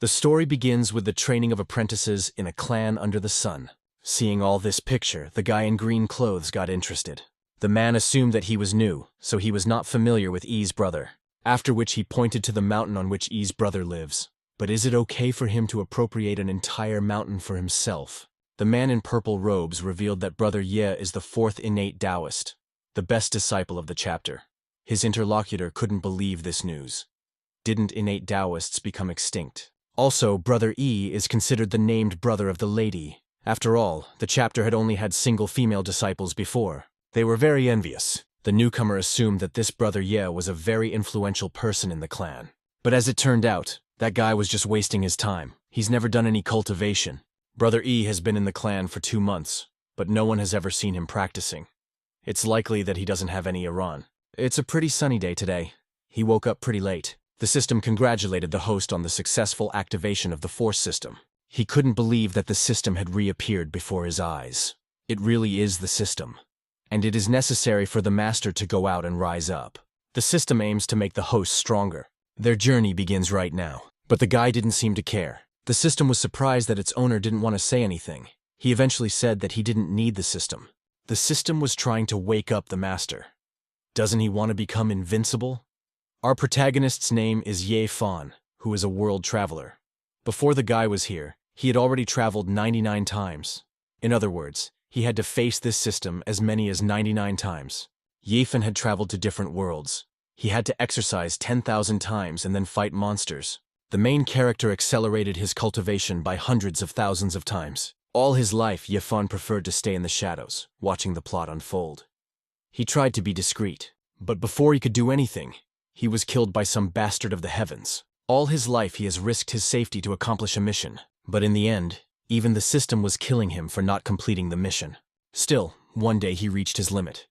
The story begins with the training of apprentices in a clan under the sun. Seeing all this picture, the guy in green clothes got interested. The man assumed that he was new, so he was not familiar with Yi's brother. After which he pointed to the mountain on which Yi's brother lives. But is it okay for him to appropriate an entire mountain for himself? The man in purple robes revealed that Brother Ye is the fourth innate Taoist, the best disciple of the chapter. His interlocutor couldn't believe this news. Didn't innate Taoists become extinct? Also, Brother Yi is considered the named brother of the lady. After all, the chapter had only had single female disciples before. They were very envious. The newcomer assumed that this Brother Ye was a very influential person in the clan. But as it turned out, that guy was just wasting his time. He's never done any cultivation. Brother Yi has been in the clan for 2 months, but no one has ever seen him practicing. It's likely that he doesn't have any Iran. It's a pretty sunny day today. He woke up pretty late. The system congratulated the host on the successful activation of the force system. He couldn't believe that the system had reappeared before his eyes. It really is the system. And it is necessary for the master to go out and rise up. The system aims to make the host stronger. Their journey begins right now. But the guy didn't seem to care. The system was surprised that its owner didn't want to say anything. He eventually said that he didn't need the system. The system was trying to wake up the master. Doesn't he want to become invincible? Our protagonist's name is Ye Fan, who is a world traveler. Before the guy was here, he had already traveled 99 times. In other words, he had to face this system as many as 99 times. Ye Fan had traveled to different worlds. He had to exercise 10,000 times and then fight monsters. The main character accelerated his cultivation by hundreds of thousands of times. All his life, Ye Fan preferred to stay in the shadows, watching the plot unfold. He tried to be discreet, but before he could do anything, he was killed by some bastard of the heavens. All his life he has risked his safety to accomplish a mission, but in the end, even the system was killing him for not completing the mission. Still, one day he reached his limit.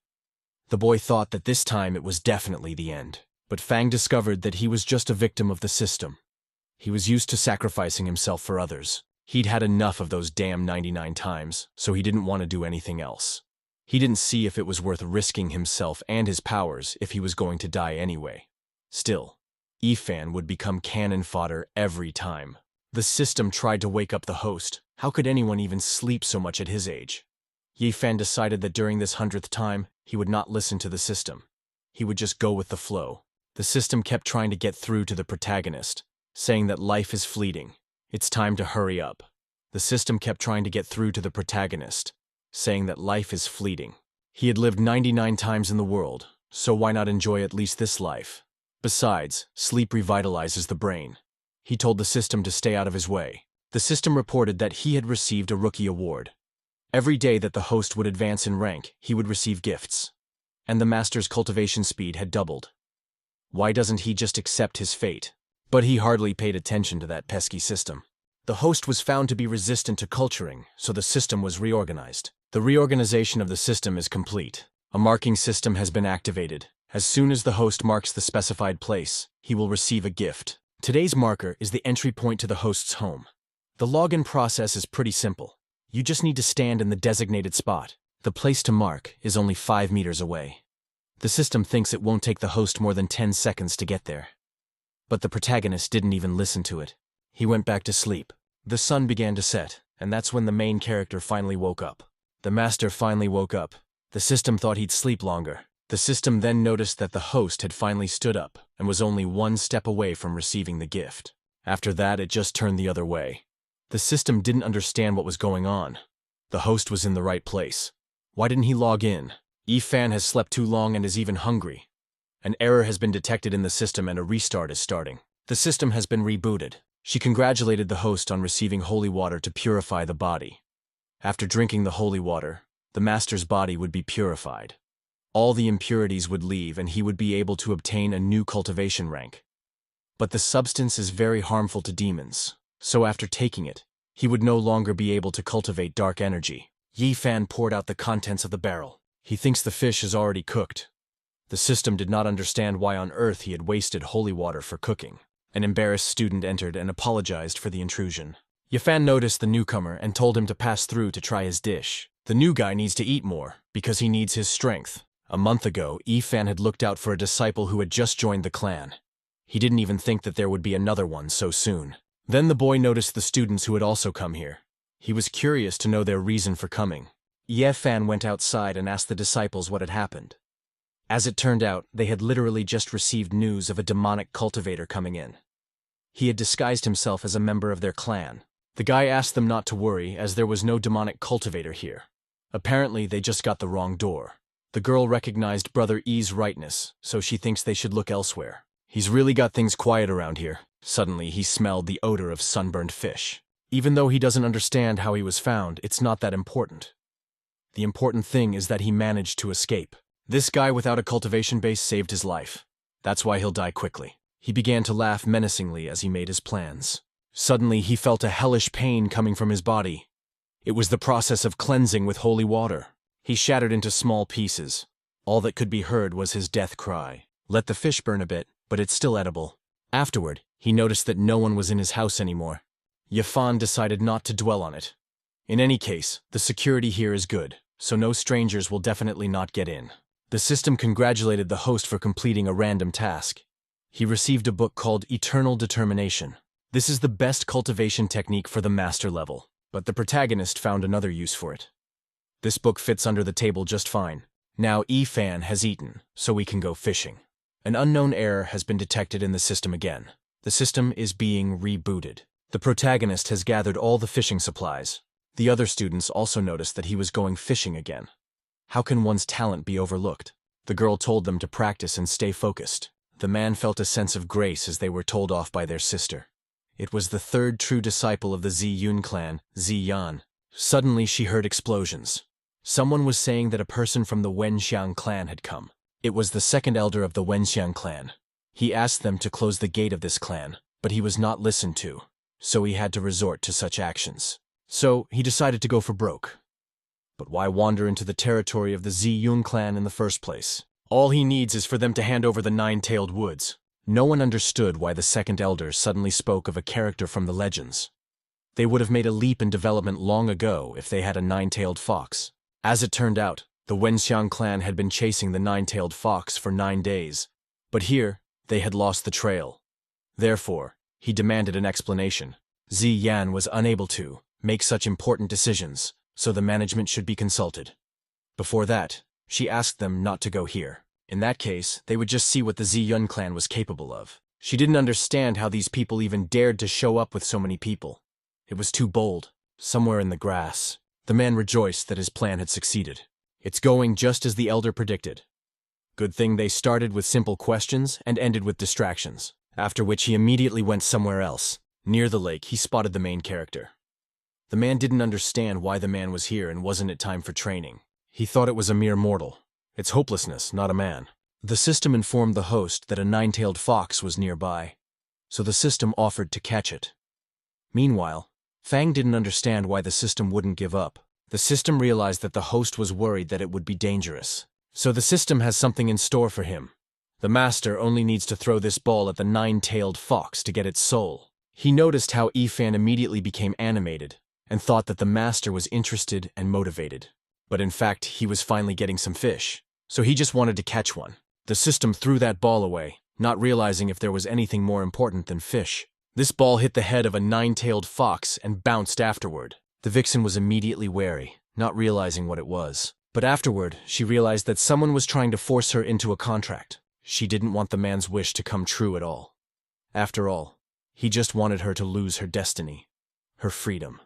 The boy thought that this time it was definitely the end, but Fang discovered that he was just a victim of the system. He was used to sacrificing himself for others. He'd had enough of those damn 99 times, so he didn't want to do anything else. He didn't see if it was worth risking himself and his powers if he was going to die anyway. Still, Ye Fan would become cannon fodder every time. The system tried to wake up the host. How could anyone even sleep so much at his age? Ye Fan decided that during this 100th time, he would not listen to the system. He would just go with the flow. The system kept trying to get through to the protagonist, saying that life is fleeting. It's time to hurry up. The system kept trying to get through to the protagonist, saying that life is fleeting. He had lived 99 times in the world, so why not enjoy at least this life? Besides, sleep revitalizes the brain. He told the system to stay out of his way. The system reported that he had received a rookie award. Every day that the host would advance in rank, he would receive gifts. And the master's cultivation speed had doubled. Why doesn't he just accept his fate? But he hardly paid attention to that pesky system. The host was found to be resistant to culturing, so the system was reorganized. The reorganization of the system is complete. A marking system has been activated. As soon as the host marks the specified place, he will receive a gift. Today's marker is the entry point to the host's home. The login process is pretty simple. You just need to stand in the designated spot. The place to mark is only 5 meters away. The system thinks it won't take the host more than 10 seconds to get there. But the protagonist didn't even listen to it. He went back to sleep. The sun began to set, and that's when the main character finally woke up. The master finally woke up. The system thought he'd sleep longer. The system then noticed that the host had finally stood up and was only 1 step away from receiving the gift. After that, it just turned the other way. The system didn't understand what was going on. The host was in the right place. Why didn't he log in? Ye Fan has slept too long and is even hungry. An error has been detected in the system and a restart is starting. The system has been rebooted. She congratulated the host on receiving holy water to purify the body. After drinking the holy water, the master's body would be purified. All the impurities would leave and he would be able to obtain a new cultivation rank. But the substance is very harmful to demons, so after taking it, he would no longer be able to cultivate dark energy. Ye Fan poured out the contents of the barrel. He thinks the fish is already cooked. The system did not understand why on earth he had wasted holy water for cooking. An embarrassed student entered and apologized for the intrusion. Ye Fan noticed the newcomer and told him to pass through to try his dish. The new guy needs to eat more, because he needs his strength. A month ago, Ye Fan had looked out for a disciple who had just joined the clan. He didn't even think that there would be another one so soon. Then the boy noticed the students who had also come here. He was curious to know their reason for coming. Ye Fan went outside and asked the disciples what had happened. As it turned out, they had literally just received news of a demonic cultivator coming in. He had disguised himself as a member of their clan. The guy asked them not to worry, as there was no demonic cultivator here. Apparently, they just got the wrong door. The girl recognized Brother E's rightness, so she thinks they should look elsewhere. He's really got things quiet around here. Suddenly, he smelled the odor of sunburned fish. Even though he doesn't understand how he was found, it's not that important. The important thing is that he managed to escape. This guy without a cultivation base saved his life. That's why he'll die quickly. He began to laugh menacingly as he made his plans. Suddenly, he felt a hellish pain coming from his body. It was the process of cleansing with holy water. He shattered into small pieces. All that could be heard was his death cry. Let the fish burn a bit, but it's still edible. Afterward, he noticed that no one was in his house anymore. Yafan decided not to dwell on it. In any case, the security here is good, so no strangers will definitely not get in. The system congratulated the host for completing a random task. He received a book called Eternal Determination. This is the best cultivation technique for the master level, but the protagonist found another use for it. This book fits under the table just fine. Now E-Fan has eaten, so we can go fishing. An unknown error has been detected in the system again. The system is being rebooted. The protagonist has gathered all the fishing supplies. The other students also noticed that he was going fishing again. How can one's talent be overlooked? The girl told them to practice and stay focused. The man felt a sense of grace as they were told off by their sister. It was the third true disciple of the Ziyun clan, Ziyan. Suddenly she heard explosions. Someone was saying that a person from the Wenxiang clan had come. It was the second elder of the Wenxiang clan. He asked them to close the gate of this clan, but he was not listened to, so he had to resort to such actions. So he decided to go for broke. But why wander into the territory of the Ziyun clan in the first place? All he needs is for them to hand over the nine-tailed woods. No one understood why the second elder suddenly spoke of a character from the legends. They would have made a leap in development long ago if they had a nine-tailed fox. As it turned out, the Wenxiang clan had been chasing the nine-tailed fox for 9 days, but here they had lost the trail. Therefore, he demanded an explanation. Ziyan was unable to make such important decisions, so the management should be consulted. Before that, she asked them not to go here. In that case, they would just see what the Ziyun clan was capable of. She didn't understand how these people even dared to show up with so many people. It was too bold. Somewhere in the grass, the man rejoiced that his plan had succeeded. It's going just as the elder predicted. Good thing they started with simple questions and ended with distractions, after which he immediately went somewhere else. Near the lake, he spotted the main character. The man didn't understand why the man was here and wasn't it time for training. He thought it was a mere mortal. It's hopelessness, not a man. The system informed the host that a nine-tailed fox was nearby, so the system offered to catch it. Meanwhile, Fang didn't understand why the system wouldn't give up. The system realized that the host was worried that it would be dangerous. So the system has something in store for him. The master only needs to throw this ball at the nine-tailed fox to get its soul. He noticed how Ifan immediately became animated and thought that the master was interested and motivated. But in fact, he was finally getting some fish, so he just wanted to catch one. The system threw that ball away, not realizing if there was anything more important than fish. This ball hit the head of a nine-tailed fox and bounced afterward. The vixen was immediately wary, not realizing what it was. But afterward, she realized that someone was trying to force her into a contract. She didn't want the man's wish to come true at all. After all, he just wanted her to lose her destiny, her freedom,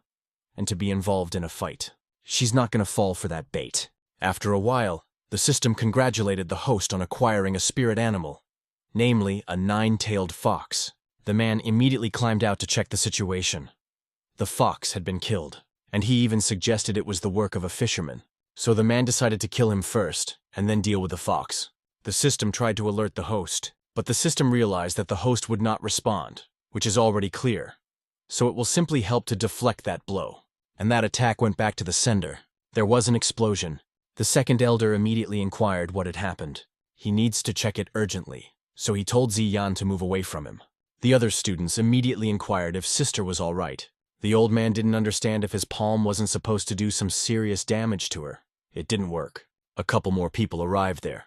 and to be involved in a fight. She's not going to fall for that bait. After a while, the system congratulated the host on acquiring a spirit animal, namely a nine-tailed fox. The man immediately climbed out to check the situation. The fox had been killed, and he even suggested it was the work of a fisherman. So the man decided to kill him first, and then deal with the fox. The system tried to alert the host, but the system realized that the host would not respond, which is already clear. So it will simply help to deflect that blow. And that attack went back to the sender. There was an explosion. The second elder immediately inquired what had happened. He needs to check it urgently, so he told Ziyan to move away from him. The other students immediately inquired if sister was all right. The old man didn't understand if his palm wasn't supposed to do some serious damage to her. It didn't work. A couple more people arrived there.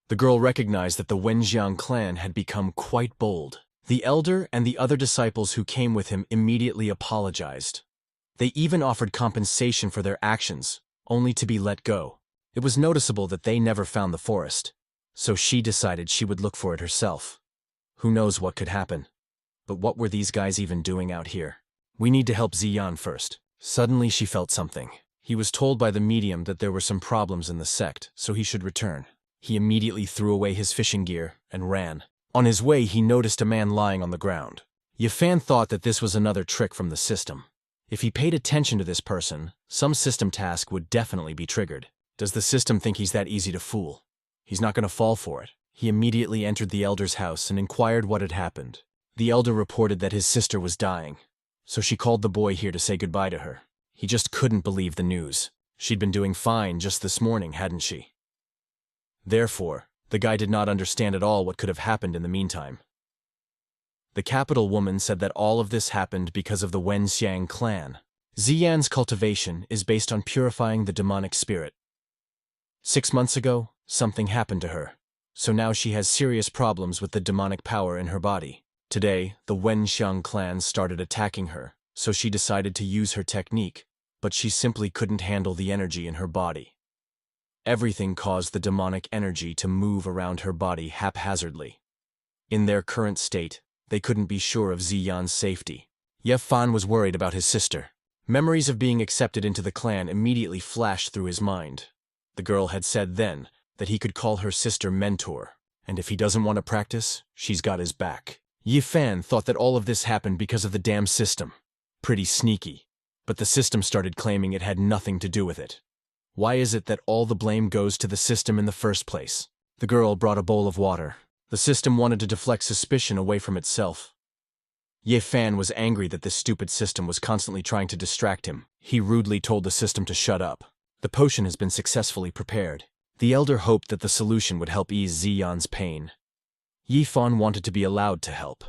The girl recognized that the Wenxiang clan had become quite bold. The elder and the other disciples who came with him immediately apologized. They even offered compensation for their actions, only to be let go. It was noticeable that they never found the forest, so she decided she would look for it herself. Who knows what could happen? But what were these guys even doing out here? We need to help Ziyan first. Suddenly she felt something. He was told by the medium that there were some problems in the sect, so he should return. He immediately threw away his fishing gear and ran. On his way, he noticed a man lying on the ground. Yifan thought that this was another trick from the system. If he paid attention to this person, some system task would definitely be triggered. Does the system think he's that easy to fool? He's not going to fall for it. He immediately entered the elder's house and inquired what had happened. The elder reported that his sister was dying, so she called the boy here to say goodbye to her. He just couldn't believe the news. She'd been doing fine just this morning, hadn't she? Therefore, the guy did not understand at all what could have happened in the meantime. The capital woman said that all of this happened because of the Wenxiang clan. Ziyan's cultivation is based on purifying the demonic spirit. 6 months ago, something happened to her, so now she has serious problems with the demonic power in her body. Today, the Wenxiang clan started attacking her, so she decided to use her technique, but she simply couldn't handle the energy in her body. Everything caused the demonic energy to move around her body haphazardly. In their current state, they couldn't be sure of Ziyan's safety. Yefan was worried about his sister. Memories of being accepted into the clan immediately flashed through his mind. The girl had said then that he could call her sister mentor, and if he doesn't want to practice, she's got his back. Yifan thought that all of this happened because of the damn system. Pretty sneaky, but the system started claiming it had nothing to do with it. Why is it that all the blame goes to the system in the first place? The girl brought a bowl of water. The system wanted to deflect suspicion away from itself. Ye Fan was angry that this stupid system was constantly trying to distract him. He rudely told the system to shut up. The potion has been successfully prepared. The elder hoped that the solution would help ease Ziyan's pain. Yi Fan wanted to be allowed to help.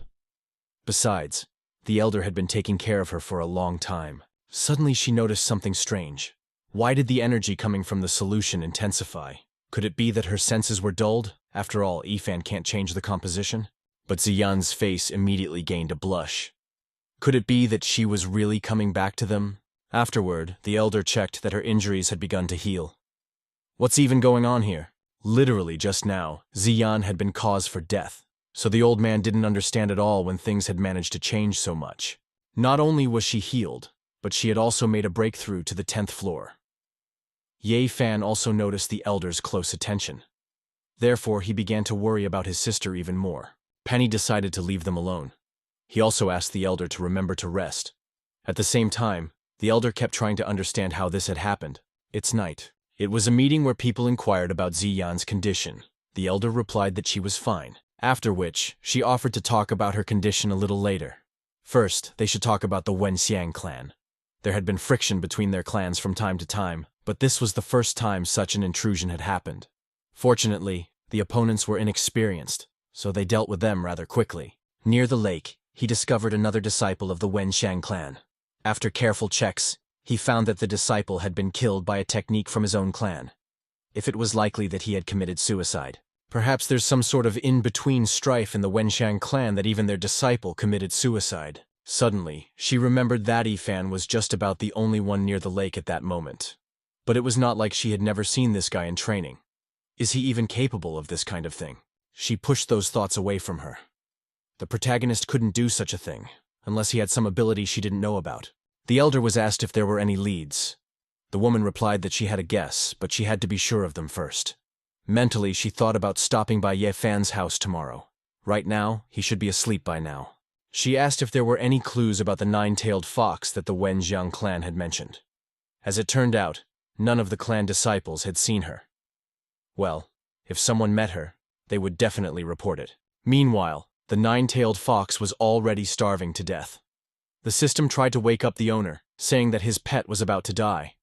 Besides, the elder had been taking care of her for a long time. Suddenly she noticed something strange. Why did the energy coming from the solution intensify? Could it be that her senses were dulled? After all, Yifan can't change the composition. But Ziyan's face immediately gained a blush. Could it be that she was really coming back to them? Afterward, the elder checked that her injuries had begun to heal. What's even going on here? Literally just now, Ziyan had been cause for death, so the old man didn't understand at all when things had managed to change so much. Not only was she healed, but she had also made a breakthrough to the 10th floor. Ye Fan also noticed the elder's close attention. Therefore, he began to worry about his sister even more. Penny decided to leave them alone. He also asked the elder to remember to rest. At the same time, the elder kept trying to understand how this had happened. It's night. It was a meeting where people inquired about Ziyan's condition. The elder replied that she was fine, after which she offered to talk about her condition a little later. First, they should talk about the Wenxiang clan. There had been friction between their clans from time to time, but this was the first time such an intrusion had happened. Fortunately, the opponents were inexperienced, so they dealt with them rather quickly. Near the lake, he discovered another disciple of the Wenxiang clan. After careful checks, he found that the disciple had been killed by a technique from his own clan. If it was likely that he had committed suicide. Perhaps there's some sort of in-between strife in the Wenxiang clan that even their disciple committed suicide. Suddenly, she remembered that Yifan was just about the only one near the lake at that moment. But it was not like she had never seen this guy in training. Is he even capable of this kind of thing? She pushed those thoughts away from her. The protagonist couldn't do such a thing, unless he had some ability she didn't know about. The elder was asked if there were any leads. The woman replied that she had a guess, but she had to be sure of them first. Mentally, she thought about stopping by Ye Fan's house tomorrow. Right now, he should be asleep by now. She asked if there were any clues about the nine-tailed fox that the Wenxiang clan had mentioned. As it turned out, none of the clan disciples had seen her. Well, if someone met her, they would definitely report it. Meanwhile, the nine-tailed fox was already starving to death. The system tried to wake up the owner, saying that his pet was about to die.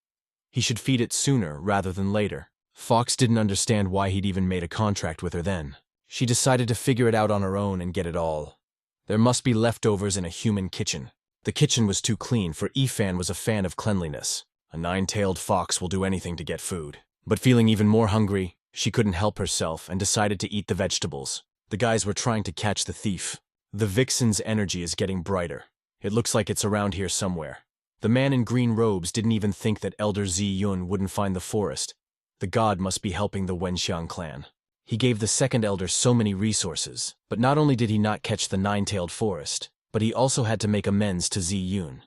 He should feed it sooner rather than later. Fox didn't understand why he'd even made a contract with her then. She decided to figure it out on her own and get it all. There must be leftovers in a human kitchen. The kitchen was too clean, for Yifan was a fan of cleanliness. A nine-tailed fox will do anything to get food. But feeling even more hungry, she couldn't help herself and decided to eat the vegetables. The guys were trying to catch the thief. The vixen's energy is getting brighter. It looks like it's around here somewhere. The man in green robes didn't even think that Elder Zi-yun wouldn't find the forest. The god must be helping the Wenxiang clan. He gave the second elder so many resources, but not only did he not catch the nine-tailed forest, but he also had to make amends to Zi-yun.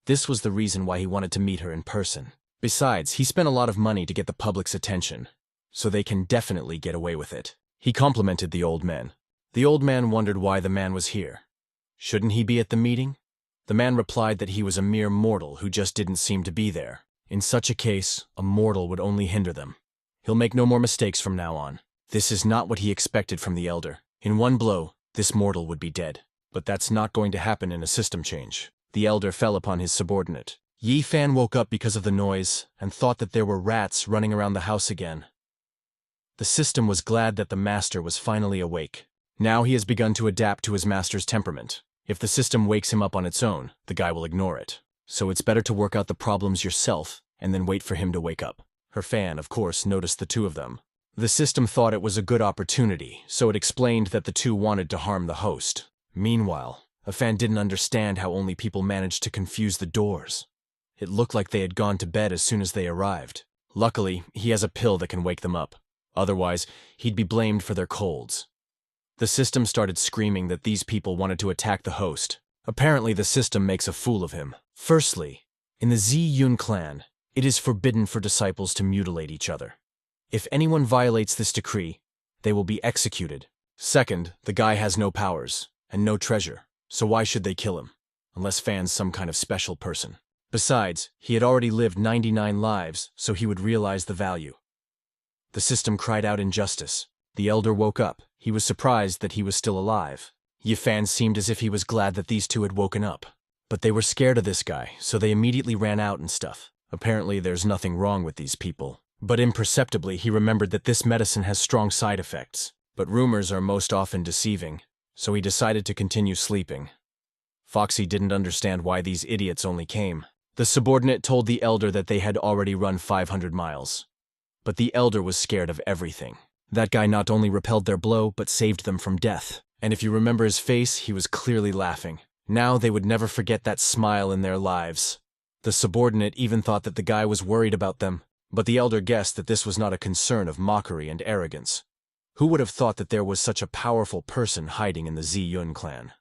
This was the reason why he wanted to meet her in person. Besides, he spent a lot of money to get the public's attention, so they can definitely get away with it. He complimented the old man. The old man wondered why the man was here. Shouldn't he be at the meeting? The man replied that he was a mere mortal who just didn't seem to be there. In such a case, a mortal would only hinder them. He'll make no more mistakes from now on. This is not what he expected from the elder. In one blow, this mortal would be dead. But that's not going to happen in a system change. The elder fell upon his subordinate. Yi Fan woke up because of the noise and thought that there were rats running around the house again. The system was glad that the master was finally awake. Now he has begun to adapt to his master's temperament. If the system wakes him up on its own, the guy will ignore it. So it's better to work out the problems yourself and then wait for him to wake up. Her fan, of course, noticed the two of them. The system thought it was a good opportunity, so it explained that the two wanted to harm the host. Meanwhile, a fan didn't understand how only people managed to confuse the doors. It looked like they had gone to bed as soon as they arrived. Luckily, he has a pill that can wake them up. Otherwise, he'd be blamed for their colds. The system started screaming that these people wanted to attack the host. Apparently, the system makes a fool of him. Firstly, in the Zi-yun clan, it is forbidden for disciples to mutilate each other. If anyone violates this decree, they will be executed. Second, the guy has no powers and no treasure, so why should they kill him? Unless Fan's some kind of special person. Besides, he had already lived 99 lives, so he would realize the value. The system cried out injustice. The elder woke up. He was surprised that he was still alive. Yi Fan seemed as if he was glad that these two had woken up. But they were scared of this guy, so they immediately ran out and stuff. Apparently there's nothing wrong with these people. But imperceptibly he remembered that this medicine has strong side effects. But rumors are most often deceiving, so he decided to continue sleeping. Foxy didn't understand why these idiots only came. The subordinate told the elder that they had already run 500 miles. But the elder was scared of everything. That guy not only repelled their blow, but saved them from death. And if you remember his face, he was clearly laughing. Now they would never forget that smile in their lives. The subordinate even thought that the guy was worried about them, but the elder guessed that this was not a concern of mockery and arrogance. Who would have thought that there was such a powerful person hiding in the Zi-yun clan?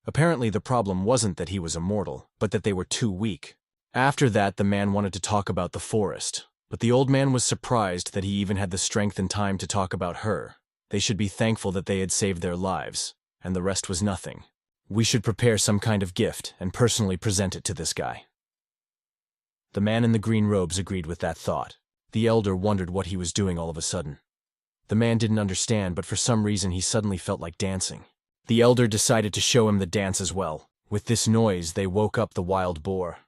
Apparently the problem wasn't that he was immortal, but that they were too weak. After that, the man wanted to talk about the forest. But the old man was surprised that he even had the strength and time to talk about her. They should be thankful that they had saved their lives, and the rest was nothing. We should prepare some kind of gift and personally present it to this guy. The man in the green robes agreed with that thought. The elder wondered what he was doing all of a sudden. The man didn't understand, but for some reason he suddenly felt like dancing. The elder decided to show him the dance as well. With this noise, they woke up the wild boar.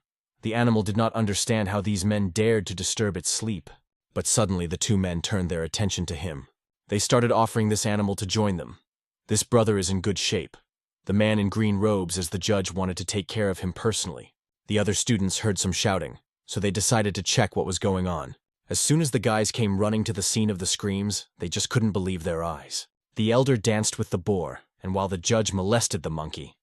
The animal did not understand how these men dared to disturb its sleep. But suddenly the two men turned their attention to him. They started offering this animal to join them. This brother is in good shape. The man in green robes as the judge wanted to take care of him personally. The other students heard some shouting, so they decided to check what was going on. As soon as the guys came running to the scene of the screams, they just couldn't believe their eyes. The elder danced with the boar, and while the judge molested the monkey,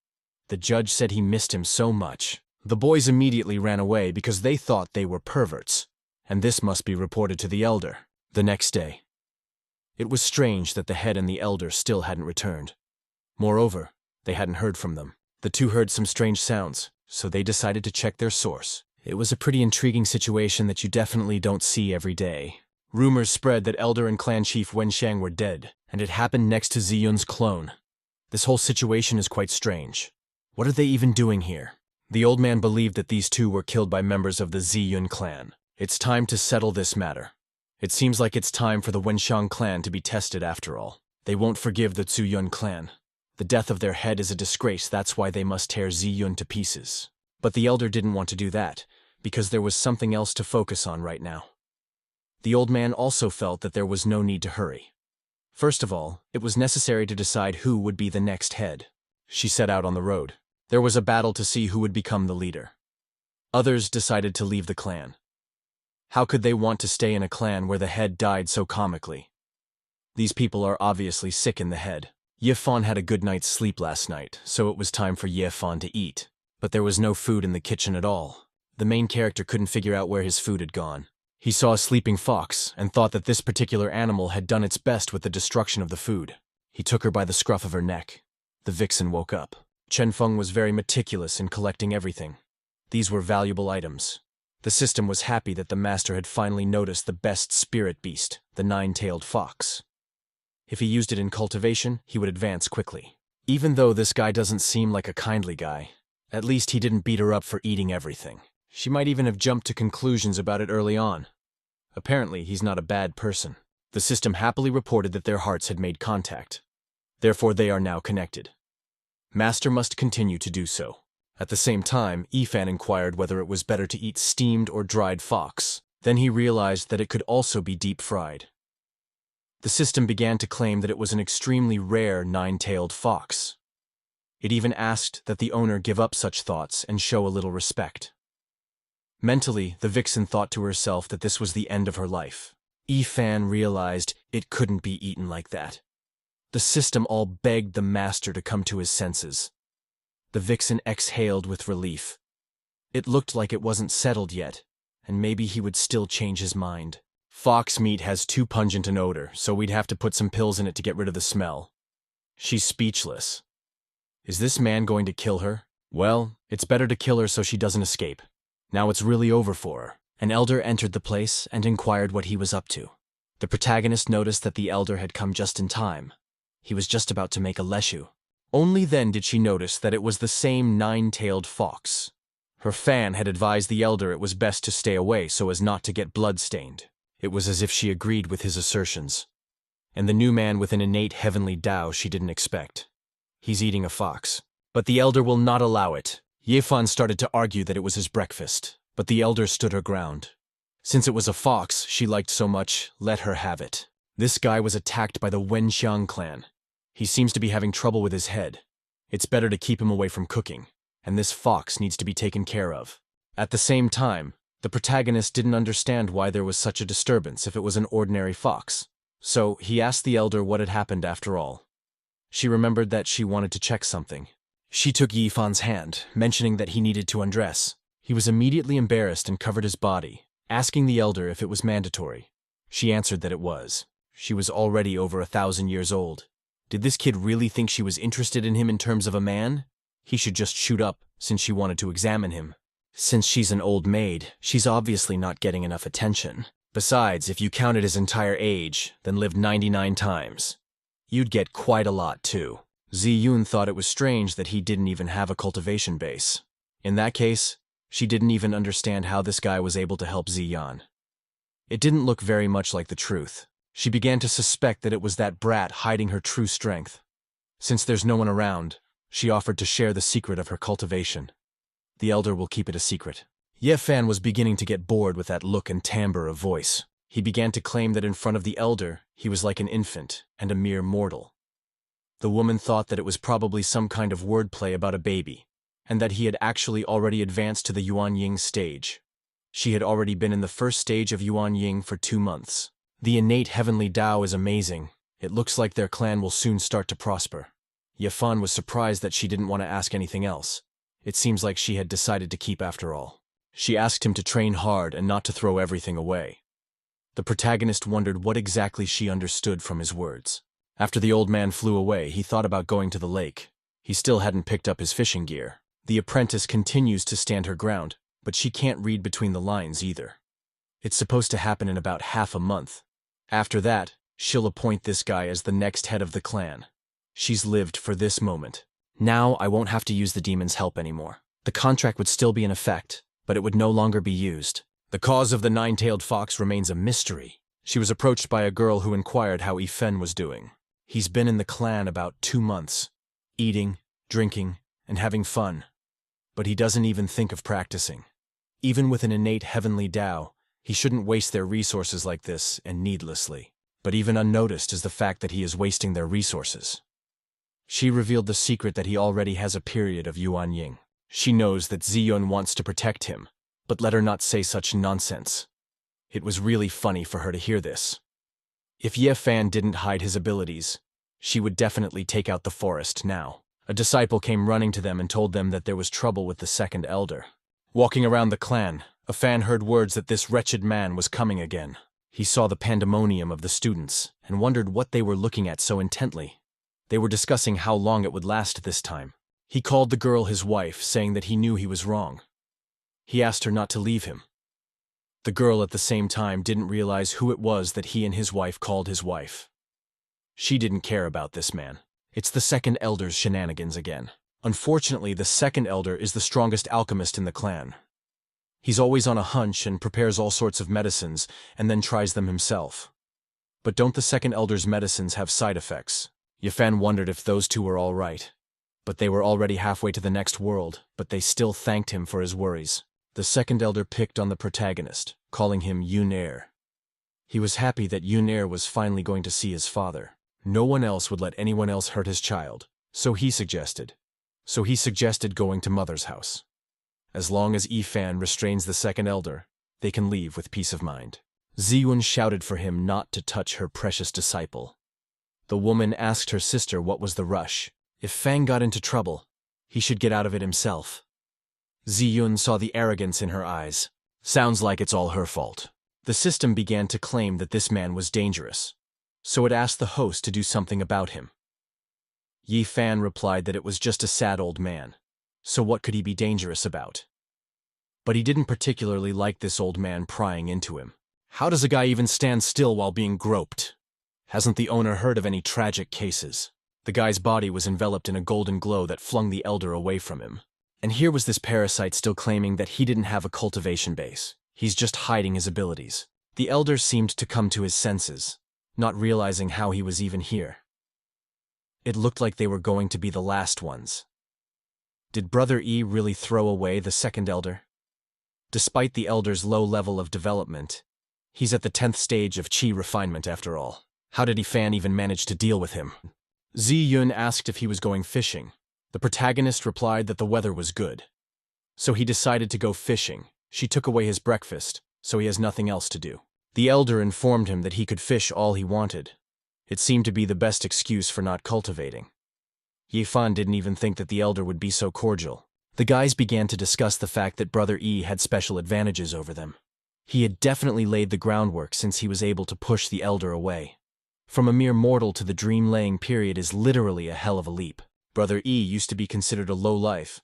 the judge said he missed him so much. The boys immediately ran away because they thought they were perverts, and this must be reported to the elder. The next day, it was strange that the head and the elder still hadn't returned. Moreover, they hadn't heard from them. The two heard some strange sounds, so they decided to check their source. It was a pretty intriguing situation that you definitely don't see every day. Rumors spread that elder and clan chief Wenxiang were dead, and it happened next to Ziyun's clone. This whole situation is quite strange. What are they even doing here? The old man believed that these two were killed by members of the Zi-yun clan. It's time to settle this matter. It seems like it's time for the Wenxiang clan to be tested after all. They won't forgive the Ziyun clan. The death of their head is a disgrace, that's why they must tear Zi-yun to pieces. But the elder didn't want to do that, because there was something else to focus on right now. The old man also felt that there was no need to hurry. First of all, it was necessary to decide who would be the next head. She set out on the road. There was a battle to see who would become the leader. Others decided to leave the clan. How could they want to stay in a clan where the head died so comically? These people are obviously sick in the head. Ye Fan had a good night's sleep last night, so it was time for Ye Fan to eat. But there was no food in the kitchen at all. The main character couldn't figure out where his food had gone. He saw a sleeping fox and thought that this particular animal had done its best with the destruction of the food. He took her by the scruff of her neck. The vixen woke up. Chen Feng was very meticulous in collecting everything. These were valuable items. The system was happy that the master had finally noticed the best spirit beast, the nine-tailed fox. If he used it in cultivation, he would advance quickly. Even though this guy doesn't seem like a kindly guy, at least he didn't beat her up for eating everything. She might even have jumped to conclusions about it early on. Apparently, he's not a bad person. The system happily reported that their hearts had made contact. Therefore, they are now connected. Master must continue to do so. At the same time, Yifan inquired whether it was better to eat steamed or dried fox. Then he realized that it could also be deep-fried. The system began to claim that it was an extremely rare nine-tailed fox. It even asked that the owner give up such thoughts and show a little respect. Mentally, the vixen thought to herself that this was the end of her life. Yifan realized it couldn't be eaten like that. The system all begged the master to come to his senses. The vixen exhaled with relief. It looked like it wasn't settled yet, and maybe he would still change his mind. Fox meat has too pungent an odor, so we'd have to put some pills in it to get rid of the smell. She's speechless. Is this man going to kill her? Well, it's better to kill her so she doesn't escape. Now it's really over for her. An elder entered the place and inquired what he was up to. The protagonist noticed that the elder had come just in time. He was just about to make a leshu. Only then did she notice that it was the same nine-tailed fox. Her fan had advised the elder it was best to stay away so as not to get blood-stained. It was as if she agreed with his assertions. And the new man with an innate heavenly Tao she didn't expect. He's eating a fox. But the elder will not allow it. Yifan started to argue that it was his breakfast, but the elder stood her ground. Since it was a fox she liked so much, let her have it. This guy was attacked by the Wenxiang clan. He seems to be having trouble with his head. It's better to keep him away from cooking, and this fox needs to be taken care of. At the same time, the protagonist didn't understand why there was such a disturbance if it was an ordinary fox. So he asked the elder what had happened after all. She remembered that she wanted to check something. She took Yifan's hand, mentioning that he needed to undress. He was immediately embarrassed and covered his body, asking the elder if it was mandatory. She answered that it was. She was already over 1,000 years old. Did this kid really think she was interested in him in terms of a man? He should just shoot up, since she wanted to examine him. Since she's an old maid, she's obviously not getting enough attention. Besides, if you counted his entire age, then lived 99 times, you'd get quite a lot too. Ziyun thought it was strange that he didn't even have a cultivation base. In that case, she didn't even understand how this guy was able to help Ziyan. It didn't look very much like the truth. She began to suspect that it was that brat hiding her true strength. Since there's no one around, she offered to share the secret of her cultivation. The elder will keep it a secret. Yifan was beginning to get bored with that look and timbre of voice. He began to claim that in front of the elder, he was like an infant and a mere mortal. The woman thought that it was probably some kind of wordplay about a baby, and that he had actually already advanced to the Yuanying stage. She had already been in the first stage of Yuanying for 2 months. The innate heavenly Tao is amazing. It looks like their clan will soon start to prosper. Yifan was surprised that she didn't want to ask anything else. It seems like she had decided to keep after all. She asked him to train hard and not to throw everything away. The protagonist wondered what exactly she understood from his words. After the old man flew away, he thought about going to the lake. He still hadn't picked up his fishing gear. The apprentice continues to stand her ground, but she can't read between the lines either. It's supposed to happen in about half a month. After that, she'll appoint this guy as the next head of the clan. She's lived for this moment. Now I won't have to use the demon's help anymore. The contract would still be in effect, but it would no longer be used. The cause of the nine-tailed fox remains a mystery. She was approached by a girl who inquired how Yifen was doing. He's been in the clan about 2 months, eating, drinking, and having fun. But he doesn't even think of practicing. Even with an innate heavenly Tao, he shouldn't waste their resources like this and needlessly. But even unnoticed is the fact that he is wasting their resources. She revealed the secret that he already has a period of Yuanying. She knows that Ziyun wants to protect him, but let her not say such nonsense. It was really funny for her to hear this. If Yifan didn't hide his abilities, She would definitely take out the forest now. A disciple came running to them and told them that there was trouble with the second elder. Walking around the clan, a fan heard words that this wretched man was coming again. He saw the pandemonium of the students and wondered what they were looking at so intently. They were discussing how long it would last this time. He called the girl his wife, saying that he knew he was wrong. He asked her not to leave him. The girl at the same time didn't realize who it was that he and his wife called his wife. She didn't care about this man. It's the second elder's shenanigans again. Unfortunately, the second elder is the strongest alchemist in the clan. He's always on a hunch and prepares all sorts of medicines and then tries them himself. But don't the second elder's medicines have side effects? Yifan wondered if those two were all right. But they were already halfway to the next world, but they still thanked him for his worries. The second elder picked on the protagonist, calling him Yunair. He was happy that Yunair was finally going to see his father. No one else would let anyone else hurt his child, so he suggested going to mother's house. As long as Yifan restrains the second elder, they can leave with peace of mind. Ziyun shouted for him not to touch her precious disciple. The woman asked her sister what was the rush. If Fang got into trouble, he should get out of it himself. Ziyun saw the arrogance in her eyes. Sounds like it's all her fault. The system began to claim that this man was dangerous, so it asked the host to do something about him. Yifan replied that it was just a sad old man, so what could he be dangerous about? But he didn't particularly like this old man prying into him. How does a guy even stand still while being groped? Hasn't the owner heard of any tragic cases? The guy's body was enveloped in a golden glow that flung the elder away from him. And here was this parasite still claiming that he didn't have a cultivation base. He's just hiding his abilities. The elder seemed to come to his senses, not realizing how he was even here. It looked like they were going to be the last ones. Did Brother E really throw away the second elder? Despite the elder's low level of development, he's at the 10th stage of chi refinement after all. How did Yifan even manage to deal with him? Ziyun asked if he was going fishing. The protagonist replied that the weather was good. So he decided to go fishing. She took away his breakfast, so he has nothing else to do. The elder informed him that he could fish all he wanted. It seemed to be the best excuse for not cultivating. Yifan didn't even think that the elder would be so cordial. The guys began to discuss the fact that Brother E had special advantages over them. He had definitely laid the groundwork since he was able to push the elder away. From a mere mortal to the dream-laying period is literally a hell of a leap. Brother E used to be considered a low life,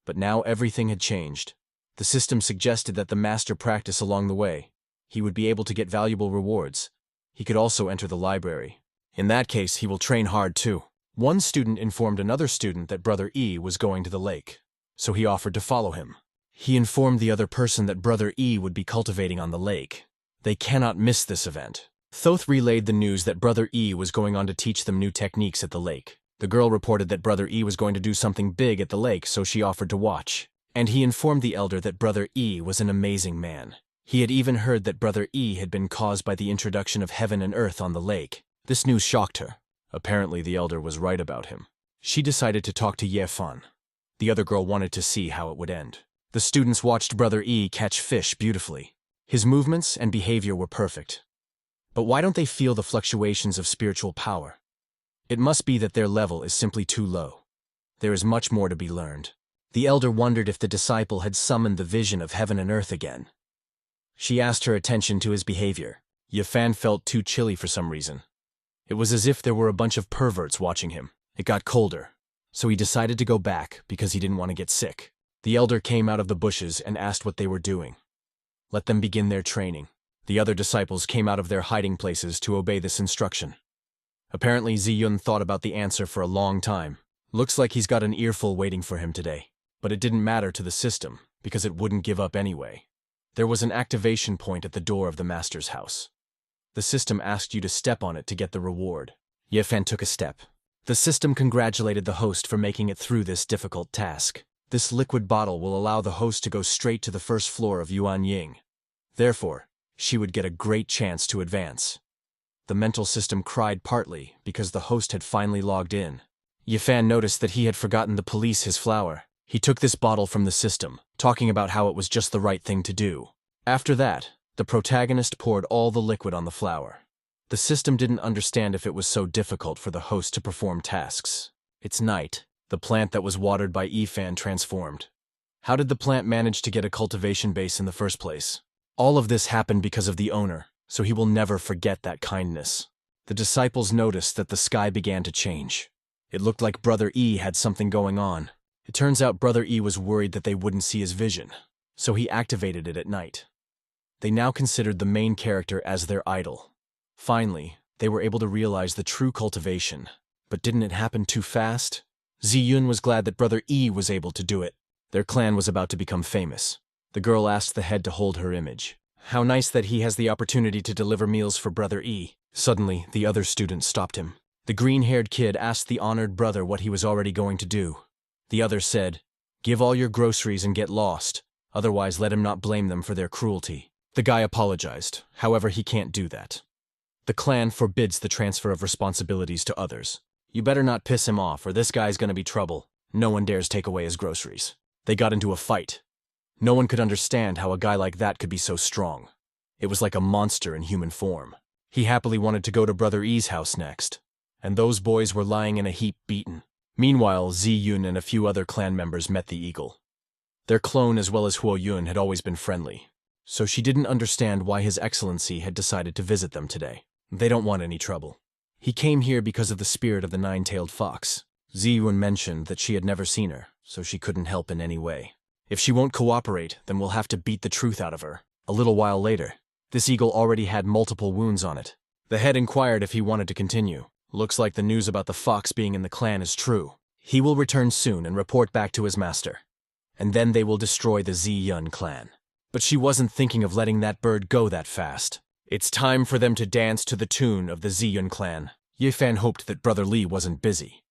but now everything had changed. The system suggested that the master practice along the way. He would be able to get valuable rewards. He could also enter the library. In that case, he will train hard too. One student informed another student that Brother E was going to the lake, so he offered to follow him. He informed the other person that Brother E would be cultivating on the lake. They cannot miss this event. Thoth relayed the news that Brother E was going on to teach them new techniques at the lake. The girl reported that Brother E was going to do something big at the lake, so she offered to watch. And he informed the elder that Brother E was an amazing man. He had even heard that Brother E had been caused by the introduction of heaven and earth on the lake. This news shocked her. Apparently the elder was right about him. She decided to talk to Yefan. The other girl wanted to see how it would end. The students watched Brother E catch fish beautifully. His movements and behavior were perfect. But why don't they feel the fluctuations of spiritual power? It must be that their level is simply too low. There is much more to be learned. The elder wondered if the disciple had summoned the vision of heaven and earth again. She asked her attention to his behavior. Yifan felt too chilly for some reason. It was as if there were a bunch of perverts watching him. It got colder, so he decided to go back because he didn't want to get sick. The elder came out of the bushes and asked what they were doing. Let them begin their training. The other disciples came out of their hiding places to obey this instruction. Apparently Ziyun thought about the answer for a long time. Looks like he's got an earful waiting for him today. But it didn't matter to the system, because it wouldn't give up anyway. There was an activation point at the door of the master's house. The system asked you to step on it to get the reward. Yefan took a step. The system congratulated the host for making it through this difficult task. This liquid bottle will allow the host to go straight to the first floor of Yuan Ying. Therefore, she would get a great chance to advance. The mental system cried partly because the host had finally logged in. Yifan noticed that he had forgotten to police his flower. He took this bottle from the system, talking about how it was just the right thing to do. After that, the protagonist poured all the liquid on the flower. The system didn't understand if it was so difficult for the host to perform tasks. It's night. The plant that was watered by Yifan transformed. How did the plant manage to get a cultivation base in the first place? All of this happened because of the owner, so he will never forget that kindness. The disciples noticed that the sky began to change. It looked like Brother E had something going on. It turns out Brother E was worried that they wouldn't see his vision, so he activated it at night. They now considered the main character as their idol. Finally, they were able to realize the true cultivation. But didn't it happen too fast? Ziyun was glad that Brother E was able to do it. Their clan was about to become famous. The girl asked the head to hold her image. How nice that he has the opportunity to deliver meals for Brother E. Suddenly, the other student stopped him. The green-haired kid asked the honored brother what he was already going to do. The other said, "Give all your groceries and get lost. Otherwise, let him not blame them for their cruelty." The guy apologized. However, he can't do that. The clan forbids the transfer of responsibilities to others. You better not piss him off, or this guy's gonna be trouble. No one dares take away his groceries. They got into a fight. No one could understand how a guy like that could be so strong. It was like a monster in human form. He happily wanted to go to Brother E's house next. And those boys were lying in a heap beaten. Meanwhile, Ziyun and a few other clan members met the eagle. Their clone as well as Huo Yun had always been friendly, so she didn't understand why His Excellency had decided to visit them today. They don't want any trouble. He came here because of the spirit of the nine-tailed fox. Ziyun mentioned that she had never seen her, so she couldn't help in any way. If she won't cooperate, then we'll have to beat the truth out of her. A little while later, this eagle already had multiple wounds on it. The head inquired if he wanted to continue. Looks like the news about the fox being in the clan is true. He will return soon and report back to his master. And then they will destroy the Ziyun clan. But she wasn't thinking of letting that bird go that fast. It's time for them to dance to the tune of the Ziyun clan. Yifan hoped that Brother Li wasn't busy.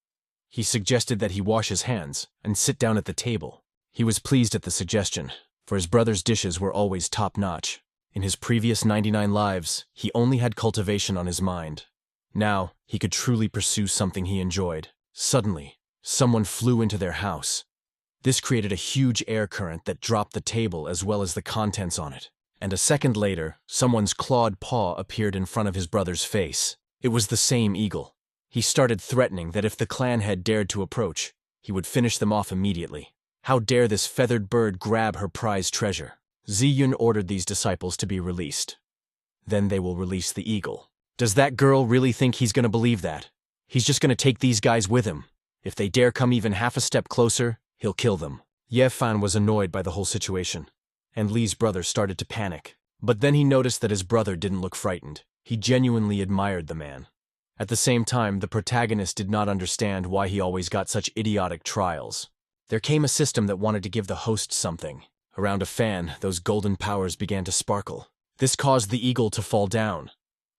He suggested that he wash his hands and sit down at the table. He was pleased at the suggestion, for his brother's dishes were always top-notch. In his previous 99 lives, he only had cultivation on his mind. Now, he could truly pursue something he enjoyed. Suddenly, someone flew into their house. This created a huge air current that dropped the table as well as the contents on it. And a second later, someone's clawed paw appeared in front of his brother's face. It was the same eagle. He started threatening that if the clan head dared to approach, he would finish them off immediately. How dare this feathered bird grab her prized treasure? Ziyun ordered these disciples to be released. Then they will release the eagle. Does that girl really think he's going to believe that? He's just going to take these guys with him. If they dare come even half a step closer, he'll kill them. Yefan was annoyed by the whole situation, and Li's brother started to panic. But then he noticed that his brother didn't look frightened. He genuinely admired the man. At the same time, the protagonist did not understand why he always got such idiotic trials. There came a system that wanted to give the host something. Around a fan, those golden powers began to sparkle. This caused the eagle to fall down.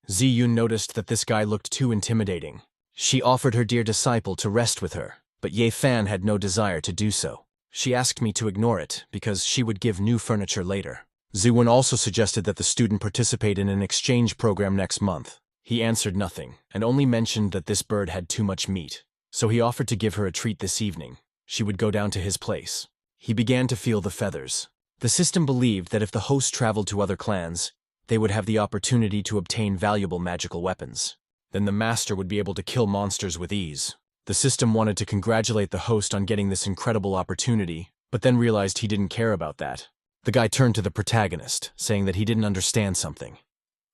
Ziyun noticed that this guy looked too intimidating. She offered her dear disciple to rest with her, but Ye Fan had no desire to do so. She asked me to ignore it because she would give new furniture later. Ziyun also suggested that the student participate in an exchange program next month. He answered nothing, and only mentioned that this bird had too much meat. So he offered to give her a treat this evening. She would go down to his place. He began to feel the feathers. The system believed that if the host traveled to other clans, they would have the opportunity to obtain valuable magical weapons. Then the master would be able to kill monsters with ease. The system wanted to congratulate the host on getting this incredible opportunity, but then realized he didn't care about that. The guy turned to the protagonist, saying that he didn't understand something.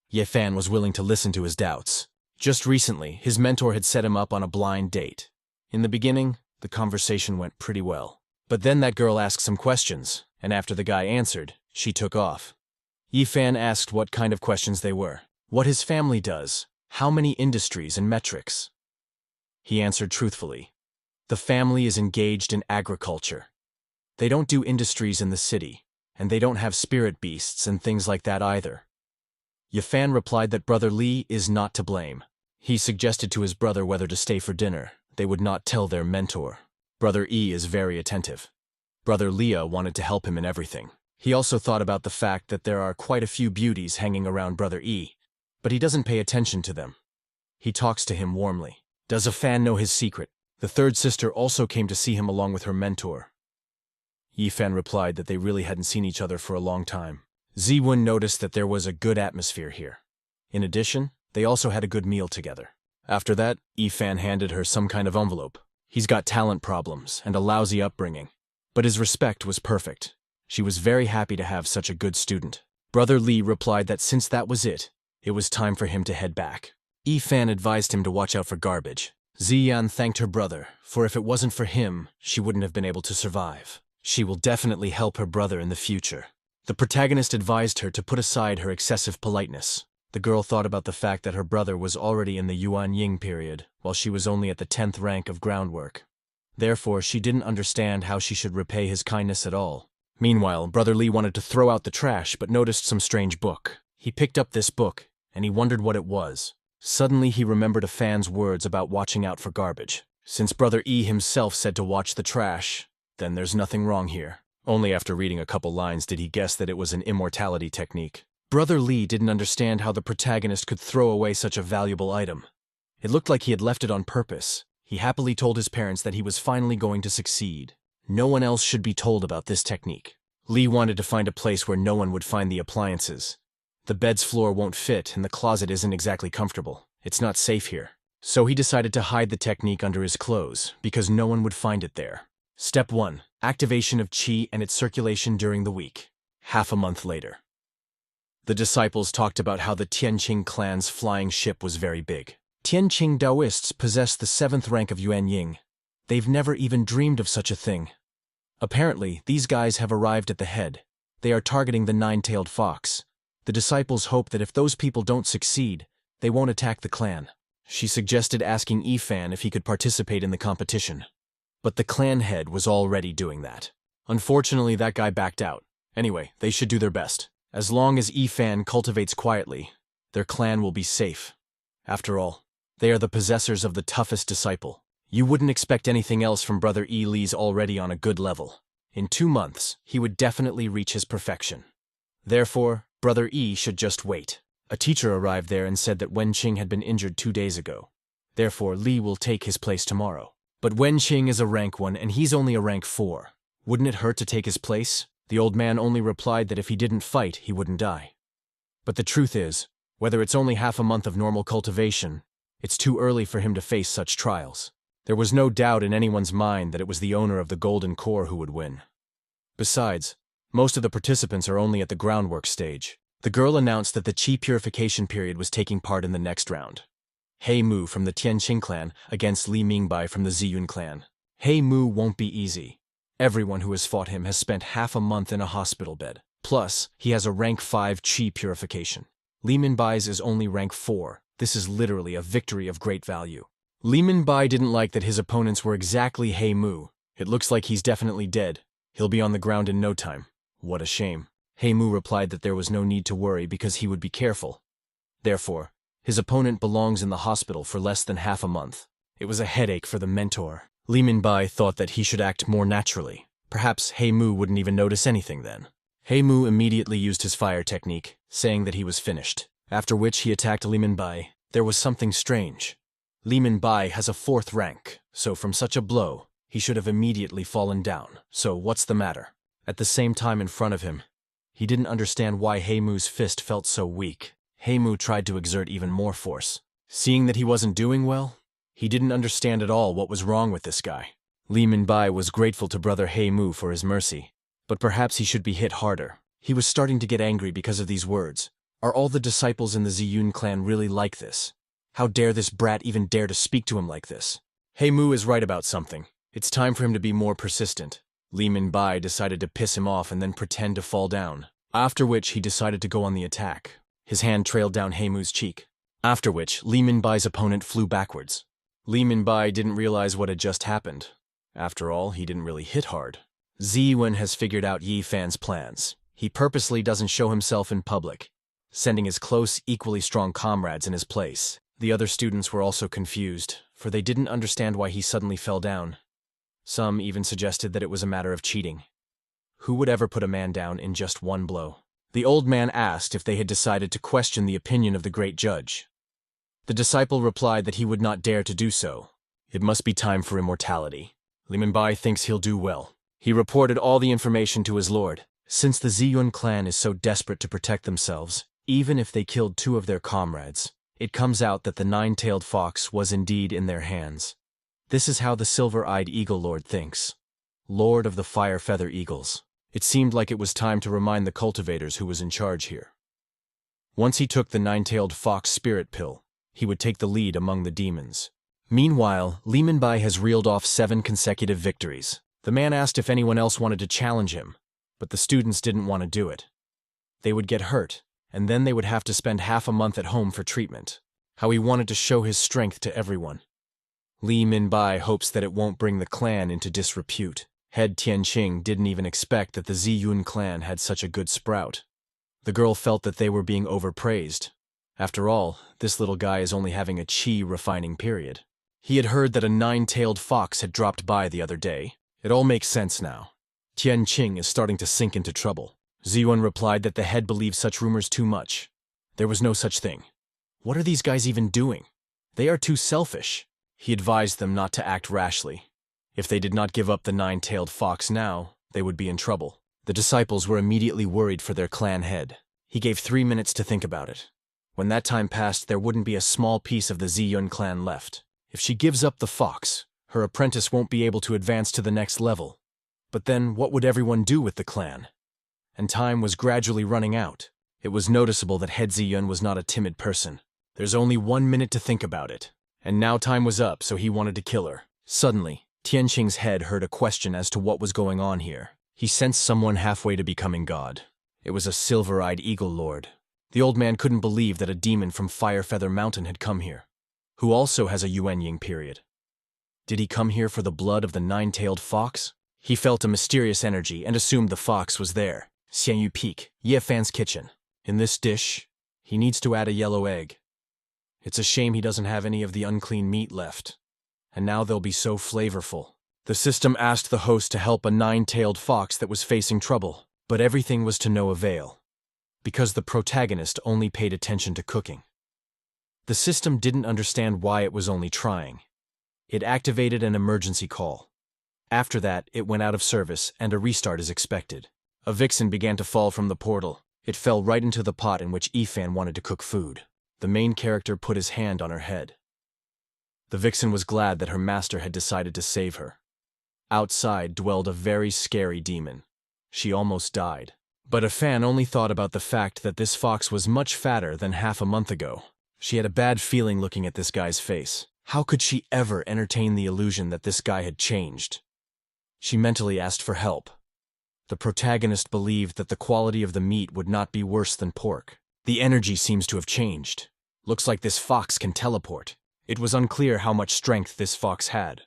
Ye Fan was willing to listen to his doubts. Just recently, his mentor had set him up on a blind date. In the beginning, the conversation went pretty well. But then that girl asked some questions, and after the guy answered, she took off. Ye Fan asked what kind of questions they were, what his family does, how many industries and metrics. He answered truthfully. The family is engaged in agriculture. They don't do industries in the city, and they don't have spirit beasts and things like that either. Yifan replied that Brother Li is not to blame. He suggested to his brother whether to stay for dinner. They would not tell their mentor. Brother E is very attentive. Brother Leah wanted to help him in everything. He also thought about the fact that there are quite a few beauties hanging around Brother E, but he doesn't pay attention to them. He talks to him warmly. Does a fan know his secret? The third sister also came to see him along with her mentor. Yifan replied that they really hadn't seen each other for a long time. Ziwun noticed that there was a good atmosphere here. In addition, They also had a good meal together. After that, Yi-fan handed her some kind of envelope. He's got talent problems and a lousy upbringing, but his respect was perfect. She was very happy to have such a good student. Brother Lee replied that since that was it was time for him to head back. Yi-fan advised him to watch out for garbage. Ziyan thanked her brother, for if it wasn't for him, she wouldn't have been able to survive. She will definitely help her brother in the future. The protagonist advised her to put aside her excessive politeness. The girl thought about the fact that her brother was already in the Yuan Ying period, while she was only at the 10th rank of groundwork. Therefore, she didn't understand how she should repay his kindness at all. Meanwhile, Brother Lee wanted to throw out the trash but noticed some strange book. He picked up this book, and he wondered what it was. Suddenly, he remembered a fan's words about watching out for garbage. Since Brother E himself said to watch the trash, then there's nothing wrong here. Only after reading a couple lines did he guess that it was an immortality technique. Brother Lee didn't understand how the protagonist could throw away such a valuable item. It looked like he had left it on purpose. He happily told his parents that he was finally going to succeed. No one else should be told about this technique. Lee wanted to find a place where no one would find the appliances. The bed's floor won't fit and the closet isn't exactly comfortable. It's not safe here. So he decided to hide the technique under his clothes, because no one would find it there. Step 1. Activation of Qi and its circulation during the week. Half a month later. The disciples talked about how the Tianqing clan's flying ship was very big. Tianqing Taoists possess the 7th rank of Yuan Ying. They've never even dreamed of such a thing. Apparently, these guys have arrived at the head. They are targeting the 9-tailed fox. The disciples hope that if those people don't succeed, they won't attack the clan. She suggested asking Yi-fan if he could participate in the competition. But the clan head was already doing that. Unfortunately, that guy backed out. Anyway, they should do their best. As long as Yi-fan cultivates quietly, their clan will be safe. After all, they are the possessors of the toughest disciple. You wouldn't expect anything else from Brother E. Lee's already on a good level. In 2 months, he would definitely reach his perfection. Therefore, Brother E should just wait. A teacher arrived there and said that Wenqing had been injured 2 days ago. Therefore, Lee will take his place tomorrow. But Wenqing is a rank 1 and he's only a rank 4. Wouldn't it hurt to take his place? The old man only replied that if he didn't fight, he wouldn't die. But the truth is, whether it's only half a month of normal cultivation, it's too early for him to face such trials. There was no doubt in anyone's mind that it was the owner of the golden core who would win. Besides, most of the participants are only at the groundwork stage. The girl announced that the Qi purification period was taking part in the next round. He Mu from the Tianqing clan against Li Mingbai from the Ziyun clan. He Mu won't be easy. Everyone who has fought him has spent half a month in a hospital bed. Plus, he has a rank 5 Qi purification. Li Minbai's is only rank 4. This is literally a victory of great value. Li Minbai didn't like that his opponents were exactly He Mu. It looks like he's definitely dead. He'll be on the ground in no time. What a shame. He Mu replied that there was no need to worry because he would be careful. Therefore, his opponent belongs in the hospital for less than half a month. It was a headache for the mentor. Li Minbai thought that he should act more naturally. Perhaps He Mu wouldn't even notice anything then. He Mu immediately used his fire technique, saying that he was finished. After which he attacked Li Minbai. There was something strange. Li Minbai has a 4th rank, so from such a blow, he should have immediately fallen down. So what's the matter? At the same time in front of him, he didn't understand why He Mu's fist felt so weak. He Mu tried to exert even more force. Seeing that he wasn't doing well, he didn't understand at all what was wrong with this guy. Li Minbai was grateful to Brother He Mu for his mercy, but perhaps he should be hit harder. He was starting to get angry because of these words. Are all the disciples in the Ziyun clan really like this? How dare this brat even dare to speak to him like this? He Mu is right about something. It's time for him to be more persistent. Li Minbai decided to piss him off and then pretend to fall down. After which he decided to go on the attack. His hand trailed down He Mu's cheek. After which, Li Minbai's opponent flew backwards. Li Minbai didn't realize what had just happened. After all, he didn't really hit hard. Ziwen has figured out Yi-fan's plans. He purposely doesn't show himself in public, sending his close, equally strong comrades in his place. The other students were also confused, for they didn't understand why he suddenly fell down. Some even suggested that it was a matter of cheating. Who would ever put a man down in just one blow? The old man asked if they had decided to question the opinion of the great judge. The disciple replied that he would not dare to do so. It must be time for immortality. Li Minbai thinks he'll do well. He reported all the information to his lord. Since the Ziyun clan is so desperate to protect themselves, even if they killed 2 of their comrades, It comes out that the nine-tailed fox was indeed in their hands. This is how the silver-eyed eagle lord thinks. Lord of the fire-feather eagles. It seemed like it was time to remind the cultivators who was in charge here. Once he took the nine-tailed fox spirit pill, he would take the lead among the demons. Meanwhile, Li Minbai has reeled off 7 consecutive victories. The man asked if anyone else wanted to challenge him, but the students didn't want to do it. They would get hurt, and then they would have to spend half a month at home for treatment. How he wanted to show his strength to everyone. Li Minbai hopes that it won't bring the clan into disrepute. Head Tianqing didn't even expect that the Ziyun clan had such a good sprout. The girl felt that they were being overpraised. After all, this little guy is only having a qi refining period. He had heard that a 9-tailed fox had dropped by the other day. It all makes sense now. Tianqing is starting to sink into trouble. Ziyun replied that the head believed such rumors too much. There was no such thing. What are these guys even doing? They are too selfish. He advised them not to act rashly. If they did not give up the 9-tailed fox now, they would be in trouble. The disciples were immediately worried for their clan head. He gave 3 minutes to think about it. When that time passed, there wouldn't be a small piece of the Ziyun clan left. If she gives up the fox, her apprentice won't be able to advance to the next level. But then, what would everyone do with the clan? And time was gradually running out. It was noticeable that Head Ziyun was not a timid person. There's only 1 minute to think about it. And now time was up, so he wanted to kill her. Suddenly, Tianqing's head heard a question as to what was going on here. He sensed someone halfway to becoming God. It was a silver-eyed eagle lord. The old man couldn't believe that a demon from Firefeather Mountain had come here, who also has a Yuanying period. Did he come here for the blood of the 9-tailed fox? He felt a mysterious energy and assumed the fox was there. Xianyu Peak, Ye Fan's kitchen. In this dish, he needs to add a yellow egg. It's a shame he doesn't have any of the unclean meat left. And now they'll be so flavorful. The system asked the host to help a 9-tailed fox that was facing trouble, but everything was to no avail, because the protagonist only paid attention to cooking. The system didn't understand why it was only trying. It activated an emergency call. After that, it went out of service and a restart is expected. A vixen began to fall from the portal. It fell right into the pot in which Yifan wanted to cook food. The main character put his hand on her head. The vixen was glad that her master had decided to save her. Outside dwelled a very scary demon. She almost died. But Yifan only thought about the fact that this fox was much fatter than half a month ago. She had a bad feeling looking at this guy's face. How could she ever entertain the illusion that this guy had changed? She mentally asked for help. The protagonist believed that the quality of the meat would not be worse than pork. The energy seems to have changed. Looks like this fox can teleport. It was unclear how much strength this fox had.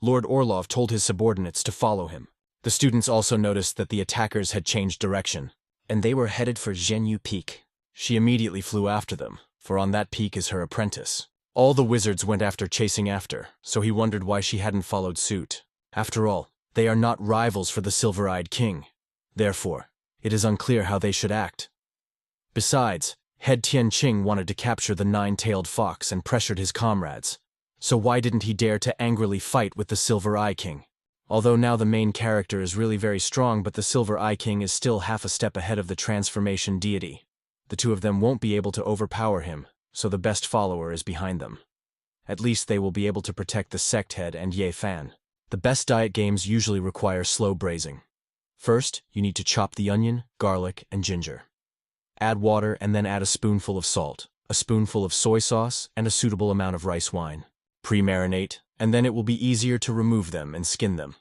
Lord Orlov told his subordinates to follow him. The students also noticed that the attackers had changed direction, and they were headed for Zhenyu Peak. She immediately flew after them, for on that peak is her apprentice. All the wizards went after chasing after, so he wondered why she hadn't followed suit. After all, they are not rivals for the silver-eyed king. Therefore, it is unclear how they should act. Besides, Head Tianqing wanted to capture the 9-tailed fox and pressured his comrades. So why didn't he dare to angrily fight with the Silver Eye King? Although now the main character is really very strong, but the Silver Eye King is still half a step ahead of the transformation deity. The two of them won't be able to overpower him, so the best follower is behind them. At least they will be able to protect the sect head and Ye Fan. The best diet games usually require slow braising. First, you need to chop the onion, garlic, and ginger. Add water and then add a spoonful of salt, a spoonful of soy sauce, and a suitable amount of rice wine. Pre-marinate, and then it will be easier to remove them and skin them.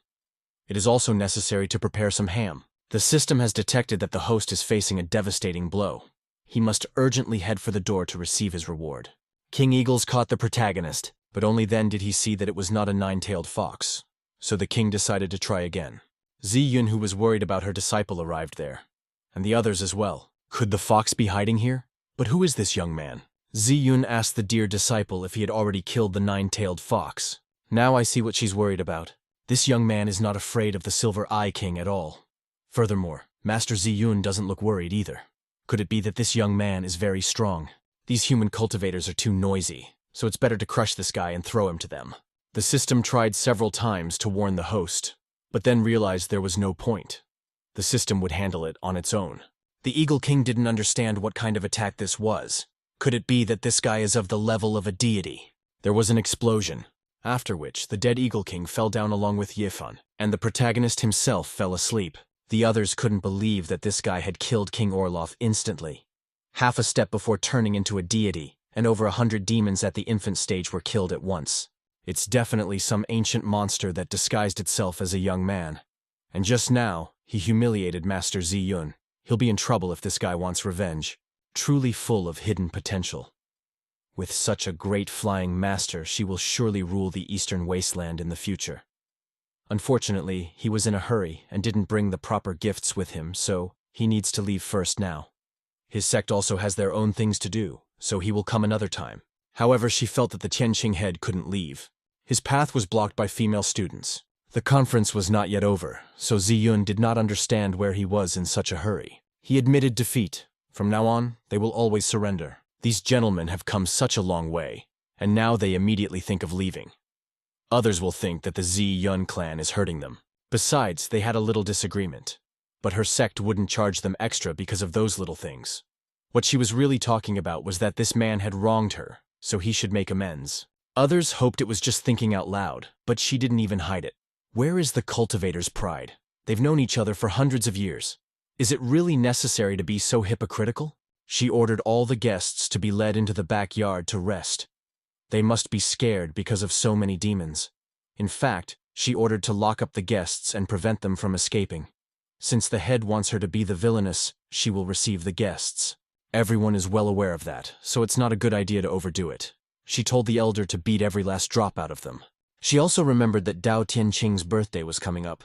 It is also necessary to prepare some ham. The system has detected that the host is facing a devastating blow. He must urgently head for the door to receive his reward. King Eagles caught the protagonist, but only then did he see that it was not a 9-tailed fox. So the king decided to try again. Ziyun, who was worried about her disciple, arrived there. And the others as well. Could the fox be hiding here? But who is this young man? Ziyun asked the dear disciple if he had already killed the 9-tailed fox. Now I see what she's worried about. This young man is not afraid of the Silver Eye King at all. Furthermore, Master Ziyun doesn't look worried either. Could it be that this young man is very strong? These human cultivators are too noisy, so it's better to crush this guy and throw him to them. The system tried several times to warn the host, but then realized there was no point. The system would handle it on its own. The Eagle King didn't understand what kind of attack this was. Could it be that this guy is of the level of a deity? There was an explosion, after which the dead Eagle King fell down along with Yifan, and the protagonist himself fell asleep. The others couldn't believe that this guy had killed King Orloff instantly. Half a step before turning into a deity, and over 100 demons at the infant stage were killed at once. It's definitely some ancient monster that disguised itself as a young man. And just now, he humiliated Master Ziyun. He'll be in trouble if this guy wants revenge. Truly full of hidden potential. With such a great flying master, she will surely rule the eastern wasteland in the future. Unfortunately, he was in a hurry and didn't bring the proper gifts with him, so he needs to leave first now. His sect also has their own things to do, so he will come another time. However, she felt that the Tianqing head couldn't leave. His path was blocked by female students. The conference was not yet over, so Ziyun did not understand where he was in such a hurry. He admitted defeat. From now on, they will always surrender. These gentlemen have come such a long way, and now they immediately think of leaving. Others will think that the Ziyun clan is hurting them. Besides, they had a little disagreement. But her sect wouldn't charge them extra because of those little things. What she was really talking about was that this man had wronged her, so he should make amends. Others hoped it was just thinking out loud, but she didn't even hide it. Where is the cultivator's pride? They've known each other for hundreds of years. Is it really necessary to be so hypocritical? She ordered all the guests to be led into the backyard to rest. They must be scared because of so many demons. In fact, she ordered to lock up the guests and prevent them from escaping. Since the head wants her to be the villainess, she will receive the guests. Everyone is well aware of that, so it's not a good idea to overdo it. She told the elder to beat every last drop out of them. She also remembered that Dao Tianqing's birthday was coming up.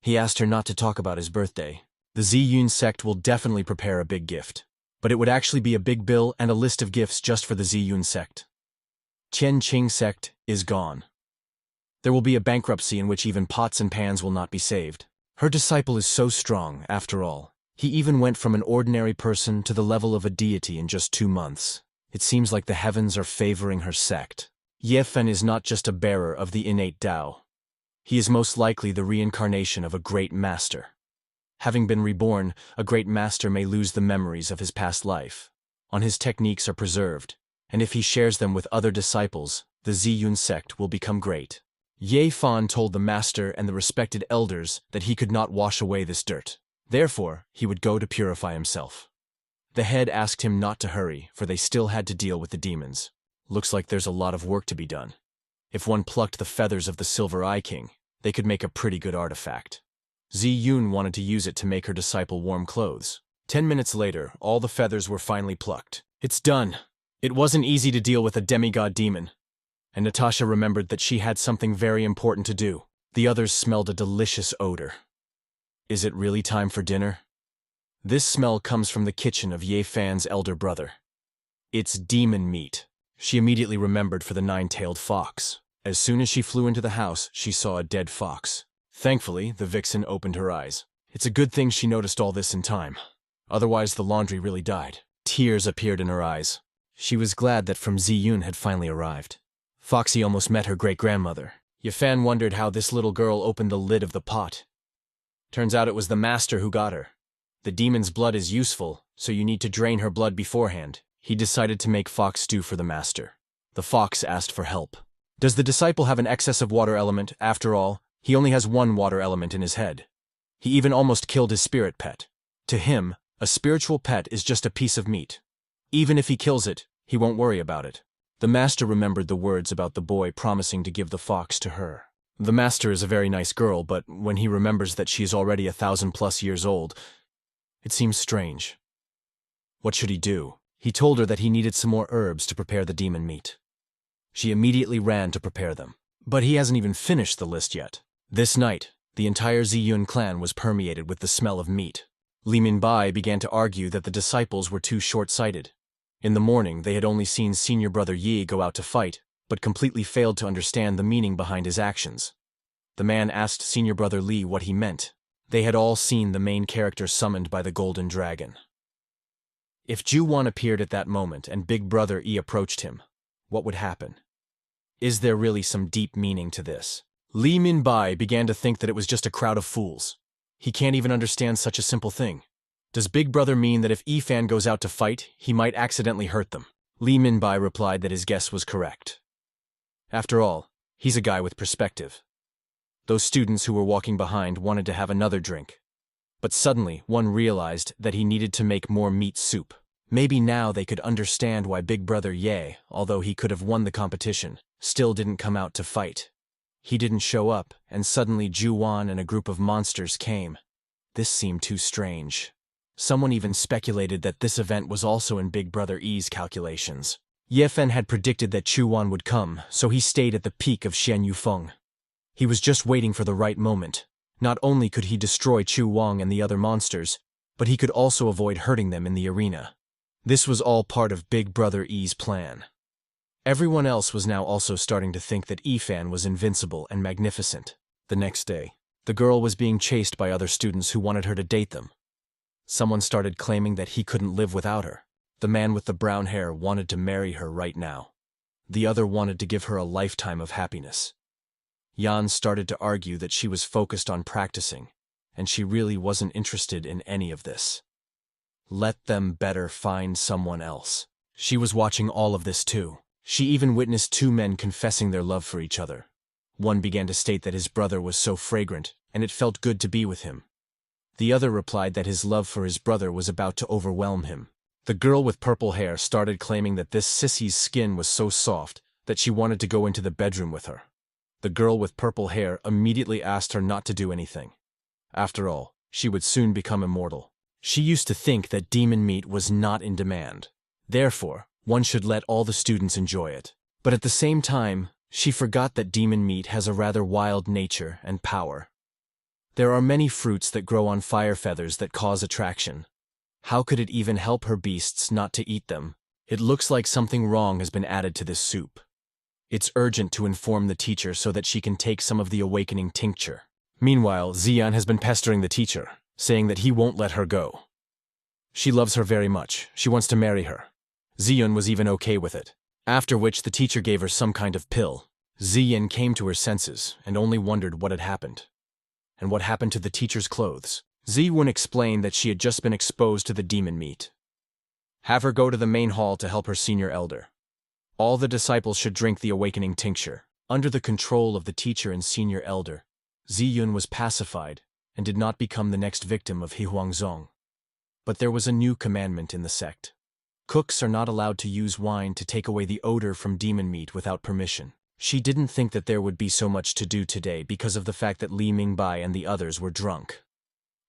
He asked her not to talk about his birthday. The Ziyun sect will definitely prepare a big gift. But it would actually be a big bill and a list of gifts just for the Ziyun sect. Tianqing sect is gone. There will be a bankruptcy in which even pots and pans will not be saved. Her disciple is so strong, after all. He even went from an ordinary person to the level of a deity in just 2 months. It seems like the heavens are favoring her sect. Ye Fen is not just a bearer of the innate Tao. He is most likely the reincarnation of a great master. Having been reborn, a great master may lose the memories of his past life. His techniques are preserved, and if he shares them with other disciples, the Ziyun sect will become great. Ye Fan told the master and the respected elders that he could not wash away this dirt. Therefore, he would go to purify himself. The head asked him not to hurry, for they still had to deal with the demons. Looks like there's a lot of work to be done. If one plucked the feathers of the Silver Eye King, they could make a pretty good artifact. Ziyun wanted to use it to make her disciple warm clothes. 10 minutes later, all the feathers were finally plucked. It's done. It wasn't easy to deal with a demigod demon. And Natasha remembered that she had something very important to do. The others smelled a delicious odor. Is it really time for dinner? This smell comes from the kitchen of Ye Fan's elder brother. It's demon meat. She immediately remembered for the 9-tailed fox. As soon as she flew into the house, she saw a dead fox. Thankfully, the vixen opened her eyes. It's a good thing she noticed all this in time. Otherwise, the laundry really died. Tears appeared in her eyes. She was glad that from Ziyun had finally arrived. Foxy almost met her great-grandmother. Ye Fan wondered how this little girl opened the lid of the pot. Turns out it was the master who got her. The demon's blood is useful, so you need to drain her blood beforehand. He decided to make fox stew for the master. The fox asked for help. Does the disciple have an excess of water element? After all, he only has one water element in his head. He even almost killed his spirit pet. To him, a spiritual pet is just a piece of meat. Even if he kills it, he won't worry about it. The master remembered the words about the boy promising to give the fox to her. The master is a very nice girl, but when he remembers that she is already 1,000+ years old, it seems strange. What should he do? He told her that he needed some more herbs to prepare the demon meat. She immediately ran to prepare them. But he hasn't even finished the list yet. This night, the entire Ziyun clan was permeated with the smell of meat. Li Minbai began to argue that the disciples were too short-sighted. In the morning, they had only seen senior brother Yi go out to fight, but completely failed to understand the meaning behind his actions. The man asked senior brother Li what he meant. They had all seen the main character summoned by the golden dragon. If Ju-Wan appeared at that moment and big brother Yi approached him, what would happen? Is there really some deep meaning to this? Li Minbai began to think that it was just a crowd of fools. He can't even understand such a simple thing. Does Big Brother mean that if Yi Fan goes out to fight, he might accidentally hurt them? Li Minbai replied that his guess was correct. After all, he's a guy with perspective. Those students who were walking behind wanted to have another drink. But suddenly, one realized that he needed to make more meat soup. Maybe now they could understand why Big Brother Ye, although he could have won the competition, still didn't come out to fight. He didn't show up, and suddenly Juwan and a group of monsters came. This seemed too strange. Someone even speculated that this event was also in Big Brother Yi's calculations. Ye Fen had predicted that Chuan would come, so he stayed at the peak of Xian Yufeng. He was just waiting for the right moment. Not only could he destroy Chu Wang and the other monsters, but he could also avoid hurting them in the arena. This was all part of Big Brother Yi's plan. Everyone else was now also starting to think that Yifan was invincible and magnificent. The next day, the girl was being chased by other students who wanted her to date them. Someone started claiming that he couldn't live without her. The man with the brown hair wanted to marry her right now. The other wanted to give her a lifetime of happiness. Yan started to argue that she was focused on practicing, and she really wasn't interested in any of this. Let them better find someone else. She was watching all of this too. She even witnessed two men confessing their love for each other. One began to state that his brother was so fragrant, and it felt good to be with him. The other replied that his love for his brother was about to overwhelm him. The girl with purple hair started claiming that this sissy's skin was so soft that she wanted to go into the bedroom with her. The girl with purple hair immediately asked her not to do anything. After all, she would soon become immortal. She used to think that demon meat was not in demand. Therefore, one should let all the students enjoy it. But at the same time, she forgot that demon meat has a rather wild nature and power. There are many fruits that grow on fire feathers that cause attraction. How could it even help her beasts not to eat them? It looks like something wrong has been added to this soup. It's urgent to inform the teacher so that she can take some of the awakening tincture. Meanwhile, Ziyan has been pestering the teacher, saying that he won't let her go. She loves her very much. She wants to marry her. Ziyun was even okay with it. After which the teacher gave her some kind of pill. Ziyan came to her senses and only wondered what had happened. And what happened to the teacher's clothes? Ziyun explained that she had just been exposed to the demon meat. Have her go to the main hall to help her senior elder. All the disciples should drink the awakening tincture. Under the control of the teacher and senior elder, Ziyun was pacified and did not become the next victim of Huangzong. But there was a new commandment in the sect. Cooks are not allowed to use wine to take away the odor from demon meat without permission. She didn't think that there would be so much to do today because of the fact that Li Mingbai and the others were drunk.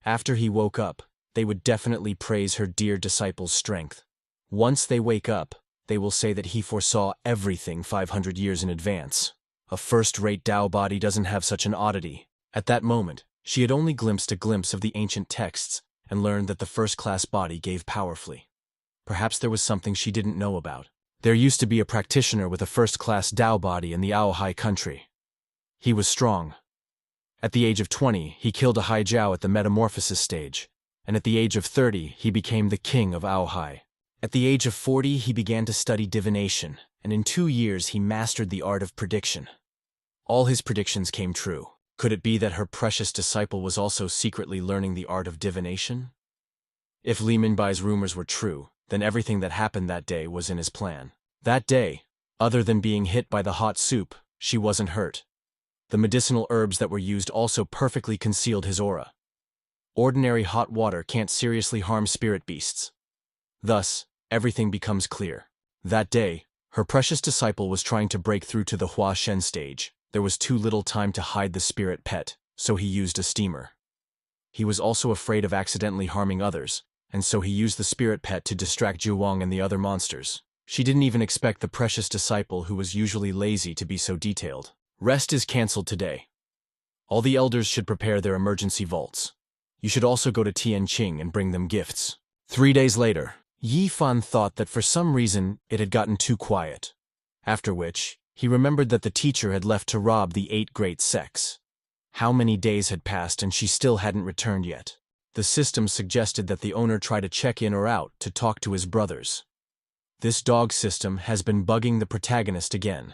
After he woke up, they would definitely praise her dear disciple's strength. Once they wake up, they will say that he foresaw everything 500 years in advance. A first-rate Tao body doesn't have such an oddity. At that moment, she had only glimpsed a glimpse of the ancient texts and learned that the first-class body gave powerfully. Perhaps there was something she didn't know about. There used to be a practitioner with a first-class Tao body in the Aohai country. He was strong. At the age of 20, he killed a Haijiao at the metamorphosis stage, and at the age of 30, he became the king of Aohai. At the age of 40, he began to study divination, and in 2 years he mastered the art of prediction. All his predictions came true. Could it be that her precious disciple was also secretly learning the art of divination? If Li Minbai's rumors were true, then everything that happened that day was in his plan. That day, other than being hit by the hot soup, she wasn't hurt. The medicinal herbs that were used also perfectly concealed his aura. Ordinary hot water can't seriously harm spirit beasts. Thus, everything becomes clear. That day, her precious disciple was trying to break through to the Hua Shen stage. There was too little time to hide the spirit pet, so he used a steamer. He was also afraid of accidentally harming others, and so he used the spirit pet to distract Zhuwang and the other monsters. She didn't even expect the precious disciple who was usually lazy to be so detailed. Rest is cancelled today. All the elders should prepare their emergency vaults. You should also go to Tianqing and bring them gifts. 3 days later, Yi Fan thought that for some reason it had gotten too quiet. After which, he remembered that the teacher had left to rob the 8 great sects. How many days had passed and she still hadn't returned yet? The system suggested that the owner try to check in or out to talk to his brothers. This dog system has been bugging the protagonist again.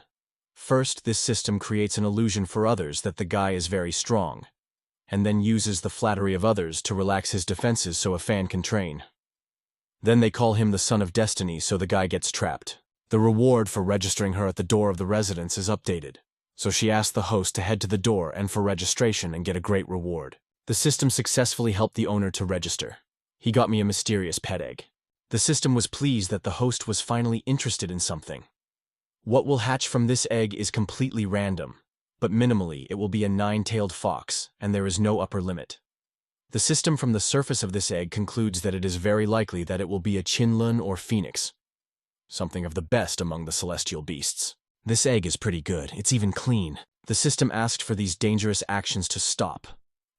First, this system creates an illusion for others that the guy is very strong, and then uses the flattery of others to relax his defenses so a fan can train. Then they call him the son of destiny so the guy gets trapped. The reward for registering her at the door of the residence is updated, so she asked the host to head to the door and for registration and get a great reward. The system successfully helped the owner to register. He got me a mysterious pet egg. The system was pleased that the host was finally interested in something. What will hatch from this egg is completely random, but minimally it will be a 9-tailed fox, and there is no upper limit. The system from the surface of this egg concludes that it is very likely that it will be a chinlun or phoenix, something of the best among the celestial beasts. This egg is pretty good, it's even clean. The system asked for these dangerous actions to stop.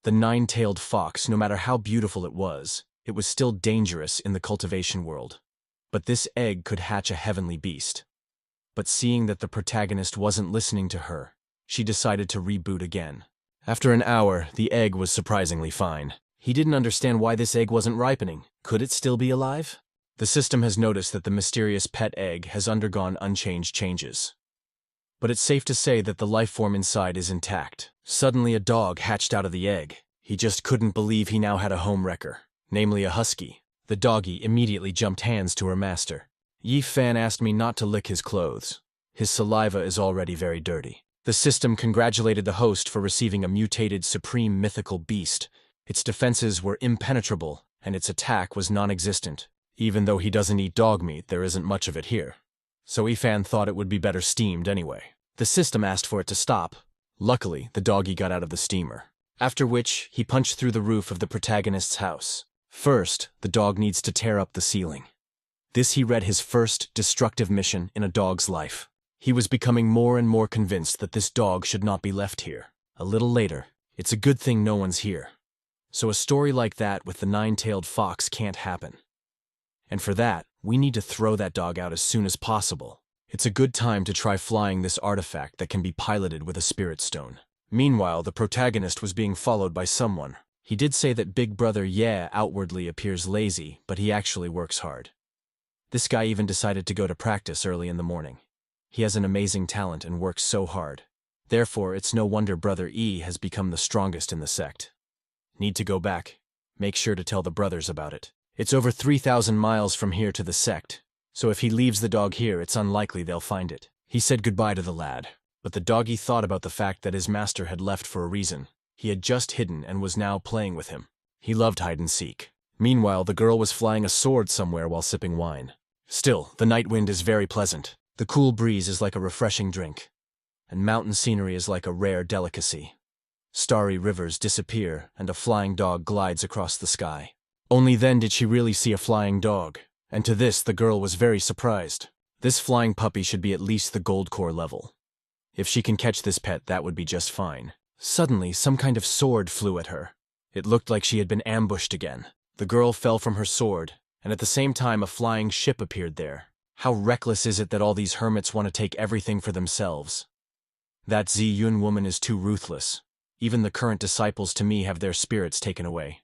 The 9-tailed fox, no matter how beautiful it was still dangerous in the cultivation world. But this egg could hatch a heavenly beast. But seeing that the protagonist wasn't listening to her, she decided to reboot again. After an hour, the egg was surprisingly fine. He didn't understand why this egg wasn't ripening. Could it still be alive? The system has noticed that the mysterious pet egg has undergone unchanged changes. But it's safe to say that the life form inside is intact. Suddenly a dog hatched out of the egg. He just couldn't believe he now had a home wrecker, namely a husky. The doggy immediately jumped hands to her master. Yi Fan asked me not to lick his clothes. His saliva is already very dirty. The system congratulated the host for receiving a mutated supreme mythical beast. Its defenses were impenetrable, and its attack was non-existent. Even though he doesn't eat dog meat, there isn't much of it here. So Ifan thought it would be better steamed anyway. The system asked for it to stop. Luckily, the doggy got out of the steamer. After which, he punched through the roof of the protagonist's house. First, the dog needs to tear up the ceiling. This he read his first destructive mission in a dog's life. He was becoming more and more convinced that this dog should not be left here. A little later, it's a good thing no one's here. So a story like that with the 9-tailed fox can't happen. And for that, we need to throw that dog out as soon as possible. It's a good time to try flying this artifact that can be piloted with a spirit stone. Meanwhile, the protagonist was being followed by someone. He did say that Big Brother Ye outwardly appears lazy, but he actually works hard. This guy even decided to go to practice early in the morning. He has an amazing talent and works so hard. Therefore, it's no wonder Brother E has become the strongest in the sect. Need to go back. Make sure to tell the brothers about it. It's over 3,000 miles from here to the sect, so if he leaves the dog here, it's unlikely they'll find it. He said goodbye to the lad, but the doggy thought about the fact that his master had left for a reason. He had just hidden and was now playing with him. He loved hide-and-seek. Meanwhile, the girl was flying a sword somewhere while sipping wine. Still, the night wind is very pleasant. The cool breeze is like a refreshing drink, and mountain scenery is like a rare delicacy. Starry rivers disappear, and a flying dog glides across the sky. Only then did she really see a flying dog, and to this the girl was very surprised. This flying puppy should be at least the gold core level. If she can catch this pet, that would be just fine. Suddenly, some kind of sword flew at her. It looked like she had been ambushed again. The girl fell from her sword, and at the same time a flying ship appeared there. How reckless is it that all these hermits want to take everything for themselves? That Zi Yun woman is too ruthless. Even the current disciples to me have their spirits taken away.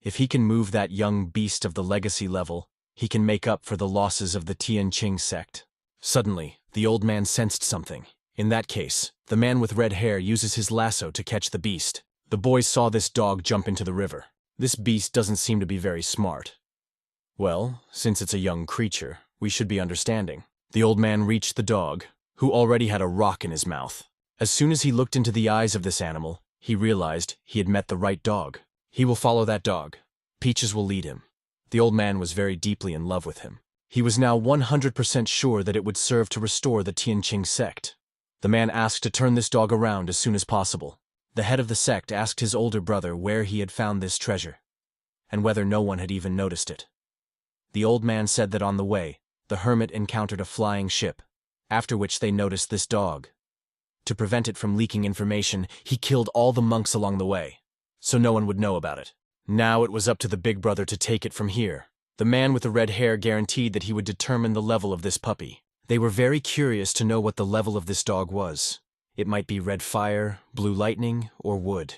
If he can move that young beast of the legacy level, he can make up for the losses of the Tianqing sect. Suddenly, the old man sensed something. In that case, the man with red hair uses his lasso to catch the beast. The boys saw this dog jump into the river. This beast doesn't seem to be very smart. Well, since it's a young creature, we should be understanding. The old man reached the dog, who already had a rock in his mouth. As soon as he looked into the eyes of this animal, he realized he had met the right dog. He will follow that dog. Peaches will lead him. The old man was very deeply in love with him. He was now 100% sure that it would serve to restore the Tianqing sect. The man asked to turn this dog around as soon as possible. The head of the sect asked his older brother where he had found this treasure, and whether no one had even noticed it. The old man said that on the way, the hermit encountered a flying ship, after which they noticed this dog. To prevent it from leaking information, he killed all the monks along the way, so no one would know about it. Now it was up to the big brother to take it from here. The man with the red hair guaranteed that he would determine the level of this puppy. They were very curious to know what the level of this dog was. It might be red fire, blue lightning, or wood.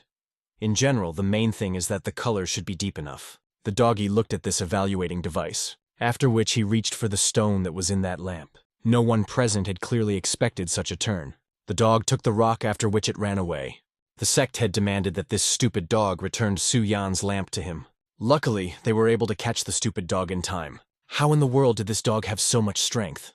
In general, the main thing is that the color should be deep enough. The doggy looked at this evaluating device, after which he reached for the stone that was in that lamp. No one present had clearly expected such a turn. The dog took the rock, after which it ran away. The sect had demanded that this stupid dog returned Su Yan's lamp to him. Luckily, they were able to catch the stupid dog in time. How in the world did this dog have so much strength?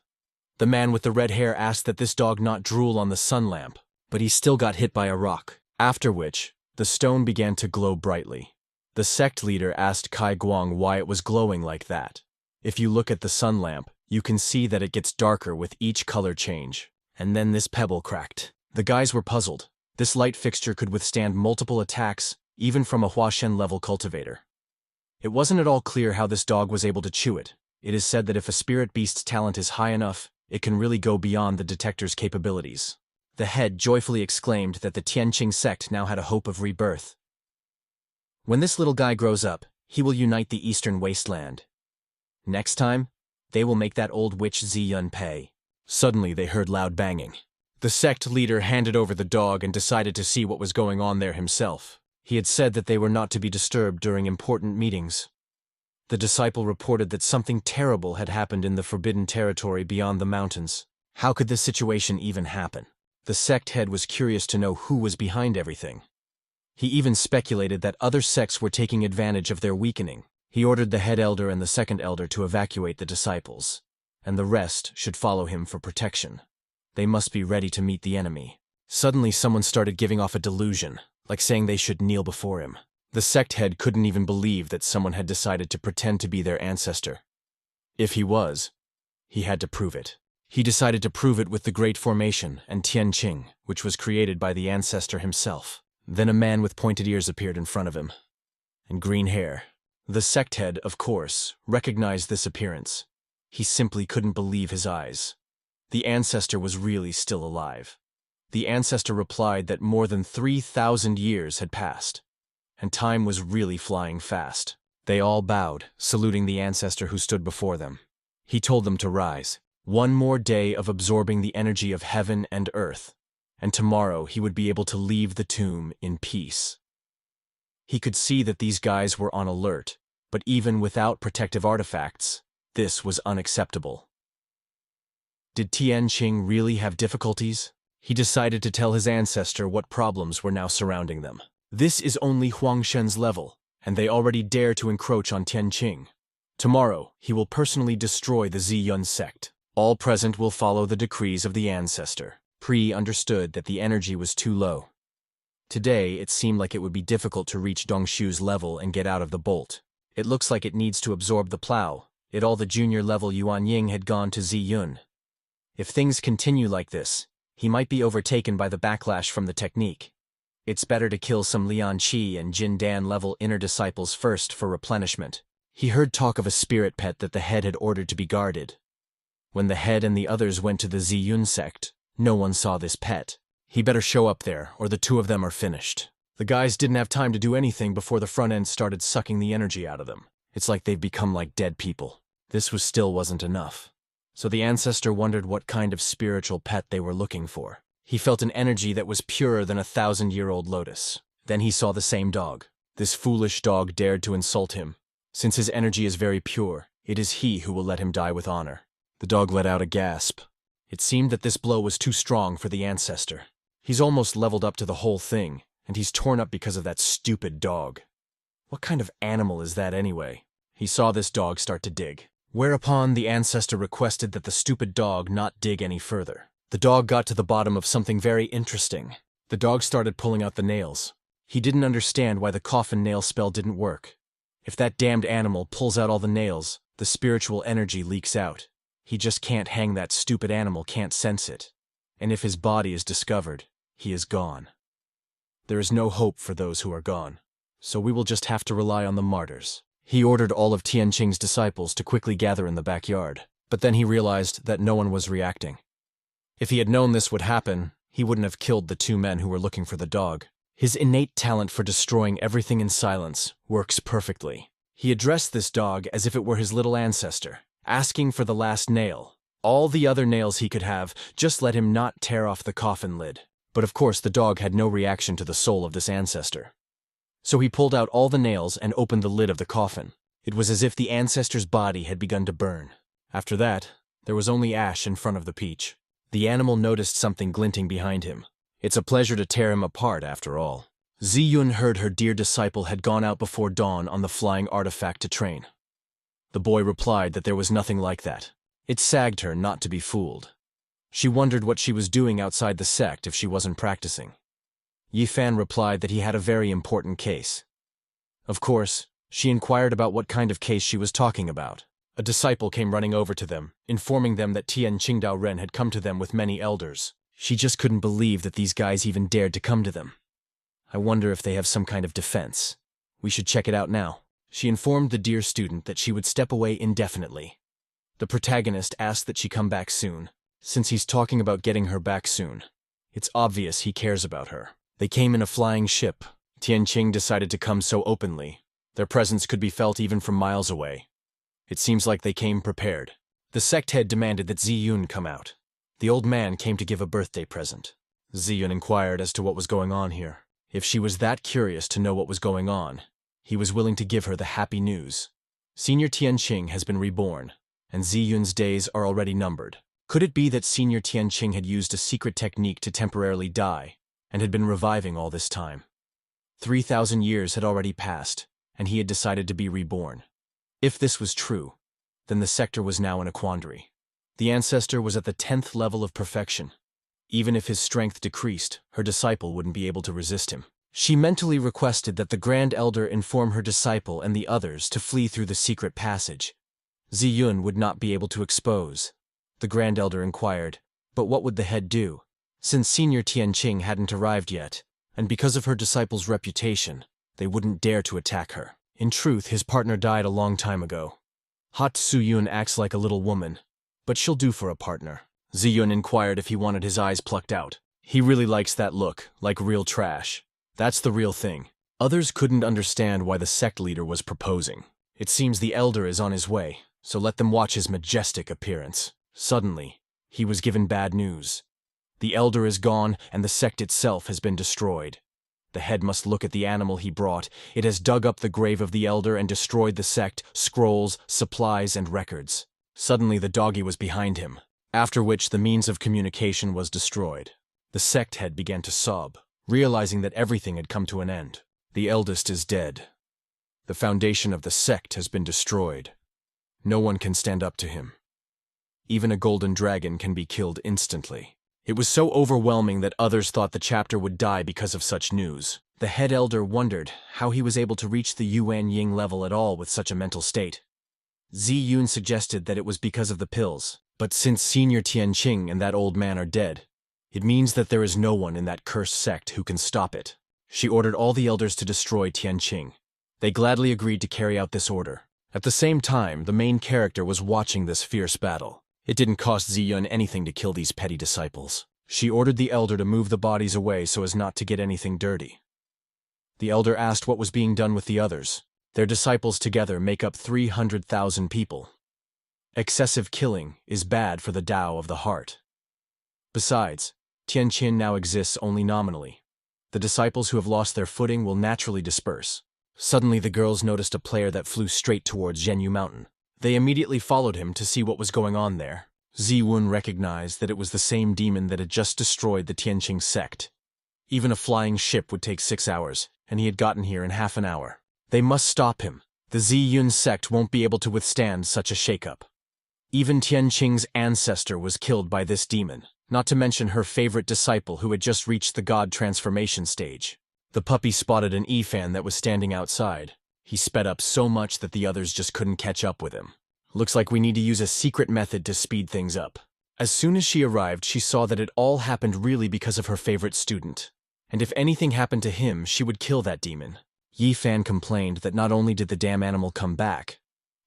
The man with the red hair asked that this dog not drool on the sun lamp, but he still got hit by a rock, after which, the stone began to glow brightly. The sect leader asked Kai Guang why it was glowing like that. If you look at the sun lamp, you can see that it gets darker with each color change. And then this pebble cracked. The guys were puzzled. This light fixture could withstand multiple attacks, even from a Huashen level cultivator. It wasn't at all clear how this dog was able to chew it. It is said that if a spirit beast's talent is high enough, it can really go beyond the detector's capabilities. The head joyfully exclaimed that the Tianqing sect now had a hope of rebirth. When this little guy grows up, he will unite the eastern wasteland. Next time, they will make that old witch Ziyun pay. Suddenly they heard loud banging. The sect leader handed over the dog and decided to see what was going on there himself. He had said that they were not to be disturbed during important meetings. The disciple reported that something terrible had happened in the forbidden territory beyond the mountains. How could this situation even happen? The sect head was curious to know who was behind everything. He even speculated that other sects were taking advantage of their weakening. He ordered the head elder and the second elder to evacuate the disciples, and the rest should follow him for protection. They must be ready to meet the enemy. Suddenly someone started giving off a delusion, like saying they should kneel before him. The sect head couldn't even believe that someone had decided to pretend to be their ancestor. If he was, he had to prove it. He decided to prove it with the Great Formation and Tianqing, which was created by the ancestor himself. Then a man with pointed ears appeared in front of him, and green hair. The sect head, of course, recognized this appearance. He simply couldn't believe his eyes. The ancestor was really still alive. The ancestor replied that more than 3,000 years had passed, and time was really flying fast. They all bowed, saluting the ancestor who stood before them. He told them to rise. One more day of absorbing the energy of heaven and earth, and tomorrow he would be able to leave the tomb in peace. He could see that these guys were on alert, but even without protective artifacts, this was unacceptable. Did Tianqing really have difficulties? He decided to tell his ancestor what problems were now surrounding them. This is only Huangshen's level, and they already dare to encroach on Tianqing. Tomorrow, he will personally destroy the Ziyun sect. All present will follow the decrees of the ancestor. Pri understood that the energy was too low. Today, it seemed like it would be difficult to reach Dongshu's level and get out of the bolt. It looks like it needs to absorb the plow. All the junior level Yuan Ying had gone to Ziyun. If things continue like this, he might be overtaken by the backlash from the technique. It's better to kill some Lian Qi and Jin Dan level inner disciples first for replenishment. He heard talk of a spirit pet that the head had ordered to be guarded. When the head and the others went to the Ziyun sect, no one saw this pet. He better show up there, or the two of them are finished. The guys didn't have time to do anything before the front end started sucking the energy out of them. It's like they've become like dead people. This still wasn't enough. So the ancestor wondered what kind of spiritual pet they were looking for. He felt an energy that was purer than a 1,000-year-old lotus. Then he saw the same dog. This foolish dog dared to insult him. Since his energy is very pure, it is he who will let him die with honor. The dog let out a gasp. It seemed that this blow was too strong for the ancestor. He's almost leveled up to the whole thing, and he's torn up because of that stupid dog. What kind of animal is that anyway? He saw this dog start to dig. Whereupon the ancestor requested that the stupid dog not dig any further. The dog got to the bottom of something very interesting. The dog started pulling out the nails. He didn't understand why the coffin nail spell didn't work. If that damned animal pulls out all the nails, the spiritual energy leaks out. He just can't hang. That stupid animal can't sense it. And if his body is discovered, he is gone. There is no hope for those who are gone. So we will just have to rely on the martyrs. He ordered all of Tianqing's disciples to quickly gather in the backyard, but then he realized that no one was reacting. If he had known this would happen, he wouldn't have killed the two men who were looking for the dog. His innate talent for destroying everything in silence works perfectly. He addressed this dog as if it were his little ancestor, asking for the last nail. All the other nails he could have, just let him not tear off the coffin lid. But of course the dog had no reaction to the soul of this ancestor. So he pulled out all the nails and opened the lid of the coffin. It was as if the ancestor's body had begun to burn. After that, there was only ash in front of the peach. The animal noticed something glinting behind him. It's a pleasure to tear him apart, after all. Ziyun heard her dear disciple had gone out before dawn on the flying artifact to train. The boy replied that there was nothing like that. It sagged her not to be fooled. She wondered what she was doing outside the sect if she wasn't practicing. Yifan replied that he had a very important case. Of course, she inquired about what kind of case she was talking about. A disciple came running over to them, informing them that Tian Qingdao Ren had come to them with many elders. She just couldn't believe that these guys even dared to come to them. I wonder if they have some kind of defense. We should check it out now. She informed the dear student that she would step away indefinitely. The protagonist asked that she come back soon, since he's talking about getting her back soon. It's obvious he cares about her. They came in a flying ship. Tianqing decided to come so openly. Their presence could be felt even from miles away. It seems like they came prepared. The sect head demanded that Ziyun come out. The old man came to give a birthday present. Ziyun inquired as to what was going on here. If she was that curious to know what was going on, he was willing to give her the happy news. Senior Tianqing has been reborn, and Ziyun's days are already numbered. Could it be that Senior Tianqing had used a secret technique to temporarily die, and had been reviving all this time? 3,000 years had already passed, and he had decided to be reborn. If this was true, then the sector was now in a quandary. The ancestor was at the 10th level of perfection. Even if his strength decreased, her disciple wouldn't be able to resist him. She mentally requested that the Grand Elder inform her disciple and the others to flee through the secret passage. Ziyun would not be able to expose. The Grand Elder inquired, but what would the head do? Since Senior Tianqing hadn't arrived yet, and because of her disciple's reputation, they wouldn't dare to attack her. In truth, his partner died a long time ago. Hot Suyun acts like a little woman, but she'll do for a partner. Ziyun inquired if he wanted his eyes plucked out. He really likes that look, like real trash. That's the real thing. Others couldn't understand why the sect leader was proposing. It seems the elder is on his way, so let them watch his majestic appearance. Suddenly, he was given bad news. The elder is gone, and the sect itself has been destroyed. The head must look at the animal he brought. It has dug up the grave of the elder and destroyed the sect, scrolls, supplies, and records. Suddenly the doggy was behind him, after which the means of communication was destroyed. The sect head began to sob, realizing that everything had come to an end. The eldest is dead. The foundation of the sect has been destroyed. No one can stand up to him. Even a golden dragon can be killed instantly. It was so overwhelming that others thought the chapter would die because of such news. The head elder wondered how he was able to reach the Yuan Ying level at all with such a mental state. Ziyun suggested that it was because of the pills, but since Senior Tianqing and that old man are dead, it means that there is no one in that cursed sect who can stop it. She ordered all the elders to destroy Tianqing. They gladly agreed to carry out this order. At the same time, the main character was watching this fierce battle. It didn't cost Ziyun anything to kill these petty disciples. She ordered the elder to move the bodies away so as not to get anything dirty. The elder asked what was being done with the others. Their disciples together make up 300,000 people. Excessive killing is bad for the Tao of the heart. Besides, Tianqin now exists only nominally. The disciples who have lost their footing will naturally disperse. Suddenly the girls noticed a player that flew straight towards Zhenyu Mountain. They immediately followed him to see what was going on there. Ziwun recognized that it was the same demon that had just destroyed the Tianqing sect. Even a flying ship would take 6 hours, and he had gotten here in half an hour. They must stop him. The Ziyun sect won't be able to withstand such a shakeup. Even Tianqing's ancestor was killed by this demon, not to mention her favorite disciple who had just reached the god transformation stage. The puppy spotted an Yifan that was standing outside. He sped up so much that the others just couldn't catch up with him. Looks like we need to use a secret method to speed things up. As soon as she arrived, she saw that it all happened really because of her favorite student. And if anything happened to him, she would kill that demon. Yifan complained that not only did the damn animal come back,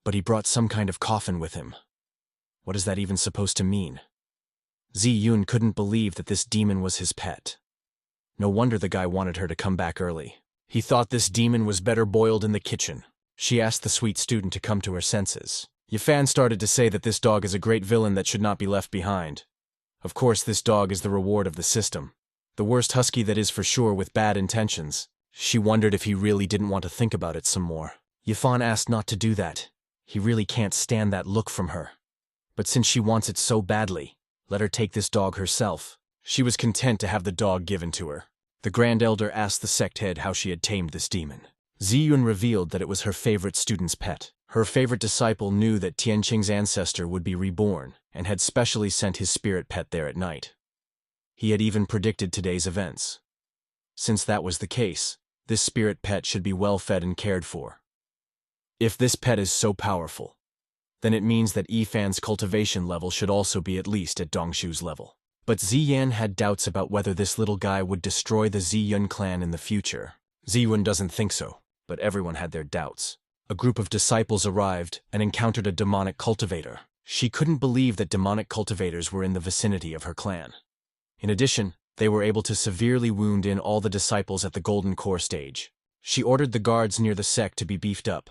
but he brought some kind of coffin with him. What is that even supposed to mean? Ziyun couldn't believe that this demon was his pet. No wonder the guy wanted her to come back early. He thought this demon was better boiled in the kitchen. She asked the sweet student to come to her senses. Yifan started to say that this dog is a great villain that should not be left behind. Of course, this dog is the reward of the system. The worst husky that is for sure with bad intentions. She wondered if he really didn't want to think about it some more. Yifan asked not to do that. He really can't stand that look from her. But since she wants it so badly, let her take this dog herself. She was content to have the dog given to her. The Grand Elder asked the sect head how she had tamed this demon. Ziyun revealed that it was her favorite student's pet. Her favorite disciple knew that Tianqing's ancestor would be reborn and had specially sent his spirit pet there at night. He had even predicted today's events. Since that was the case, this spirit pet should be well fed and cared for. If this pet is so powerful, then it means that Yifan's cultivation level should also be at least at Dongshu's level. But Ziyan had doubts about whether this little guy would destroy the Ziyun clan in the future. Ziyun doesn't think so, but everyone had their doubts. A group of disciples arrived and encountered a demonic cultivator. She couldn't believe that demonic cultivators were in the vicinity of her clan. In addition, they were able to severely wound in all the disciples at the Golden Core stage. She ordered the guards near the sect to be beefed up.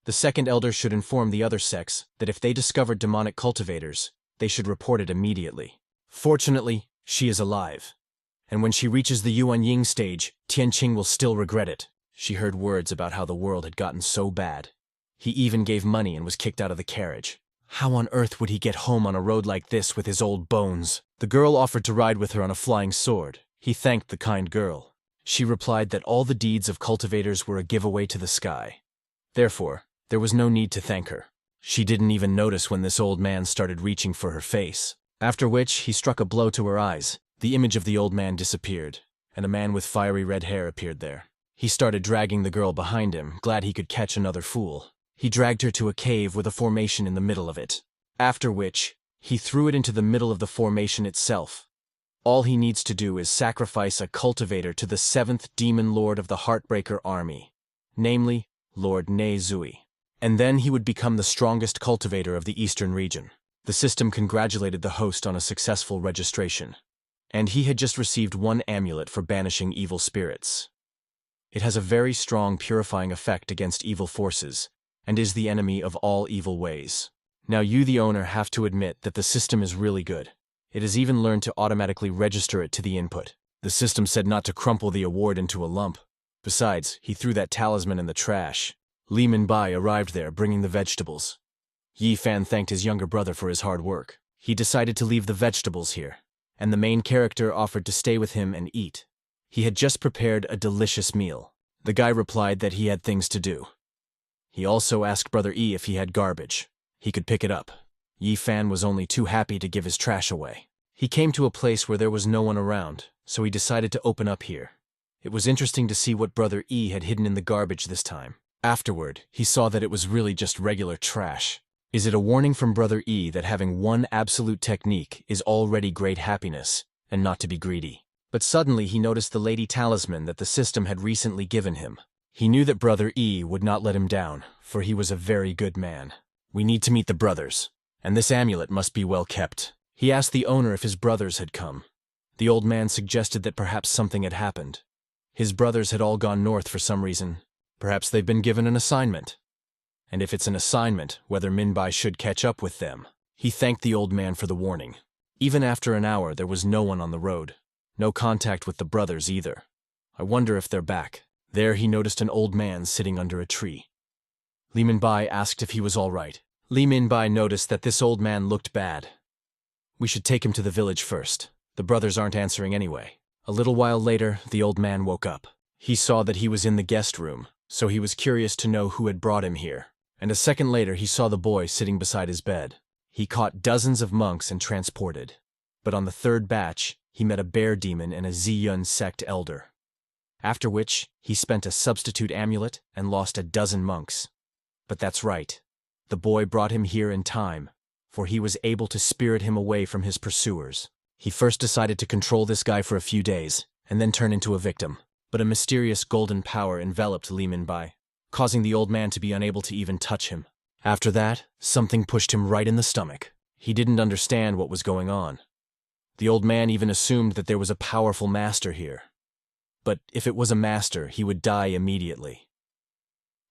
The second elder should inform the other sects that if they discovered demonic cultivators, they should report it immediately. Fortunately, she is alive. And when she reaches the Yuan Ying stage, Tianqing will still regret it. She heard words about how the world had gotten so bad. He even gave money and was kicked out of the carriage. How on earth would he get home on a road like this with his old bones? The girl offered to ride with her on a flying sword. He thanked the kind girl. She replied that all the deeds of cultivators were a giveaway to the sky. Therefore, there was no need to thank her. She didn't even notice when this old man started reaching for her face. After which, he struck a blow to her eyes. The image of the old man disappeared, and a man with fiery red hair appeared there. He started dragging the girl behind him, glad he could catch another fool. He dragged her to a cave with a formation in the middle of it. After which, he threw it into the middle of the formation itself. All he needs to do is sacrifice a cultivator to the 7th demon lord of the Heartbreaker army, namely, Lord Ne Zui. And then he would become the strongest cultivator of the eastern region. The system congratulated the host on a successful registration, and he had just received one amulet for banishing evil spirits. It has a very strong purifying effect against evil forces, and is the enemy of all evil ways. Now you, the owner, have to admit that the system is really good. It has even learned to automatically register it to the input. The system said not to crumple the award into a lump. Besides, he threw that talisman in the trash. Li Minbai arrived there, bringing the vegetables. Yifan thanked his younger brother for his hard work. He decided to leave the vegetables here, and the main character offered to stay with him and eat. He had just prepared a delicious meal. The guy replied that he had things to do. He also asked Brother Yi if he had garbage. He could pick it up. Yifan was only too happy to give his trash away. He came to a place where there was no one around, so he decided to open up here. It was interesting to see what Brother Yi had hidden in the garbage this time. Afterward, he saw that it was really just regular trash. Is it a warning from Brother E that having one absolute technique is already great happiness, and not to be greedy? But suddenly he noticed the lady talisman that the system had recently given him. He knew that Brother E would not let him down, for he was a very good man. We need to meet the brothers, and this amulet must be well kept. He asked the owner if his brothers had come. The old man suggested that perhaps something had happened. His brothers had all gone north for some reason. Perhaps they've been given an assignment. And if it's an assignment, whether Minbai should catch up with them. He thanked the old man for the warning. Even after an hour, there was no one on the road. No contact with the brothers either. I wonder if they're back. There he noticed an old man sitting under a tree. Li Minbai asked if he was all right. Li Minbai noticed that this old man looked bad. We should take him to the village first. The brothers aren't answering anyway. A little while later, the old man woke up. He saw that he was in the guest room, so he was curious to know who had brought him here. And a second later, he saw the boy sitting beside his bed. He caught dozens of monks and transported. But on the third batch, he met a bear demon and a Ziyun sect elder. After which, he spent a substitute amulet and lost a dozen monks. But that's right. The boy brought him here in time, for he was able to spirit him away from his pursuers. He first decided to control this guy for a few days, and then turn into a victim. But a mysterious golden power enveloped Li Minbai, causing the old man to be unable to even touch him. After that, something pushed him right in the stomach. He didn't understand what was going on. The old man even assumed that there was a powerful master here. But if it was a master, he would die immediately.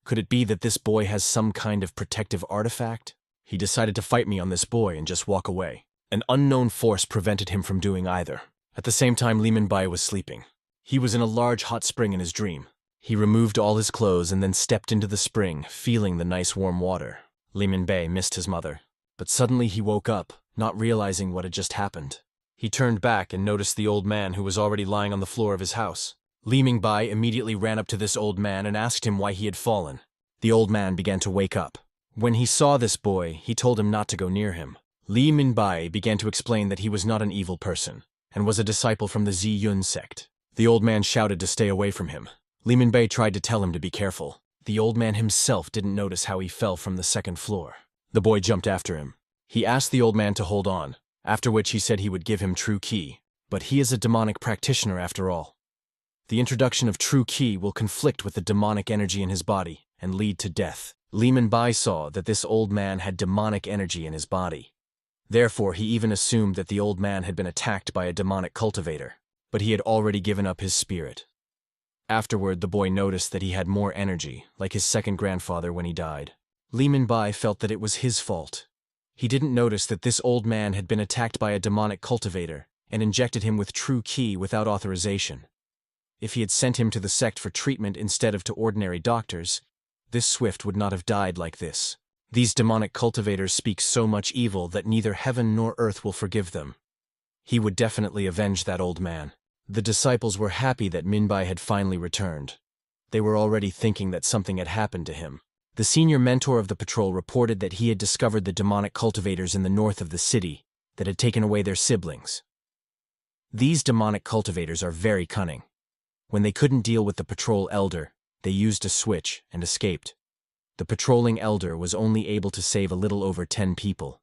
Could it be that this boy has some kind of protective artifact? He decided to fight me on this boy and just walk away. An unknown force prevented him from doing either. At the same time, Li Minbai was sleeping. He was in a large hot spring in his dream. He removed all his clothes and then stepped into the spring, feeling the nice warm water. Li Minbai missed his mother. But suddenly he woke up, not realizing what had just happened. He turned back and noticed the old man who was already lying on the floor of his house. Li Minbai immediately ran up to this old man and asked him why he had fallen. The old man began to wake up. When he saw this boy, he told him not to go near him. Li Minbai began to explain that he was not an evil person, and was a disciple from the Ziyun sect. The old man shouted to stay away from him. Li Minbai tried to tell him to be careful. The old man himself didn't notice how he fell from the second floor. The boy jumped after him. He asked the old man to hold on, after which he said he would give him true ki. But he is a demonic practitioner after all. The introduction of true ki will conflict with the demonic energy in his body and lead to death. Li Minbai saw that this old man had demonic energy in his body. Therefore, he even assumed that the old man had been attacked by a demonic cultivator, but he had already given up his spirit. Afterward, the boy noticed that he had more energy, like his second grandfather when he died. Li Minbai felt that it was his fault. He didn't notice that this old man had been attacked by a demonic cultivator and injected him with true ki without authorization. If he had sent him to the sect for treatment instead of to ordinary doctors, this Swift would not have died like this. These demonic cultivators speak so much evil that neither heaven nor earth will forgive them. He would definitely avenge that old man. The disciples were happy that Minbai had finally returned. They were already thinking that something had happened to him. The senior mentor of the patrol reported that he had discovered the demonic cultivators in the north of the city that had taken away their siblings. These demonic cultivators are very cunning. When they couldn't deal with the patrol elder, they used a switch and escaped. The patrolling elder was only able to save a little over 10 people.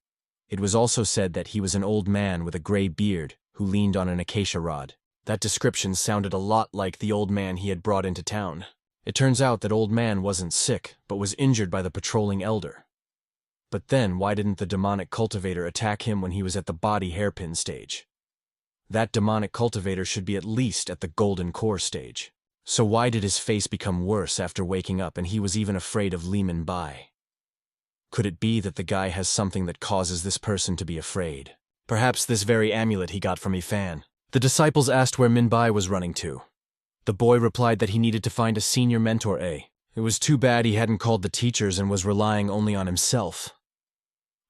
It was also said that he was an old man with a gray beard who leaned on an acacia rod. That description sounded a lot like the old man he had brought into town. It turns out that old man wasn't sick, but was injured by the patrolling elder. But then, why didn't the demonic cultivator attack him when he was at the body hairpin stage? That demonic cultivator should be at least at the golden core stage. So why did his face become worse after waking up and he was even afraid of Li Minbai? Could it be that the guy has something that causes this person to be afraid? Perhaps this very amulet he got from Ifan. The disciples asked where Minbai was running to. The boy replied that he needed to find a senior mentor. It was too bad he hadn't called the teachers and was relying only on himself.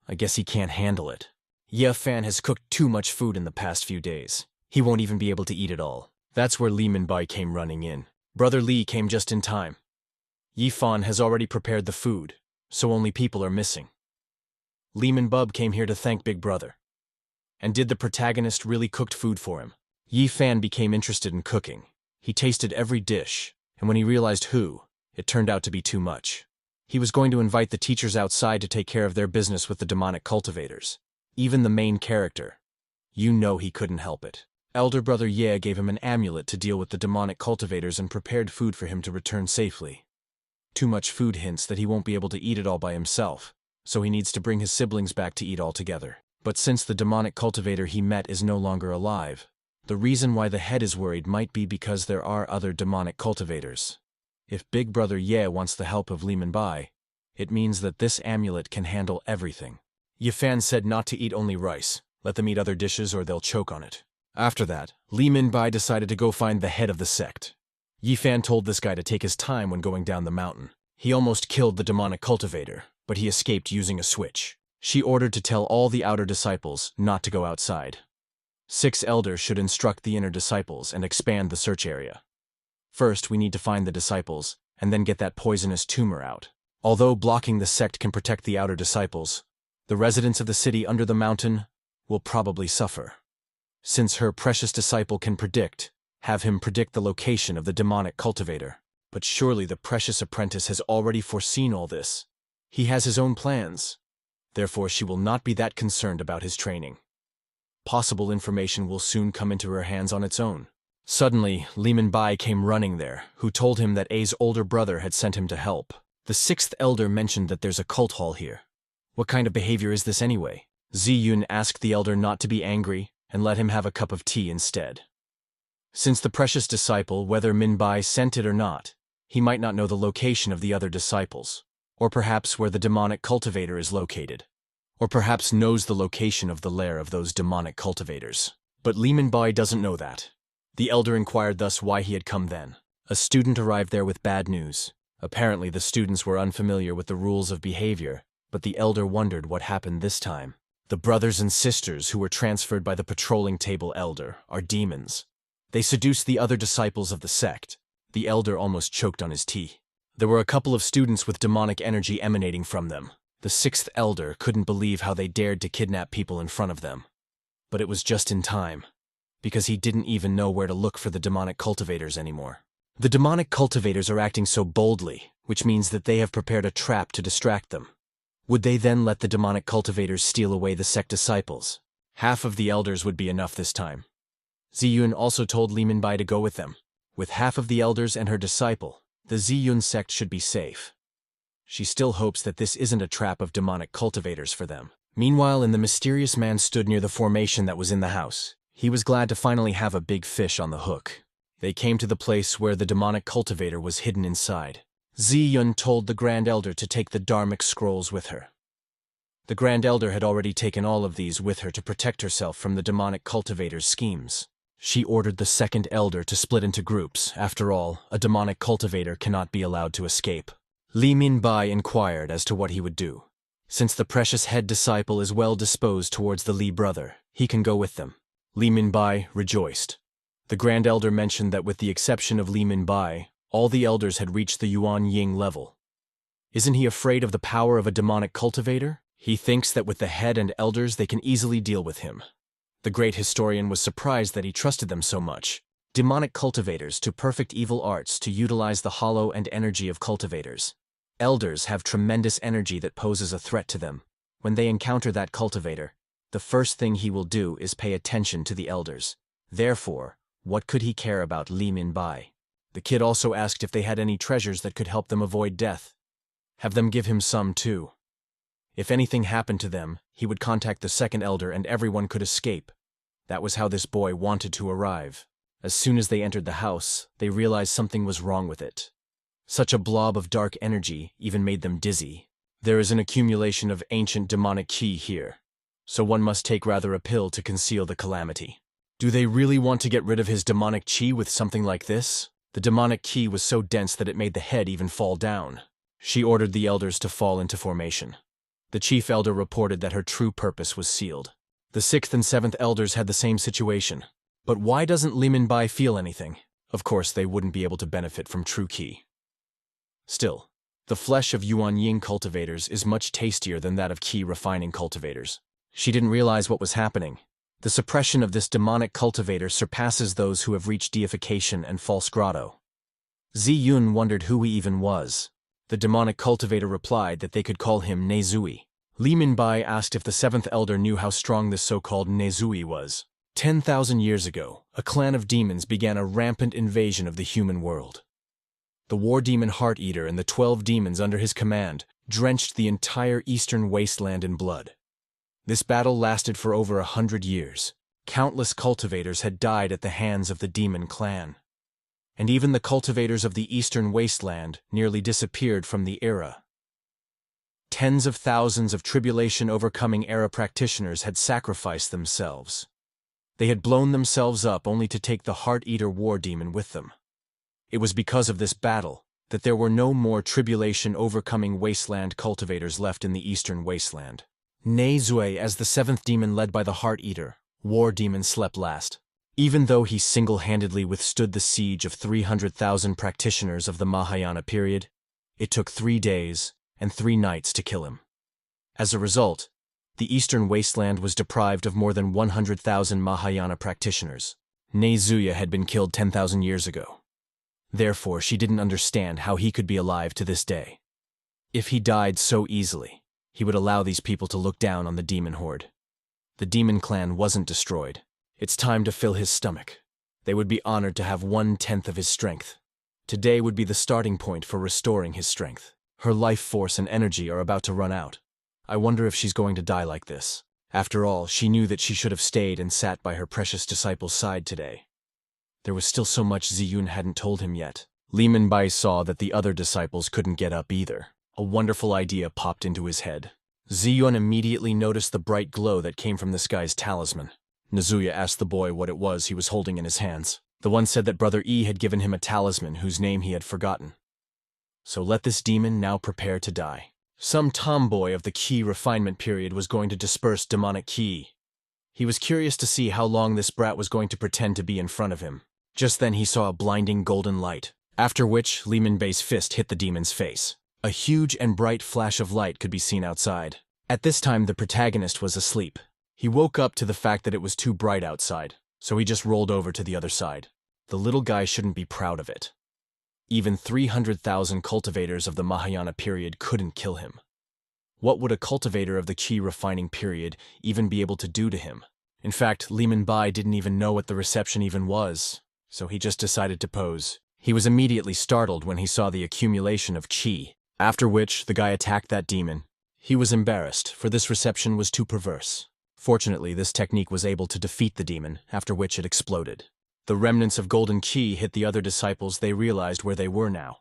I guess he can't handle it. Ye Fan has cooked too much food in the past few days. He won't even be able to eat it all. That's where Li Minbai came running in. Brother Li came just in time. Yi Fan has already prepared the food, so only people are missing. Li Minbub came here to thank Big Brother. And did the protagonist really cooked food for him? Yi Fan became interested in cooking. He tasted every dish, and when he realized who, it turned out to be too much. He was going to invite the teachers outside to take care of their business with the demonic cultivators. Even the main character. You know he couldn't help it. Elder brother Ye gave him an amulet to deal with the demonic cultivators and prepared food for him to return safely. Too much food hints that he won't be able to eat it all by himself, so he needs to bring his siblings back to eat all together. But since the demonic cultivator he met is no longer alive, the reason why the head is worried might be because there are other demonic cultivators. If Big Brother Ye wants the help of Li Minbai, it means that this amulet can handle everything. Yifan said not to eat only rice, let them eat other dishes or they'll choke on it. After that, Li Minbai decided to go find the head of the sect. Yifan told this guy to take his time when going down the mountain. He almost killed the demonic cultivator, but he escaped using a switch. She ordered to tell all the outer disciples not to go outside. 6 elders should instruct the inner disciples and expand the search area. First, we need to find the disciples, and then get that poisonous tumor out. Although blocking the sect can protect the outer disciples, the residents of the city under the mountain will probably suffer. Since her precious disciple can have him predict the location of the demonic cultivator. But surely the precious apprentice has already foreseen all this. He has his own plans. Therefore she will not be that concerned about his training. Possible information will soon come into her hands on its own. Suddenly, Li Minbai came running there, who told him that A's older brother had sent him to help. The 6th elder mentioned that there's a cult hall here. What kind of behavior is this anyway? Ziyun asked the elder not to be angry and let him have a cup of tea instead. Since the precious disciple, whether Minbai sent it or not, he might not know the location of the other disciples, or perhaps where the demonic cultivator is located, or perhaps knows the location of the lair of those demonic cultivators. But Li Minbai doesn't know that. The elder inquired thus why he had come then. A student arrived there with bad news. Apparently the students were unfamiliar with the rules of behavior, but the elder wondered what happened this time. The brothers and sisters who were transferred by the patrolling table elder are demons. They seduced the other disciples of the sect. The elder almost choked on his tea. There were a couple of students with demonic energy emanating from them. The sixth elder couldn't believe how they dared to kidnap people in front of them. But it was just in time, because he didn't even know where to look for the demonic cultivators anymore. The demonic cultivators are acting so boldly, which means that they have prepared a trap to distract them. Would they then let the demonic cultivators steal away the sect disciples? Half of the elders would be enough this time. Ziyun also told Li Minbai to go with them. With half of the elders and her disciple, the Ziyun sect should be safe. She still hopes that this isn't a trap of demonic cultivators for them. Meanwhile, the mysterious man stood near the formation that was in the house. He was glad to finally have a big fish on the hook. They came to the place where the demonic cultivator was hidden inside. Ziyun told the Grand Elder to take the Dharmic scrolls with her. The Grand Elder had already taken all of these with her to protect herself from the demonic cultivator's schemes. She ordered the second elder to split into groups. After all, a demonic cultivator cannot be allowed to escape. Li Minbai inquired as to what he would do. Since the precious head disciple is well disposed towards the Li brother, he can go with them. Li Minbai rejoiced. The Grand Elder mentioned that with the exception of Li Minbai, all the elders had reached the Yuan Ying level. Isn't he afraid of the power of a demonic cultivator? He thinks that with the head and elders they can easily deal with him. The great historian was surprised that he trusted them so much. Demonic cultivators to perfect evil arts to utilize the hollow and energy of cultivators. Elders have tremendous energy that poses a threat to them. When they encounter that cultivator, the first thing he will do is pay attention to the elders. Therefore, what could he care about Li Minbai? The kid also asked if they had any treasures that could help them avoid death. Have them give him some too. If anything happened to them, he would contact the second elder and everyone could escape. That was how this boy wanted to arrive. As soon as they entered the house, they realized something was wrong with it. Such a blob of dark energy even made them dizzy. There is an accumulation of ancient demonic qi here, so one must take rather a pill to conceal the calamity. Do they really want to get rid of his demonic qi with something like this? The demonic qi was so dense that it made the head even fall down. She ordered the elders to fall into formation. The chief elder reported that her true purpose was sealed. The sixth and seventh elders had the same situation. But why doesn't Li Minbai feel anything? Of course, they wouldn't be able to benefit from true qi. Still, the flesh of Yuan Ying cultivators is much tastier than that of qi refining cultivators. She didn't realize what was happening. The suppression of this demonic cultivator surpasses those who have reached deification and false grotto. Ziyun wondered who he even was. The demonic cultivator replied that they could call him Nezui. Li Minbai asked if the seventh elder knew how strong this so-called Nezui was. 10,000 years ago, a clan of demons began a rampant invasion of the human world. The war demon Heart Eater and the 12 demons under his command drenched the entire eastern wasteland in blood. This battle lasted for over 100 years. Countless cultivators had died at the hands of the demon clan. And even the cultivators of the eastern wasteland nearly disappeared from the era. Tens of thousands of tribulation-overcoming era practitioners had sacrificed themselves. They had blown themselves up only to take the Heart Eater war demon with them. It was because of this battle that there were no more tribulation-overcoming wasteland cultivators left in the eastern wasteland. Nezui, as the seventh demon led by the Heart Eater, war demon, slept last. Even though he single-handedly withstood the siege of 300,000 practitioners of the Mahayana period, it took 3 days and 3 nights to kill him. As a result, the eastern wasteland was deprived of more than 100,000 Mahayana practitioners. Nezuya had been killed 10,000 years ago. Therefore, she didn't understand how he could be alive to this day. If he died so easily, he would allow these people to look down on the demon horde. The demon clan wasn't destroyed. It's time to fill his stomach. They would be honored to have 1/10 of his strength. Today would be the starting point for restoring his strength. Her life force and energy are about to run out. I wonder if she's going to die like this. After all, she knew that she should have stayed and sat by her precious disciple's side today. There was still so much Ziyun hadn't told him yet. Li Minbai saw that the other disciples couldn't get up either. A wonderful idea popped into his head. Ziyun immediately noticed the bright glow that came from this guy's talisman. Nezuya asked the boy what it was he was holding in his hands. The one said that Brother E had given him a talisman whose name he had forgotten. So let this demon now prepare to die. Some tomboy of the qi refinement period was going to disperse demonic qi. He was curious to see how long this brat was going to pretend to be in front of him. Just then he saw a blinding golden light, after which Li Minbei's fist hit the demon's face. A huge and bright flash of light could be seen outside. At this time, the protagonist was asleep. He woke up to the fact that it was too bright outside, so he just rolled over to the other side. The little guy shouldn't be proud of it. Even 300,000 cultivators of the Mahayana period couldn't kill him. What would a cultivator of the qi refining period even be able to do to him? In fact, Li Minbai didn't even know what the reception even was, so he just decided to pose. He was immediately startled when he saw the accumulation of qi, after which the guy attacked that demon. He was embarrassed, for this reception was too perverse. Fortunately, this technique was able to defeat the demon, after which it exploded. The remnants of golden qi hit the other disciples. They realized where they were now.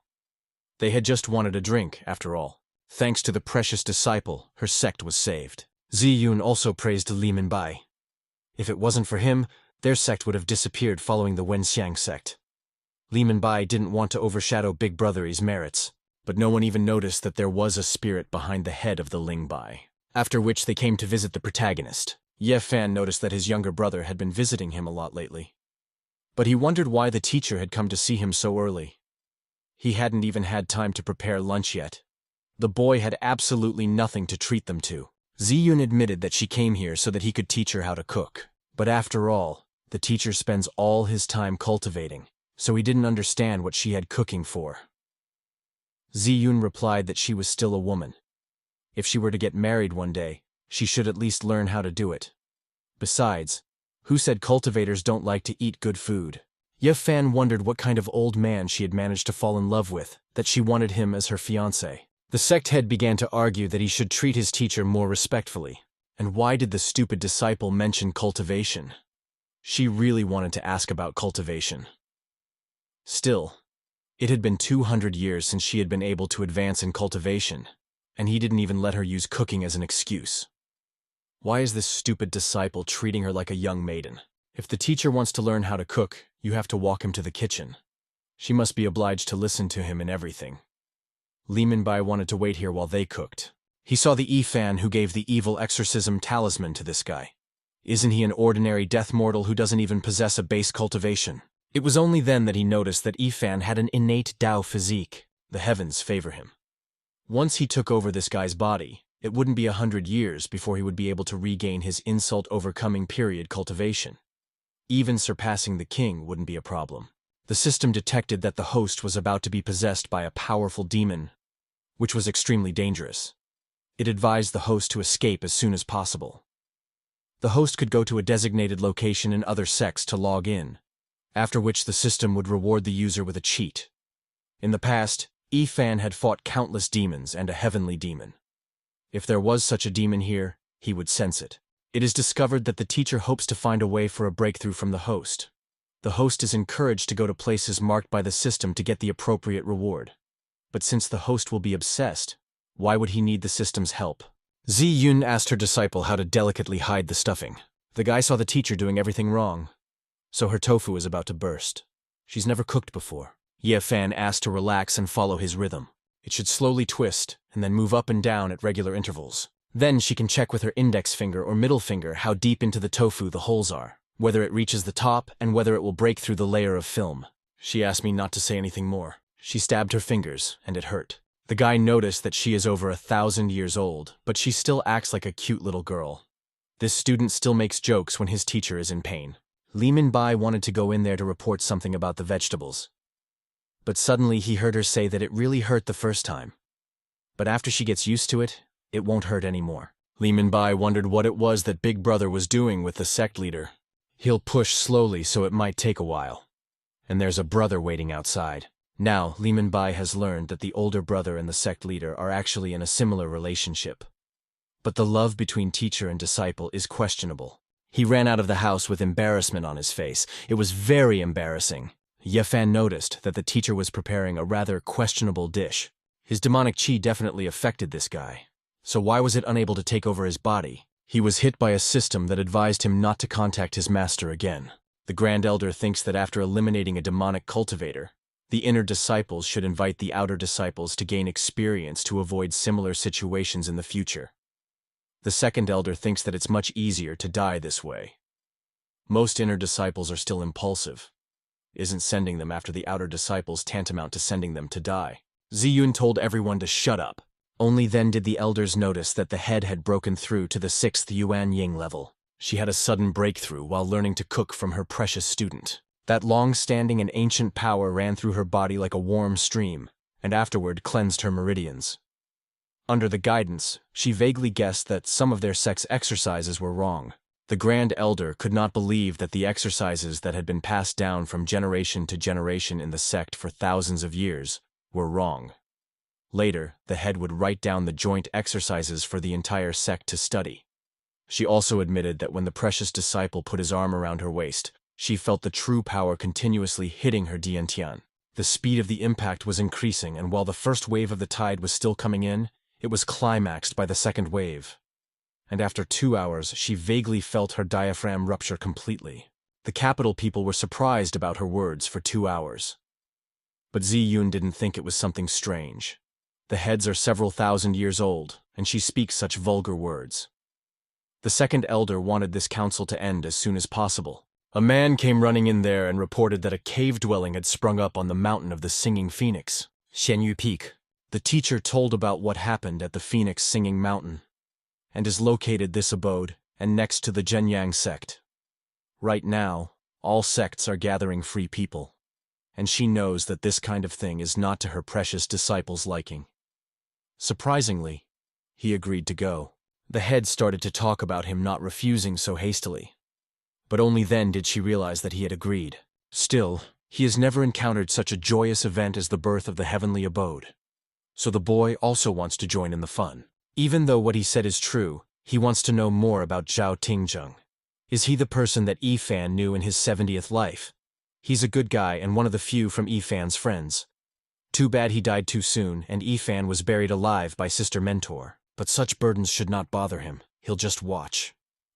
They had just wanted a drink, after all. Thanks to the precious disciple, her sect was saved. Ziyun also praised Li Minbai. If it wasn't for him, their sect would have disappeared following the Wenxiang sect. Li Minbai didn't want to overshadow Big Brother's merits, but no one even noticed that there was a spirit behind the head of the Lingbai. After which they came to visit the protagonist. Ye Fan noticed that his younger brother had been visiting him a lot lately. But he wondered why the teacher had come to see him so early. He hadn't even had time to prepare lunch yet. The boy had absolutely nothing to treat them to. Ziyun admitted that she came here so that he could teach her how to cook. But after all, the teacher spends all his time cultivating, so he didn't understand what she had cooking for. Ziyun replied that she was still a woman. If she were to get married one day, she should at least learn how to do it. Besides, who said cultivators don't like to eat good food? Ye Fan wondered what kind of old man she had managed to fall in love with, that she wanted him as her fiancé. The sect head began to argue that he should treat his teacher more respectfully. And why did the stupid disciple mention cultivation? She really wanted to ask about cultivation. Still, it had been 200 years since she had been able to advance in cultivation, and he didn't even let her use cooking as an excuse. Why is this stupid disciple treating her like a young maiden? If the teacher wants to learn how to cook, you have to walk him to the kitchen. She must be obliged to listen to him in everything. Li Minbai wanted to wait here while they cooked. He saw the Fan who gave the evil exorcism talisman to this guy. Isn't he an ordinary death mortal who doesn't even possess a base cultivation? It was only then that he noticed that Fan had an innate Tao physique. The heavens favor him. Once he took over this guy's body, it wouldn't be 100 years before he would be able to regain his insult-overcoming period cultivation. Even surpassing the king wouldn't be a problem. The system detected that the host was about to be possessed by a powerful demon, which was extremely dangerous. It advised the host to escape as soon as possible. The host could go to a designated location in other sects to log in, after which the system would reward the user with a cheat. In the past, Fan had fought countless demons and a heavenly demon. If there was such a demon here, he would sense it. It is discovered that the teacher hopes to find a way for a breakthrough from the host. The host is encouraged to go to places marked by the system to get the appropriate reward. But since the host will be obsessed, why would he need the system's help? Ziyun asked her disciple how to delicately hide the stuffing. The guy saw the teacher doing everything wrong, so her tofu was about to burst. She's never cooked before. Ye Fan asked to relax and follow his rhythm. It should slowly twist and then move up and down at regular intervals. Then she can check with her index finger or middle finger how deep into the tofu the holes are, whether it reaches the top and whether it will break through the layer of film. She asked me not to say anything more. She stabbed her fingers, and it hurt. The guy noticed that she is over 1,000 years old, but she still acts like a cute little girl. This student still makes jokes when his teacher is in pain. Li Minbai wanted to go in there to report something about the vegetables. But suddenly he heard her say that it really hurt the first time. But after she gets used to it, it won't hurt anymore. Li Minbai wondered what it was that Big Brother was doing with the sect leader. He'll push slowly, so it might take a while. And there's a brother waiting outside. Now, Li Minbai has learned that the older brother and the sect leader are actually in a similar relationship. But the love between teacher and disciple is questionable. He ran out of the house with embarrassment on his face. It was very embarrassing. Ye Fan noticed that the teacher was preparing a rather questionable dish. His demonic qi definitely affected this guy. So why was it unable to take over his body? He was hit by a system that advised him not to contact his master again. The Grand Elder thinks that after eliminating a demonic cultivator, the inner disciples should invite the outer disciples to gain experience to avoid similar situations in the future. The Second Elder thinks that it's much easier to die this way. Most inner disciples are still impulsive. Isn't sending them after the outer disciples tantamount to sending them to die? Ziyun told everyone to shut up. Only then did the elders notice that the head had broken through to the 6th Yuan Ying level. She had a sudden breakthrough while learning to cook from her precious student. That long-standing and ancient power ran through her body like a warm stream, and afterward cleansed her meridians. Under the guidance, she vaguely guessed that some of their sect's exercises were wrong. The Grand Elder could not believe that the exercises that had been passed down from generation to generation in the sect for thousands of years were wrong. Later, the head would write down the joint exercises for the entire sect to study. She also admitted that when the precious disciple put his arm around her waist, she felt the true power continuously hitting her Diantian. The speed of the impact was increasing, and while the first wave of the tide was still coming in, it was climaxed by the second wave. And after 2 hours, she vaguely felt her diaphragm rupture completely. The capital people were surprised about her words for 2 hours. But Ziyun didn't think it was something strange. The heads are several thousand years old, and she speaks such vulgar words. The second elder wanted this council to end as soon as possible. A man came running in there and reported that a cave dwelling had sprung up on the mountain of the Singing Phoenix, Xianyu Peak. The teacher told about what happened at the Phoenix Singing Mountain, and is located this abode, and next to the Zhenyang sect. Right now, all sects are gathering free people, and she knows that this kind of thing is not to her precious disciple's liking. Surprisingly, he agreed to go. The head started to talk about him not refusing so hastily. But only then did she realize that he had agreed. Still, he has never encountered such a joyous event as the birth of the heavenly abode. So the boy also wants to join in the fun. Even though what he said is true, he wants to know more about Zhao Tingjeng. Is he the person that Yifan knew in his 70th life? He's a good guy and one of the few from Yifan's friends. Too bad he died too soon, and Yifan was buried alive by Sister Mentor. But such burdens should not bother him. He'll just watch.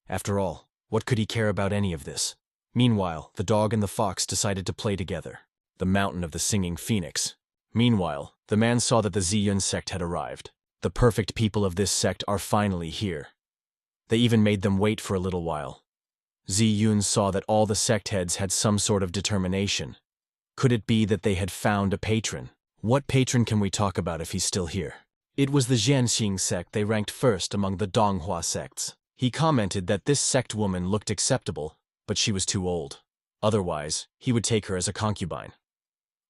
After all, what could he care about any of this? Meanwhile, the dog and the fox decided to play together. The mountain of the Singing Phoenix. Meanwhile, the man saw that the Ziyun sect had arrived. The perfect people of this sect are finally here. They even made them wait for a little while. Ziyun saw that all the sect heads had some sort of determination. Could it be that they had found a patron? What patron can we talk about if he's still here? It was the Zhenxing sect they ranked first among the Donghua sects. He commented that this sect woman looked acceptable, but she was too old. Otherwise, he would take her as a concubine.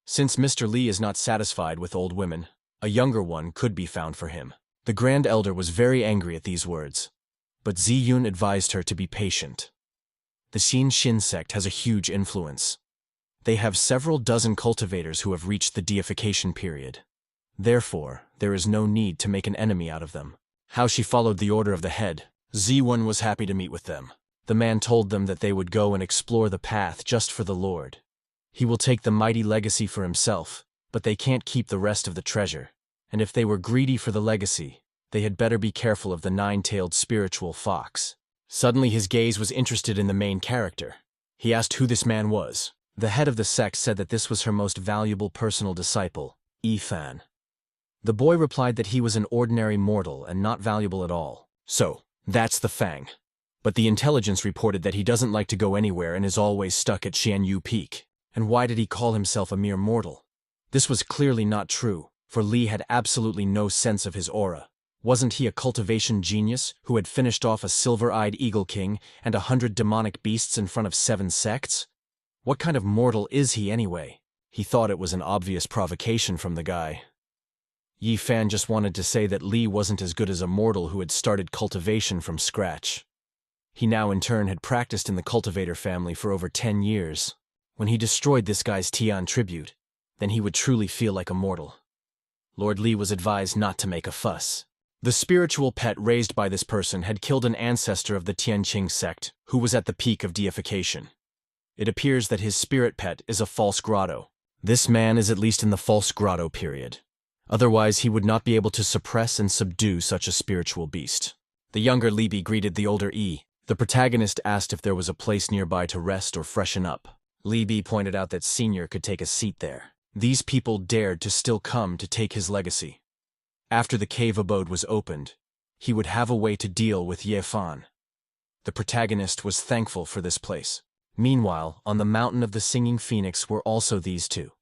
Since Mr. Li is not satisfied with old women, a younger one could be found for him. The Grand Elder was very angry at these words, but Ziyun advised her to be patient. The Xin sect has a huge influence. They have several dozen cultivators who have reached the deification period. Therefore, there is no need to make an enemy out of them. How she followed the order of the head, Ziyun was happy to meet with them. The man told them that they would go and explore the path just for the Lord. He will take the mighty legacy for himself, but they can't keep the rest of the treasure. And if they were greedy for the legacy, they had better be careful of the nine-tailed spiritual fox. Suddenly his gaze was interested in the main character. He asked who this man was. The head of the sect said that this was her most valuable personal disciple, Yifan. The boy replied that he was an ordinary mortal and not valuable at all. So, that's the Fang. But the intelligence reported that he doesn't like to go anywhere and is always stuck at Xianyu Peak. And why did he call himself a mere mortal? This was clearly not true, for Li had absolutely no sense of his aura. Wasn't he a cultivation genius who had finished off a silver-eyed eagle king and 100 demonic beasts in front of 7 sects? What kind of mortal is he anyway? He thought it was an obvious provocation from the guy. Yifan just wanted to say that Li wasn't as good as a mortal who had started cultivation from scratch. He now in turn had practiced in the cultivator family for over 10 years. When he destroyed this guy's Tian tribute, then he would truly feel like a mortal. Lord Li was advised not to make a fuss. The spiritual pet raised by this person had killed an ancestor of the Tianqing sect who was at the peak of deification. It appears that his spirit pet is a false grotto. This man is at least in the false grotto period. Otherwise, he would not be able to suppress and subdue such a spiritual beast. The younger Libi greeted the older Yi. The protagonist asked if there was a place nearby to rest or freshen up. Libi pointed out that Senior could take a seat there. These people dared to still come to take his legacy. After the cave abode was opened, he would have a way to deal with Ye Fan. The protagonist was thankful for this place. Meanwhile, on the mountain of the Singing Phoenix were also these two.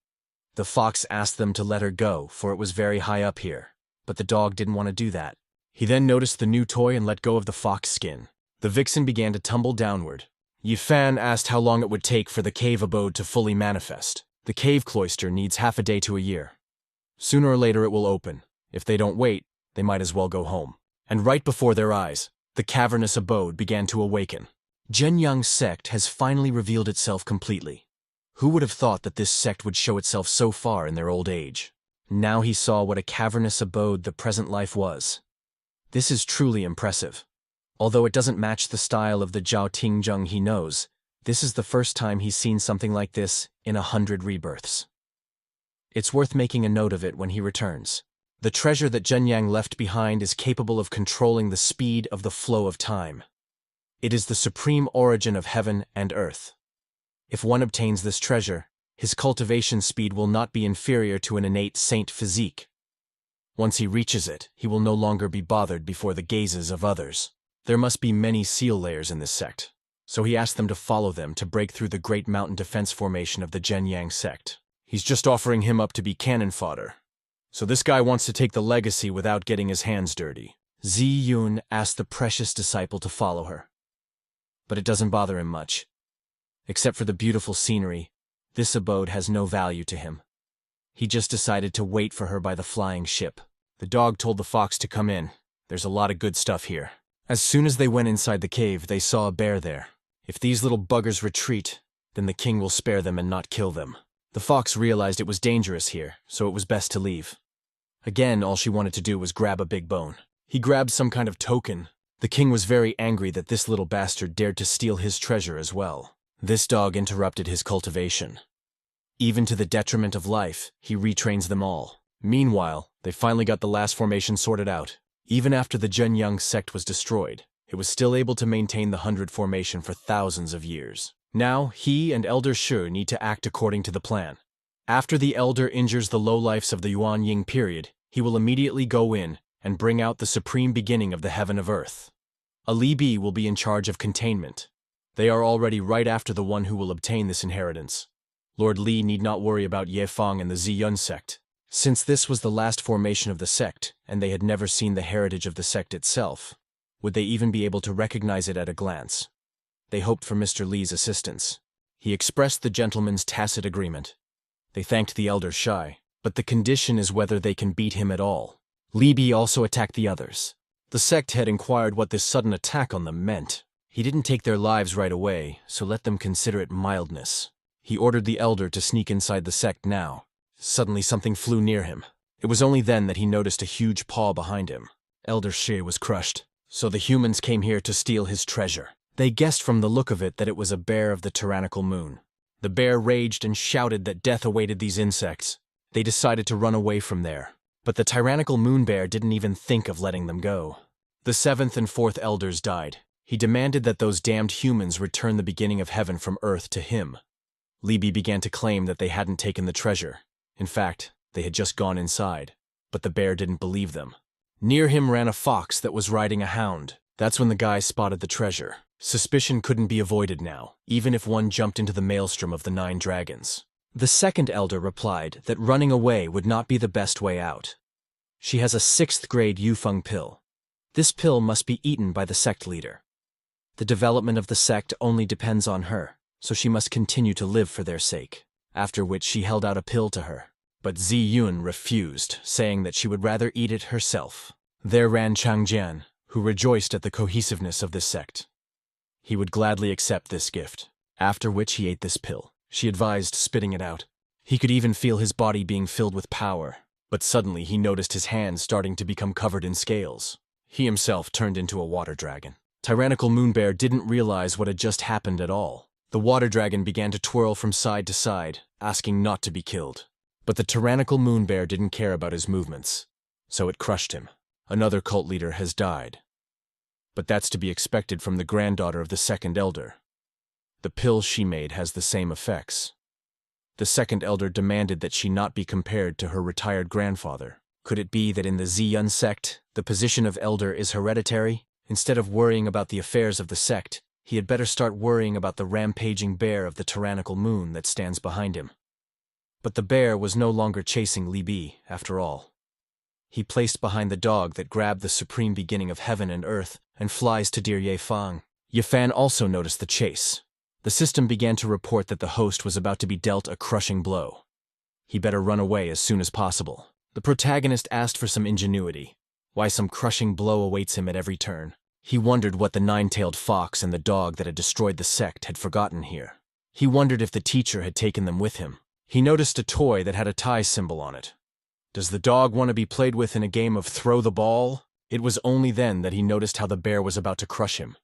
The fox asked them to let her go, for it was very high up here. But the dog didn't want to do that. He then noticed the new toy and let go of the fox skin. The vixen began to tumble downward. Yifan asked how long it would take for the cave abode to fully manifest. The cave cloister needs half a day to a year. Sooner or later it will open. If they don't wait, they might as well go home. And right before their eyes, the cavernous abode began to awaken. Zhenyang's sect has finally revealed itself completely. Who would have thought that this sect would show itself so far in their old age? Now he saw what a cavernous abode the present life was. This is truly impressive. Although it doesn't match the style of the Zhao Tingjung he knows, this is the first time he's seen something like this in 100 rebirths. It's worth making a note of it when he returns. The treasure that Zhenyang left behind is capable of controlling the speed of the flow of time. It is the supreme origin of heaven and earth. If one obtains this treasure, his cultivation speed will not be inferior to an innate saint physique. Once he reaches it, he will no longer be bothered before the gazes of others. There must be many seal layers in this sect, so he asked them to follow them to break through the great mountain defense formation of the Zhenyang sect. He's just offering him up to be cannon fodder. So this guy wants to take the legacy without getting his hands dirty. Zi Yun asked the precious disciple to follow her. But it doesn't bother him much. Except for the beautiful scenery, this abode has no value to him. He just decided to wait for her by the flying ship. The dog told the fox to come in. There's a lot of good stuff here. As soon as they went inside the cave, they saw a bear there. If these little buggers retreat, then the king will spare them and not kill them. The fox realized it was dangerous here, so it was best to leave. Again, all she wanted to do was grab a big bone. He grabbed some kind of token. The king was very angry that this little bastard dared to steal his treasure as well. This dog interrupted his cultivation. Even to the detriment of life, he retrains them all. Meanwhile, they finally got the last formation sorted out. Even after the Zhenyang sect was destroyed, it was still able to maintain the 100 formation for thousands of years. Now, he and Elder Shi need to act according to the plan. After the Elder injures the lowlifes of the Yuan Ying period, he will immediately go in and bring out the supreme beginning of the heaven of earth. A Li Bi will be in charge of containment. They are already right after the one who will obtain this inheritance. Lord Li need not worry about Ye Fang and the Ziyun sect. Since this was the last formation of the sect, and they had never seen the heritage of the sect itself, would they even be able to recognize it at a glance? They hoped for Mr. Li's assistance. He expressed the gentleman's tacit agreement. They thanked the Elder Shai, but the condition is whether they can beat him at all. Li Bi also attacked the others. The sect had inquired what this sudden attack on them meant. He didn't take their lives right away, so let them consider it mildness. He ordered the Elder to sneak inside the sect now. Suddenly something flew near him. It was only then that he noticed a huge paw behind him. Elder Shi was crushed. So the humans came here to steal his treasure. They guessed from the look of it that it was a bear of the tyrannical moon. The bear raged and shouted that death awaited these insects. They decided to run away from there. But the tyrannical moon bear didn't even think of letting them go. The 7th and 4th elders died. He demanded that those damned humans return the beginning of heaven from earth to him. Li Bi began to claim that they hadn't taken the treasure. In fact, they had just gone inside. But the bear didn't believe them. Near him ran a fox that was riding a hound. That's when the guy spotted the treasure. Suspicion couldn't be avoided now, even if one jumped into the maelstrom of the 9 dragons. The 2nd elder replied that running away would not be the best way out. She has a 6th grade Yufeng pill. This pill must be eaten by the sect leader. The development of the sect only depends on her, so she must continue to live for their sake. After which she held out a pill to her. But Zi Yun refused, saying that she would rather eat it herself. There ran Changjian, who rejoiced at the cohesiveness of this sect. He would gladly accept this gift, after which he ate this pill. She advised spitting it out. He could even feel his body being filled with power, but suddenly he noticed his hands starting to become covered in scales. He himself turned into a water dragon. Tyrannical Moonbear didn't realize what had just happened at all. The water dragon began to twirl from side to side, asking not to be killed. But the tyrannical Moonbear didn't care about his movements, so it crushed him. Another cult leader has died. But that's to be expected from the granddaughter of the 2nd elder. The pill she made has the same effects. The 2nd elder demanded that she not be compared to her retired grandfather. Could it be that in the Ziyun sect, the position of elder is hereditary? Instead of worrying about the affairs of the sect, he had better start worrying about the rampaging bear of the tyrannical moon that stands behind him. But the bear was no longer chasing Li Bi, after all. He placed behind the dog that grabbed the supreme beginning of heaven and earth and flies to dear Ye Fang. Ye Fan also noticed the chase. The system began to report that the host was about to be dealt a crushing blow. He better run away as soon as possible. The protagonist asked for some ingenuity. Why some crushing blow awaits him at every turn. He wondered what the nine-tailed fox and the dog that had destroyed the sect had forgotten here. He wondered if the teacher had taken them with him. He noticed a toy that had a tie symbol on it. Does the dog want to be played with in a game of throw the ball? It was only then that he noticed how the bear was about to crush him.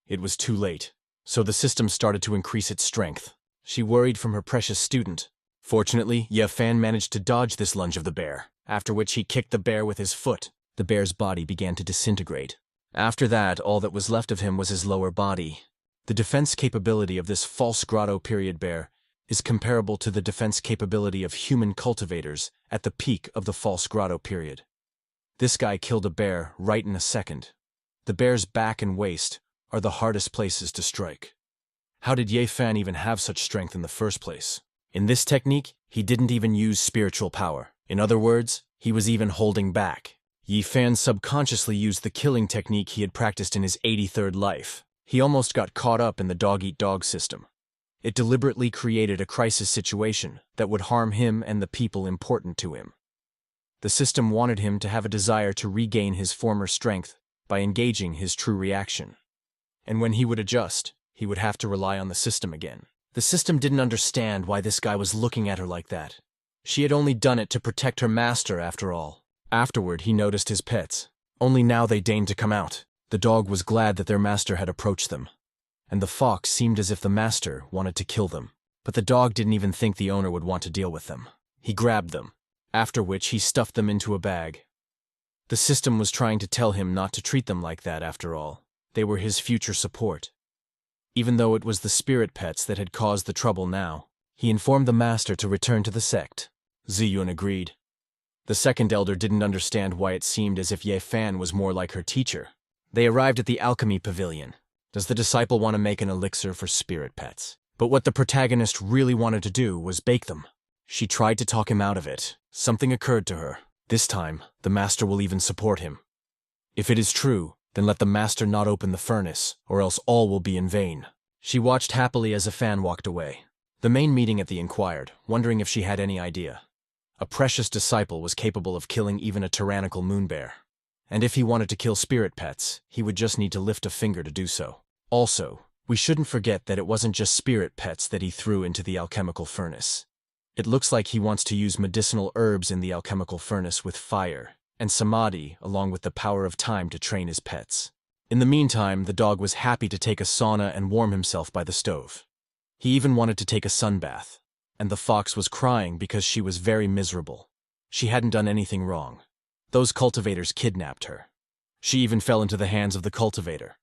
It was too late, so the system started to increase its strength. She worried from her precious student. Fortunately, Ye Fan managed to dodge this lunge of the bear, after which he kicked the bear with his foot. The bear's body began to disintegrate. After that, all that was left of him was his lower body. The defense capability of this false grotto period bear is comparable to the defense capability of human cultivators at the peak of the false grotto period. This guy killed a bear right in a second. The bear's back and waist are the hardest places to strike. How did Ye Fan even have such strength in the first place? In this technique, he didn't even use spiritual power. In other words, he was even holding back. Ye Fan subconsciously used the killing technique he had practiced in his 83rd life. He almost got caught up in the dog-eat-dog system. It deliberately created a crisis situation that would harm him and the people important to him. The system wanted him to have a desire to regain his former strength by engaging his true reaction. And when he would adjust, he would have to rely on the system again. The system didn't understand why this guy was looking at her like that. She had only done it to protect her master, after all. Afterward, he noticed his pets. Only now they deigned to come out. The dog was glad that their master had approached them. And the fox seemed as if the master wanted to kill them. But the dog didn't even think the owner would want to deal with them. He grabbed them, after which he stuffed them into a bag. The system was trying to tell him not to treat them like that, after all. They were his future support. Even though it was the spirit pets that had caused the trouble now, he informed the master to return to the sect. Ziyun agreed. The second elder didn't understand why it seemed as if Ye Fan was more like her teacher. They arrived at the alchemy pavilion. Does the disciple want to make an elixir for spirit pets? But what the protagonist really wanted to do was bake them. She tried to talk him out of it. Something occurred to her. This time, the master will even support him. If it is true, then let the master not open the furnace, or else all will be in vain. She watched happily as a fan walked away. The main meeting at the inquired, wondering if she had any idea. A precious disciple was capable of killing even a tyrannical moon bear. And if he wanted to kill spirit pets, he would just need to lift a finger to do so. Also, we shouldn't forget that it wasn't just spirit pets that he threw into the alchemical furnace. It looks like he wants to use medicinal herbs in the alchemical furnace with fire, and samadhi along with the power of time to train his pets. In the meantime, the dog was happy to take a sauna and warm himself by the stove. He even wanted to take a sunbath. And the fox was crying because she was very miserable. She hadn't done anything wrong. Those cultivators kidnapped her. She even fell into the hands of the cultivator.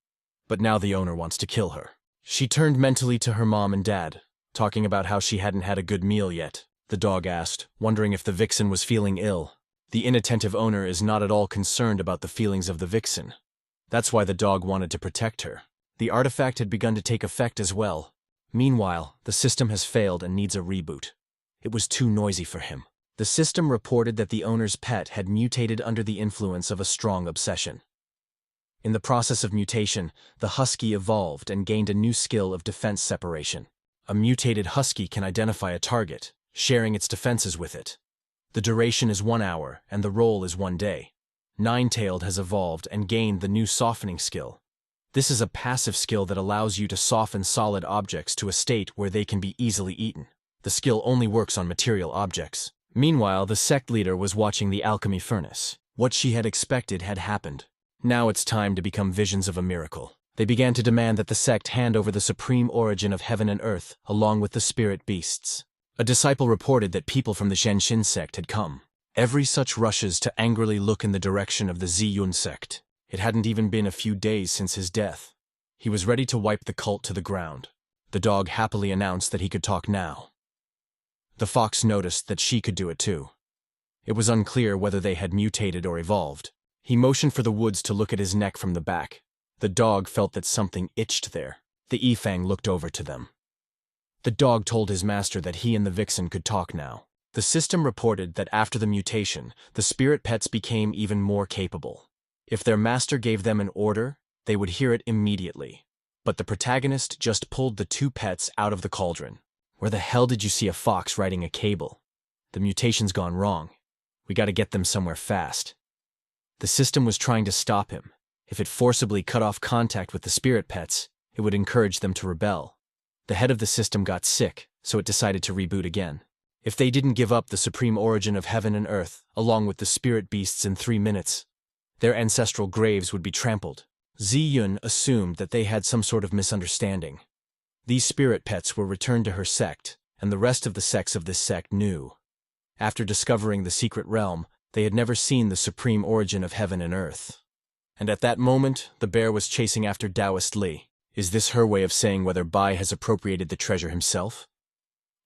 But now the owner wants to kill her. She turned mentally to her mom and dad, talking about how she hadn't had a good meal yet. The dog asked, wondering if the vixen was feeling ill. The inattentive owner is not at all concerned about the feelings of the vixen. That's why the dog wanted to protect her. The artifact had begun to take effect as well. Meanwhile, the system has failed and needs a reboot. It was too noisy for him. The system reported that the owner's pet had mutated under the influence of a strong obsession. In the process of mutation, the husky evolved and gained a new skill of defense separation. A mutated husky can identify a target, sharing its defenses with it. The duration is 1 hour, and the roll is 1 day. Nine-tailed has evolved and gained the new softening skill. This is a passive skill that allows you to soften solid objects to a state where they can be easily eaten. The skill only works on material objects. Meanwhile, the sect leader was watching the alchemy furnace. What she had expected had happened. Now it's time to become visions of a miracle. They began to demand that the sect hand over the supreme origin of heaven and earth, along with the spirit beasts. A disciple reported that people from the Zhenshin sect had come. Every such rushes to angrily look in the direction of the Ziyun sect. It hadn't even been a few days since his death. He was ready to wipe the cult to the ground. The dog happily announced that he could talk now. The fox noticed that she could do it too. It was unclear whether they had mutated or evolved. He motioned for the woods to look at his neck from the back. The dog felt that something itched there. The Yifang looked over to them. The dog told his master that he and the vixen could talk now. The system reported that after the mutation, the spirit pets became even more capable. If their master gave them an order, they would hear it immediately. But the protagonist just pulled the two pets out of the cauldron. Where the hell did you see a fox riding a cable? The mutation's gone wrong. We gotta get them somewhere fast. The system was trying to stop him. If it forcibly cut off contact with the spirit pets, it would encourage them to rebel. The head of the system got sick, so it decided to reboot again. If they didn't give up the supreme origin of heaven and earth, along with the spirit beasts in 3 minutes, their ancestral graves would be trampled. Ziyun assumed that they had some sort of misunderstanding. These spirit pets were returned to her sect, and the rest of the sects of this sect knew. After discovering the secret realm, they had never seen the supreme origin of heaven and earth. And at that moment, the bear was chasing after Taoist Li. Is this her way of saying whether Bai has appropriated the treasure himself?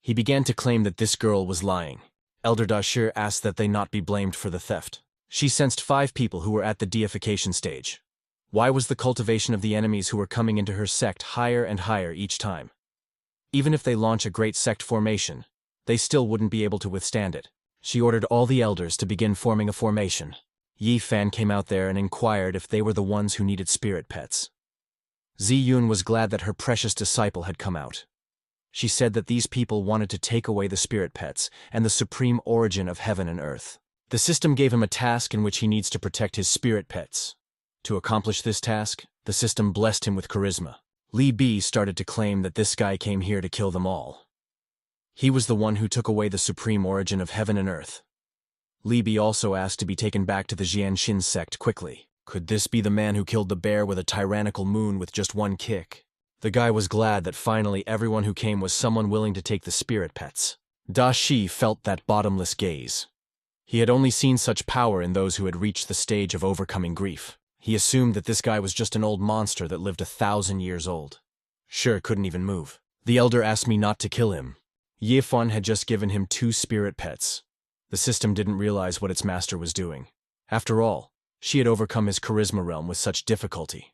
He began to claim that this girl was lying. Elder Dashir asked that they not be blamed for the theft. She sensed 5 people who were at the deification stage. Why was the cultivation of the enemies who were coming into her sect higher and higher each time? Even if they launch a great sect formation, they still wouldn't be able to withstand it. She ordered all the elders to begin forming a formation. Yi Fan came out there and inquired if they were the ones who needed spirit pets. Ziyun was glad that her precious disciple had come out. She said that these people wanted to take away the spirit pets and the supreme origin of heaven and earth. The system gave him a task in which he needs to protect his spirit pets. To accomplish this task, the system blessed him with charisma. Li Bi started to claim that this guy came here to kill them all. He was the one who took away the supreme origin of heaven and earth. Li Bi also asked to be taken back to the Jianxin sect quickly. Could this be the man who killed the bear with a tyrannical moon with just one kick? The guy was glad that finally everyone who came was someone willing to take the spirit pets. Da Shi felt that bottomless gaze. He had only seen such power in those who had reached the stage of overcoming grief. He assumed that this guy was just an old monster that lived 1,000 years old. Sure, couldn't even move. The elder asked me not to kill him. Ye Fan had just given him 2 spirit pets. The system didn't realize what its master was doing. After all, she had overcome his charisma realm with such difficulty.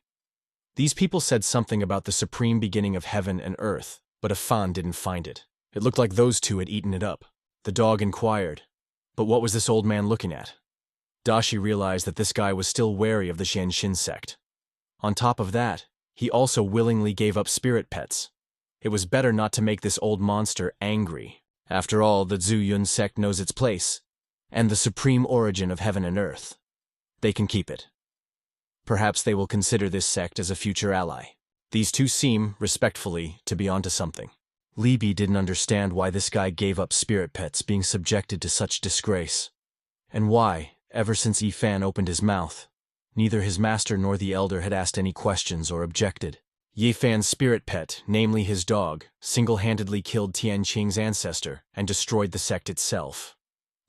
These people said something about the supreme beginning of heaven and earth, but Fan didn't find it. It looked like those 2 had eaten it up. The dog inquired, but what was this old man looking at? Dashi realized that this guy was still wary of the Jianxin sect. On top of that, he also willingly gave up spirit pets. It was better not to make this old monster angry. After all, the Zuyun sect knows its place, and the supreme origin of heaven and earth. They can keep it. Perhaps they will consider this sect as a future ally. These 2 seem, respectfully, to be onto something. Li Bi didn't understand why this guy gave up spirit pets being subjected to such disgrace. And why, ever since Yi Fan opened his mouth, neither his master nor the elder had asked any questions or objected. Yi Fan's spirit pet, namely his dog, single-handedly killed Tian Qing's ancestor and destroyed the sect itself.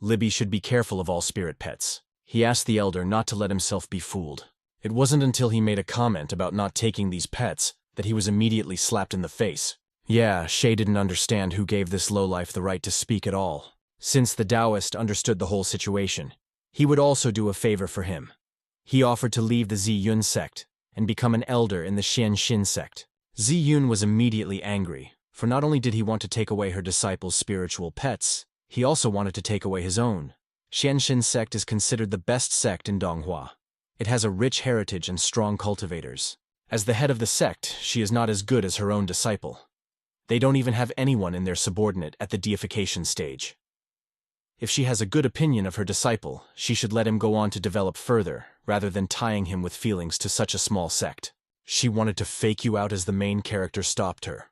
Libby should be careful of all spirit pets. He asked the elder not to let himself be fooled. It wasn't until he made a comment about not taking these pets that he was immediately slapped in the face. Yeah, Shay didn't understand who gave this lowlife the right to speak at all. Since the Taoist understood the whole situation, he would also do a favor for him. He offered to leave the Ziyun sect and become an elder in the Xianxin sect. Ziyun was immediately angry, for not only did he want to take away her disciples' spiritual pets, he also wanted to take away his own. Xianxin sect is considered the best sect in Donghua. It has a rich heritage and strong cultivators. As the head of the sect, she is not as good as her own disciple. They don't even have anyone in their subordinate at the deification stage. If she has a good opinion of her disciple, she should let him go on to develop further, rather than tying him with feelings to such a small sect. She wanted to fake you out as the main character stopped her.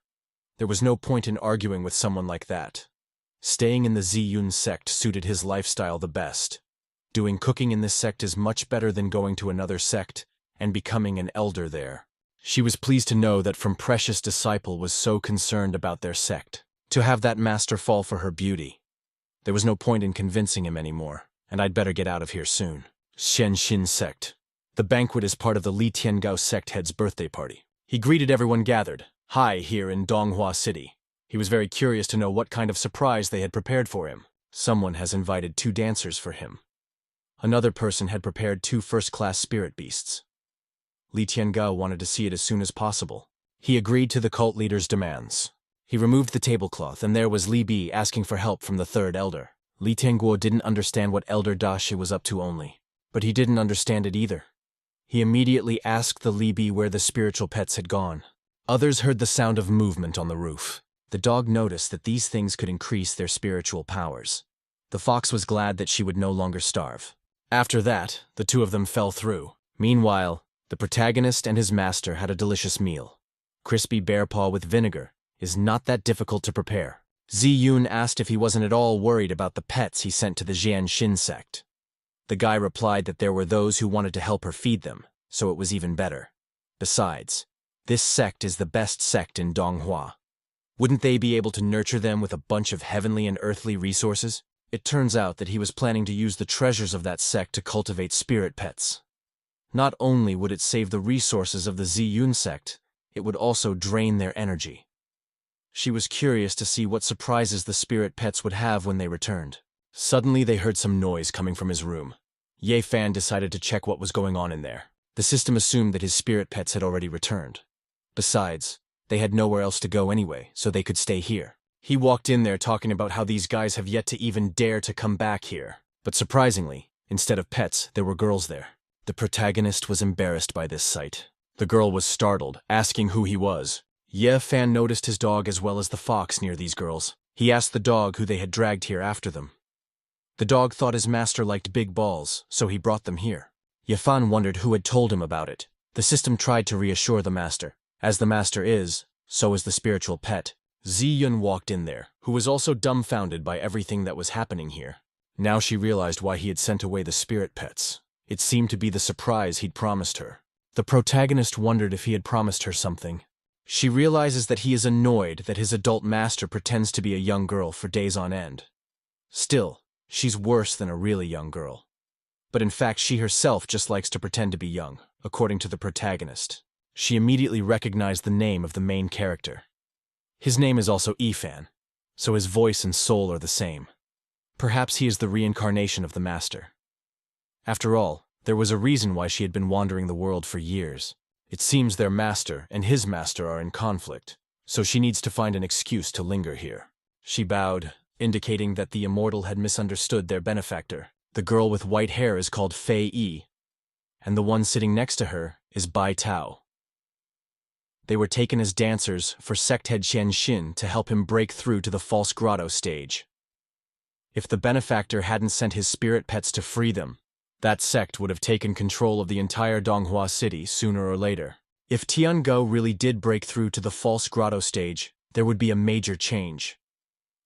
There was no point in arguing with someone like that. Staying in the Ziyun sect suited his lifestyle the best. Doing cooking in this sect is much better than going to another sect and becoming an elder there. She was pleased to know that from precious disciple was so concerned about their sect. To have that master fall for her beauty. There was no point in convincing him anymore, and I'd better get out of here soon. Xianxin sect. The banquet is part of the Li Tiangao sect head's birthday party. He greeted everyone gathered, here in Donghua City. He was very curious to know what kind of surprise they had prepared for him. Someone has invited 2 dancers for him. Another person had prepared 2 first-class spirit beasts. Li Tiangao wanted to see it as soon as possible. He agreed to the cult leader's demands. He removed the tablecloth, and there was Li Bi asking for help from the 3rd elder. Li Tianguo didn't understand what Elder Dashi was up to only. But he didn't understand it either. He immediately asked the Li Bi where the spiritual pets had gone. Others heard the sound of movement on the roof. The dog noticed that these things could increase their spiritual powers. The fox was glad that she would no longer starve. After that, the two of them fell through. Meanwhile, the protagonist and his master had a delicious meal. Crispy bear paw with vinegar is not that difficult to prepare. Ziyun asked if he wasn't at all worried about the pets he sent to the Jianshin sect. The guy replied that there were those who wanted to help her feed them, so it was even better. Besides, this sect is the best sect in Donghua. Wouldn't they be able to nurture them with a bunch of heavenly and earthly resources? It turns out that he was planning to use the treasures of that sect to cultivate spirit pets. Not only would it save the resources of the Ziyun sect, it would also drain their energy. She was curious to see what surprises the spirit pets would have when they returned. Suddenly they heard some noise coming from his room. Ye Fan decided to check what was going on in there. The system assumed that his spirit pets had already returned. Besides, they had nowhere else to go anyway, so they could stay here. He walked in there talking about how these guys have yet to even dare to come back here. But surprisingly, instead of pets, there were girls there. The protagonist was embarrassed by this sight. The girl was startled, asking who he was. Ye Fan noticed his dog as well as the fox near these girls. He asked the dog who they had dragged here after them. The dog thought his master liked big balls, so he brought them here. Ye Fan wondered who had told him about it. The system tried to reassure the master. As the master is, so is the spiritual pet. Ziyun walked in there, who was also dumbfounded by everything that was happening here. Now she realized why he had sent away the spirit pets. It seemed to be the surprise he'd promised her. The protagonist wondered if he had promised her something. She realizes that he is annoyed that his adult master pretends to be a young girl for days on end. Still, she's worse than a really young girl. But in fact, she herself just likes to pretend to be young, according to the protagonist. She immediately recognized the name of the main character. His name is also Ifan, so his voice and soul are the same. Perhaps he is the reincarnation of the master. After all, there was a reason why she had been wandering the world for years. It seems their master and his master are in conflict, so she needs to find an excuse to linger here. She bowed, indicating that the immortal had misunderstood their benefactor. The girl with white hair is called Fei Yi, and the one sitting next to her is Bai Tao. They were taken as dancers for sect head Xianxin to help him break through to the false grotto stage. If the benefactor hadn't sent his spirit pets to free them, that sect would have taken control of the entire Donghua city sooner or later. If Tianguo really did break through to the false grotto stage, there would be a major change.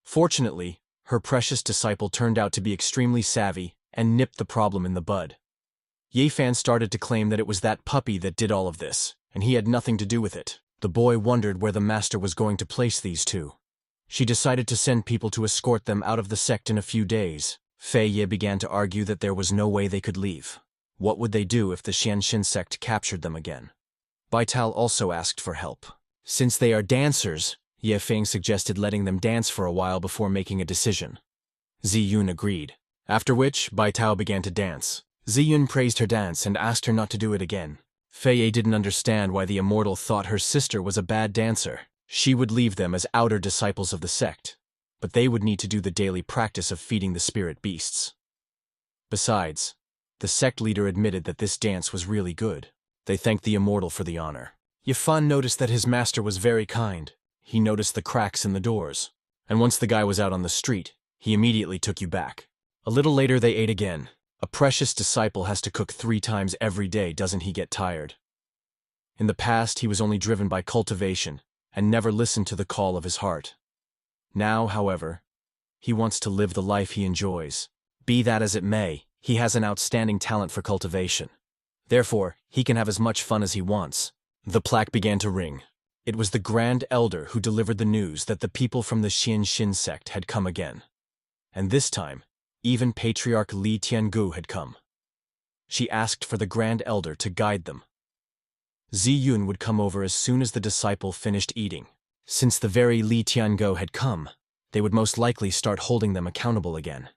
Fortunately, her precious disciple turned out to be extremely savvy and nipped the problem in the bud. Ye Fan started to claim that it was that puppy that did all of this, and he had nothing to do with it. The boy wondered where the master was going to place these two. She decided to send people to escort them out of the sect in a few days. Fei Ye began to argue that there was no way they could leave. What would they do if the Xianxin sect captured them again? Bai Tao also asked for help. Since they are dancers, Ye Feng suggested letting them dance for a while before making a decision. Ziyun agreed, after which Bai Tao began to dance. Ziyun praised her dance and asked her not to do it again. Fei Ye didn't understand why the immortal thought her sister was a bad dancer. She would leave them as outer disciples of the sect, but they would need to do the daily practice of feeding the spirit beasts. Besides, the sect leader admitted that this dance was really good. They thanked the immortal for the honor. Yifan noticed that his master was very kind. He noticed the cracks in the doors, and once the guy was out on the street, he immediately took you back. A little later they ate again. A precious disciple has to cook 3 times every day, doesn't he get tired? In the past, he was only driven by cultivation and never listened to the call of his heart. Now, however, he wants to live the life he enjoys. Be that as it may, he has an outstanding talent for cultivation. Therefore, he can have as much fun as he wants. The plaque began to ring. It was the Grand Elder who delivered the news that the people from the Xianxin sect had come again. And this time, even Patriarch Li Tiangu had come. She asked for the Grand Elder to guide them. Ziyun would come over as soon as the disciple finished eating. Since the very Li Tiangu had come, they would most likely start holding them accountable again.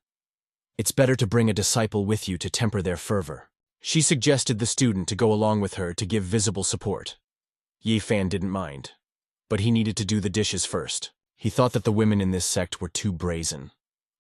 It's better to bring a disciple with you to temper their fervor. She suggested the student to go along with her to give visible support. Yi Fan didn't mind, but he needed to do the dishes first. He thought that the women in this sect were too brazen.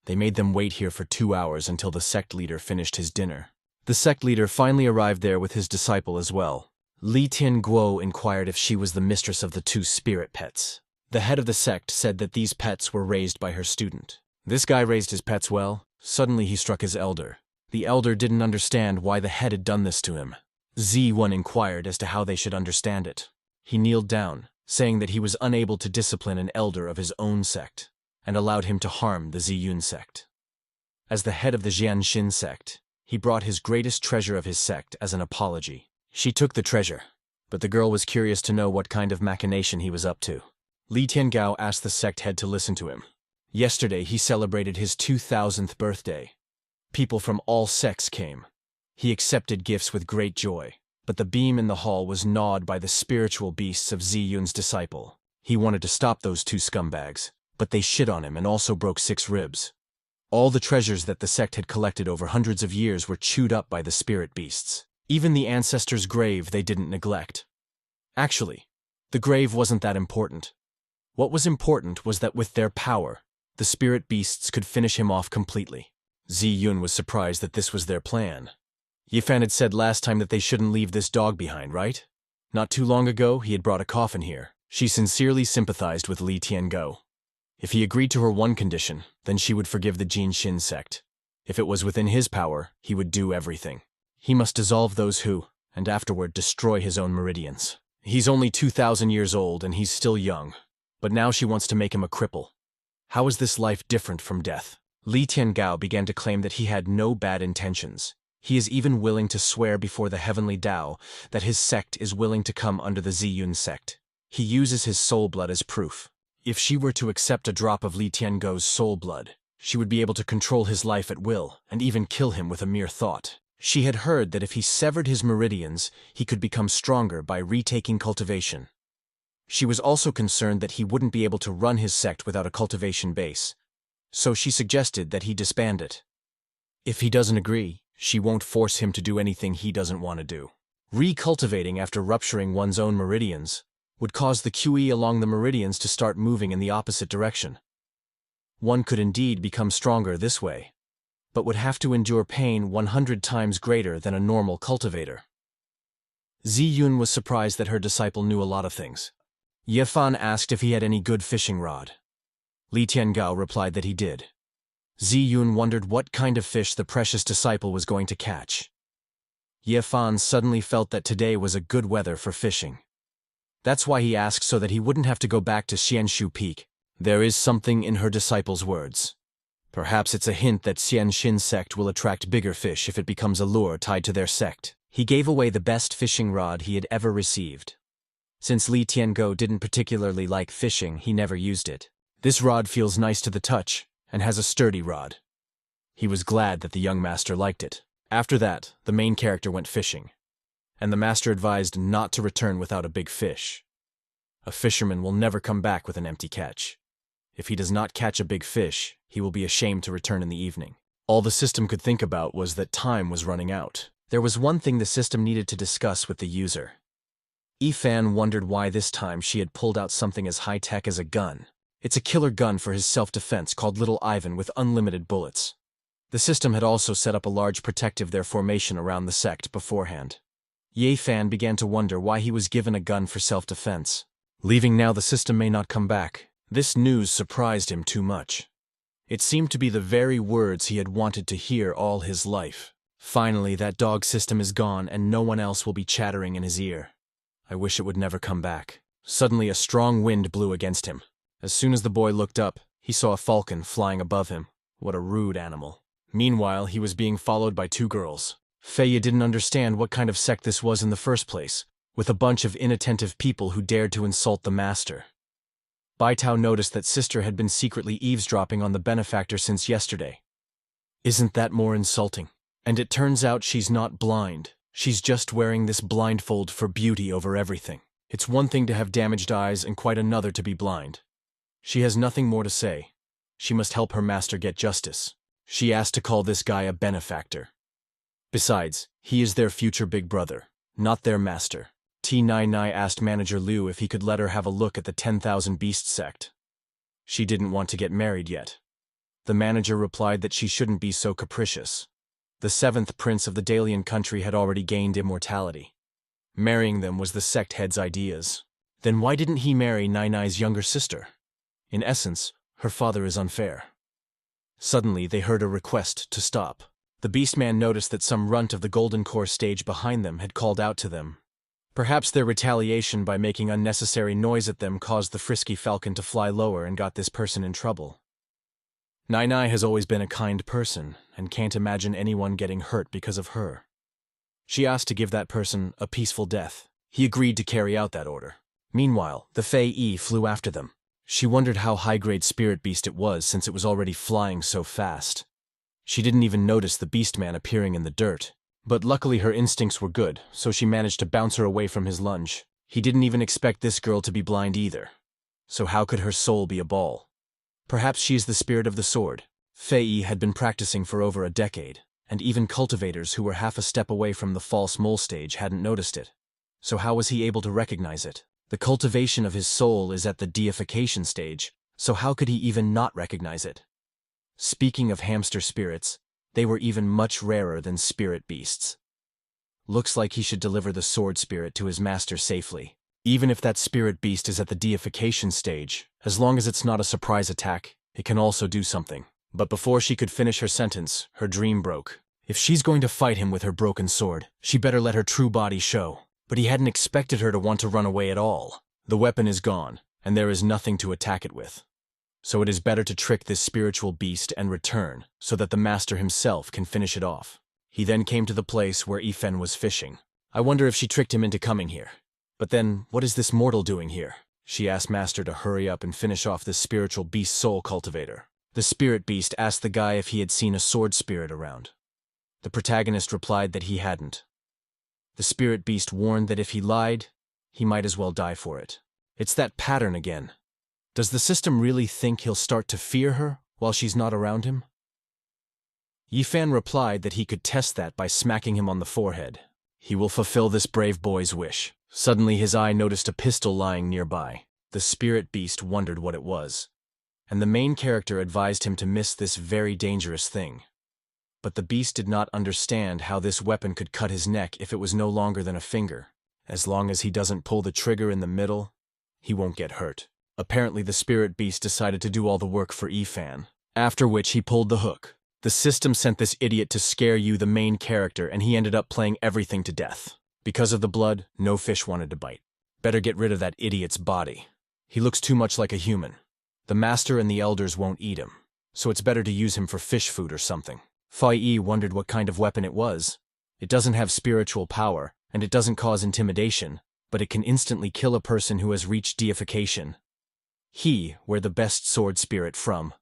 They made them wait here for 2 hours until the sect leader finished his dinner. The sect leader finally arrived there with his disciple as well. Li Tianguo inquired if she was the mistress of the 2 spirit pets. The head of the sect said that these pets were raised by her student. This guy raised his pets well. Suddenly he struck his elder. The elder didn't understand why the head had done this to him. Z1 inquired as to how they should understand it. He kneeled down, saying that he was unable to discipline an elder of his own sect, and allowed him to harm the Ziyun sect. As the head of the Jianxin sect, he brought his greatest treasure of his sect as an apology. She took the treasure, but the girl was curious to know what kind of machination he was up to. Li Tiangao asked the sect head to listen to him. Yesterday he celebrated his 2000th birthday. People from all sects came. He accepted gifts with great joy, but the beam in the hall was gnawed by the spiritual beasts of Ziyun's disciple. He wanted to stop those 2 scumbags, but they shit on him and also broke 6 ribs. All the treasures that the sect had collected over hundreds of years were chewed up by the spirit beasts. Even the ancestors' grave they didn't neglect. Actually, the grave wasn't that important. What was important was that with their power, the spirit beasts could finish him off completely. Ziyun was surprised that this was their plan. Yifan had said last time that they shouldn't leave this dog behind, right? Not too long ago, he had brought a coffin here. She sincerely sympathized with Li Tianguo. If he agreed to her one condition, then she would forgive the Jianxin sect. If it was within his power, he would do everything. He must dissolve those who, and afterward destroy his own meridians. He's only 2,000 years old and he's still young, but now she wants to make him a cripple. How is this life different from death? Li Tiangao began to claim that he had no bad intentions. He is even willing to swear before the heavenly Tao that his sect is willing to come under the Ziyun sect. He uses his soul blood as proof. If she were to accept a drop of Li Tianguo's soul blood, she would be able to control his life at will and even kill him with a mere thought. She had heard that if he severed his meridians, he could become stronger by retaking cultivation. She was also concerned that he wouldn't be able to run his sect without a cultivation base, so she suggested that he disband it. If he doesn't agree, she won't force him to do anything he doesn't want to do. Recultivating after rupturing one's own meridians would cause the QE along the meridians to start moving in the opposite direction. One could indeed become stronger this way, but would have to endure pain 100 times greater than a normal cultivator. Ziyun was surprised that her disciple knew a lot of things. Yefan asked if he had any good fishing rod. Li Tiangao replied that he did. Ziyun wondered what kind of fish the precious disciple was going to catch. Yefan suddenly felt that today was a good weather for fishing. That's why he asked, so that he wouldn't have to go back to Xianshu Peak. There is something in her disciple's words. Perhaps it's a hint that Xianxin sect will attract bigger fish if it becomes a lure tied to their sect. He gave away the best fishing rod he had ever received. Since Li Tiangao didn't particularly like fishing, he never used it. This rod feels nice to the touch and has a sturdy rod. He was glad that the young master liked it. After that, the main character went fishing, and the master advised not to return without a big fish. A fisherman will never come back with an empty catch. If he does not catch a big fish, he will be ashamed to return in the evening. All the system could think about was that time was running out. There was one thing the system needed to discuss with the user. Yifan wondered why this time she had pulled out something as high-tech as a gun. It's a killer gun for his self-defense called Little Ivan with unlimited bullets. The system had also set up a large protective their formation around the sect beforehand. Yifan began to wonder why he was given a gun for self-defense. Leaving now, the system may not come back. This news surprised him too much. It seemed to be the very words he had wanted to hear all his life. Finally, that dog system is gone and no one else will be chattering in his ear. I wish it would never come back. Suddenly, a strong wind blew against him. As soon as the boy looked up, he saw a falcon flying above him. What a rude animal. Meanwhile, he was being followed by 2 girls. Feiya didn't understand what kind of sect this was in the first place, with a bunch of inattentive people who dared to insult the master. Baitao noticed that sister had been secretly eavesdropping on the benefactor since yesterday. Isn't that more insulting? And it turns out she's not blind. She's just wearing this blindfold for beauty over everything. It's one thing to have damaged eyes and quite another to be blind. She has nothing more to say. She must help her master get justice. She asked to call this guy a benefactor. Besides, he is their future big brother, not their master. T99 asked Manager Liu if he could let her have a look at the 10,000 Beast sect. She didn't want to get married yet. The manager replied that she shouldn't be so capricious. The seventh prince of the Dalian country had already gained immortality. Marrying them was the sect head's ideas. Then why didn't he marry Nai-Nai's younger sister? In essence, her father is unfair. Suddenly, they heard a request to stop. The Beastman noticed that some runt of the Golden Core stage behind them had called out to them. Perhaps their retaliation by making unnecessary noise at them caused the frisky falcon to fly lower and got this person in trouble. Nai-Nai has always been a kind person and can't imagine anyone getting hurt because of her. She asked to give that person a peaceful death. He agreed to carry out that order. Meanwhile, the Fei Yi flew after them. She wondered how high-grade spirit beast it was since it was already flying so fast. She didn't even notice the Beastman appearing in the dirt. But luckily her instincts were good, so she managed to bounce her away from his lunge. He didn't even expect this girl to be blind either. So how could her soul be a ball? Perhaps she is the spirit of the sword. Fei Yi had been practicing for over a decade, and even cultivators who were half a step away from the false mole stage hadn't noticed it. So how was he able to recognize it? The cultivation of his soul is at the deification stage, so how could he even not recognize it? Speaking of hamster spirits, they were even much rarer than spirit beasts. Looks like he should deliver the sword spirit to his master safely. Even if that spirit beast is at the deification stage, as long as it's not a surprise attack, it can also do something. But before she could finish her sentence, her dream broke. If she's going to fight him with her broken sword, she better let her true body show. But he hadn't expected her to want to run away at all. The weapon is gone, and there is nothing to attack it with. So it is better to trick this spiritual beast and return, so that the master himself can finish it off. He then came to the place where Yifen was fishing. I wonder if she tricked him into coming here. But then, what is this mortal doing here? She asked Master to hurry up and finish off this spiritual beast soul cultivator. The spirit beast asked the guy if he had seen a sword spirit around. The protagonist replied that he hadn't. The spirit beast warned that if he lied, he might as well die for it. It's that pattern again. Does the system really think he'll start to fear her while she's not around him? Yifen replied that he could test that by smacking him on the forehead. He will fulfill this brave boy's wish. Suddenly his eye noticed a pistol lying nearby. The spirit beast wondered what it was, and the main character advised him to miss this very dangerous thing. But the beast did not understand how this weapon could cut his neck if it was no longer than a finger. As long as he doesn't pull the trigger in the middle, he won't get hurt. Apparently the spirit beast decided to do all the work for Yifen, after which he pulled the hook. The system sent this idiot to scare you, the main character, and he ended up playing everything to death. Because of the blood, no fish wanted to bite. Better get rid of that idiot's body. He looks too much like a human. The master and the elders won't eat him, so it's better to use him for fish food or something. Fei Yi wondered what kind of weapon it was. It doesn't have spiritual power, and it doesn't cause intimidation, but it can instantly kill a person who has reached deification. Where the best sword spirit from.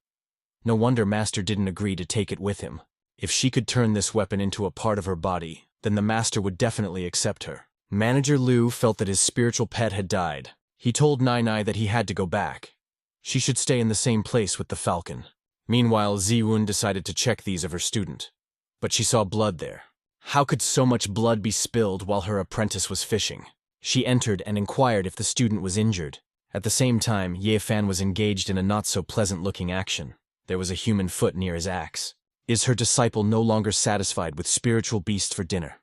No wonder Master didn't agree to take it with him. If she could turn this weapon into a part of her body, then the master would definitely accept her. Manager Liu felt that his spiritual pet had died. He told Nai-Nai that he had to go back. She should stay in the same place with the falcon. Meanwhile, Ziwun decided to check these of her student. But she saw blood there. How could so much blood be spilled while her apprentice was fishing? She entered and inquired if the student was injured. At the same time, Yifen was engaged in a not-so-pleasant-looking action. There was a human foot near his axe. Is her disciple no longer satisfied with spiritual beasts for dinner?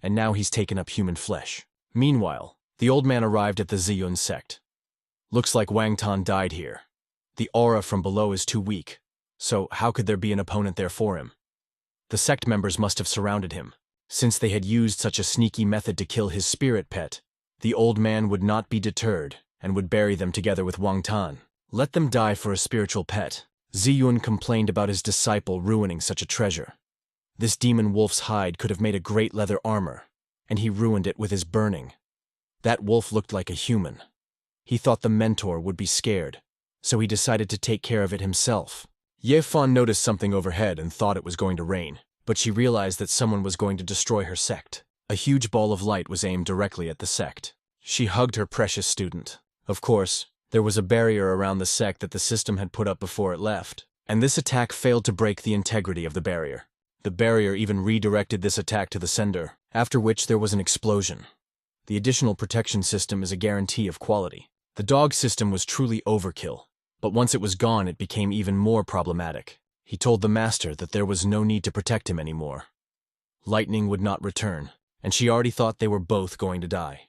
And now he's taken up human flesh. Meanwhile, the old man arrived at the Ziyun sect. Looks like Wang Tan died here. The aura from below is too weak, so how could there be an opponent there for him? The sect members must have surrounded him. Since they had used such a sneaky method to kill his spirit pet, the old man would not be deterred and would bury them together with Wang Tan. Let them die for a spiritual pet. Ziyun complained about his disciple ruining such a treasure. This demon wolf's hide could have made a great leather armor, and he ruined it with his burning. That wolf looked like a human. He thought the mentor would be scared, so he decided to take care of it himself. Yifen noticed something overhead and thought it was going to rain, but she realized that someone was going to destroy her sect. A huge ball of light was aimed directly at the sect. She hugged her precious student. Of course, there was a barrier around the sect that the system had put up before it left, and this attack failed to break the integrity of the barrier. The barrier even redirected this attack to the sender, after which there was an explosion. The additional protection system is a guarantee of quality. The dog system was truly overkill, but once it was gone it became even more problematic. He told the master that there was no need to protect him anymore. Lightning would not return, and she already thought they were both going to die.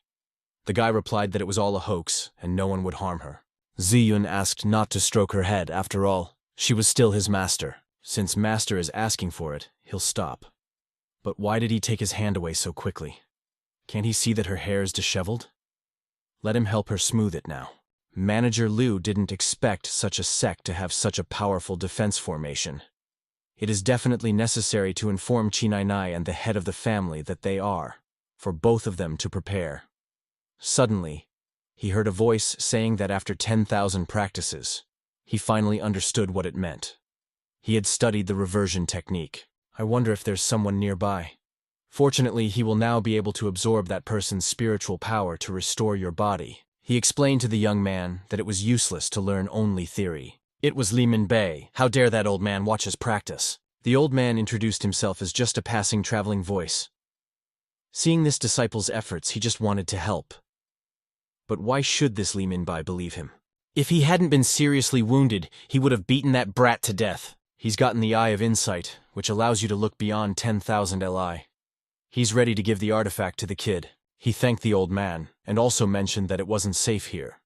The guy replied that it was all a hoax and no one would harm her. Ziyun asked not to stroke her head. After all, she was still his master. Since master is asking for it, he'll stop. But why did he take his hand away so quickly? Can't he see that her hair is disheveled? Let him help her smooth it now. Manager Liu didn't expect such a sect to have such a powerful defense formation. It is definitely necessary to inform Qinai and the head of the family that they are, for both of them to prepare. Suddenly, he heard a voice saying that after 10,000 practices, he finally understood what it meant. He had studied the reversion technique. I wonder if there's someone nearby. Fortunately, he will now be able to absorb that person's spiritual power to restore your body. He explained to the young man that it was useless to learn only theory. It was Li Minbei. How dare that old man watch us practice? The old man introduced himself as just a passing traveling voice. Seeing this disciple's efforts, he just wanted to help. But why should this Li Minbei believe him? If he hadn't been seriously wounded, he would have beaten that brat to death. He's gotten the Eye of Insight, which allows you to look beyond 10,000 Li. He's ready to give the artifact to the kid. He thanked the old man, and also mentioned that it wasn't safe here.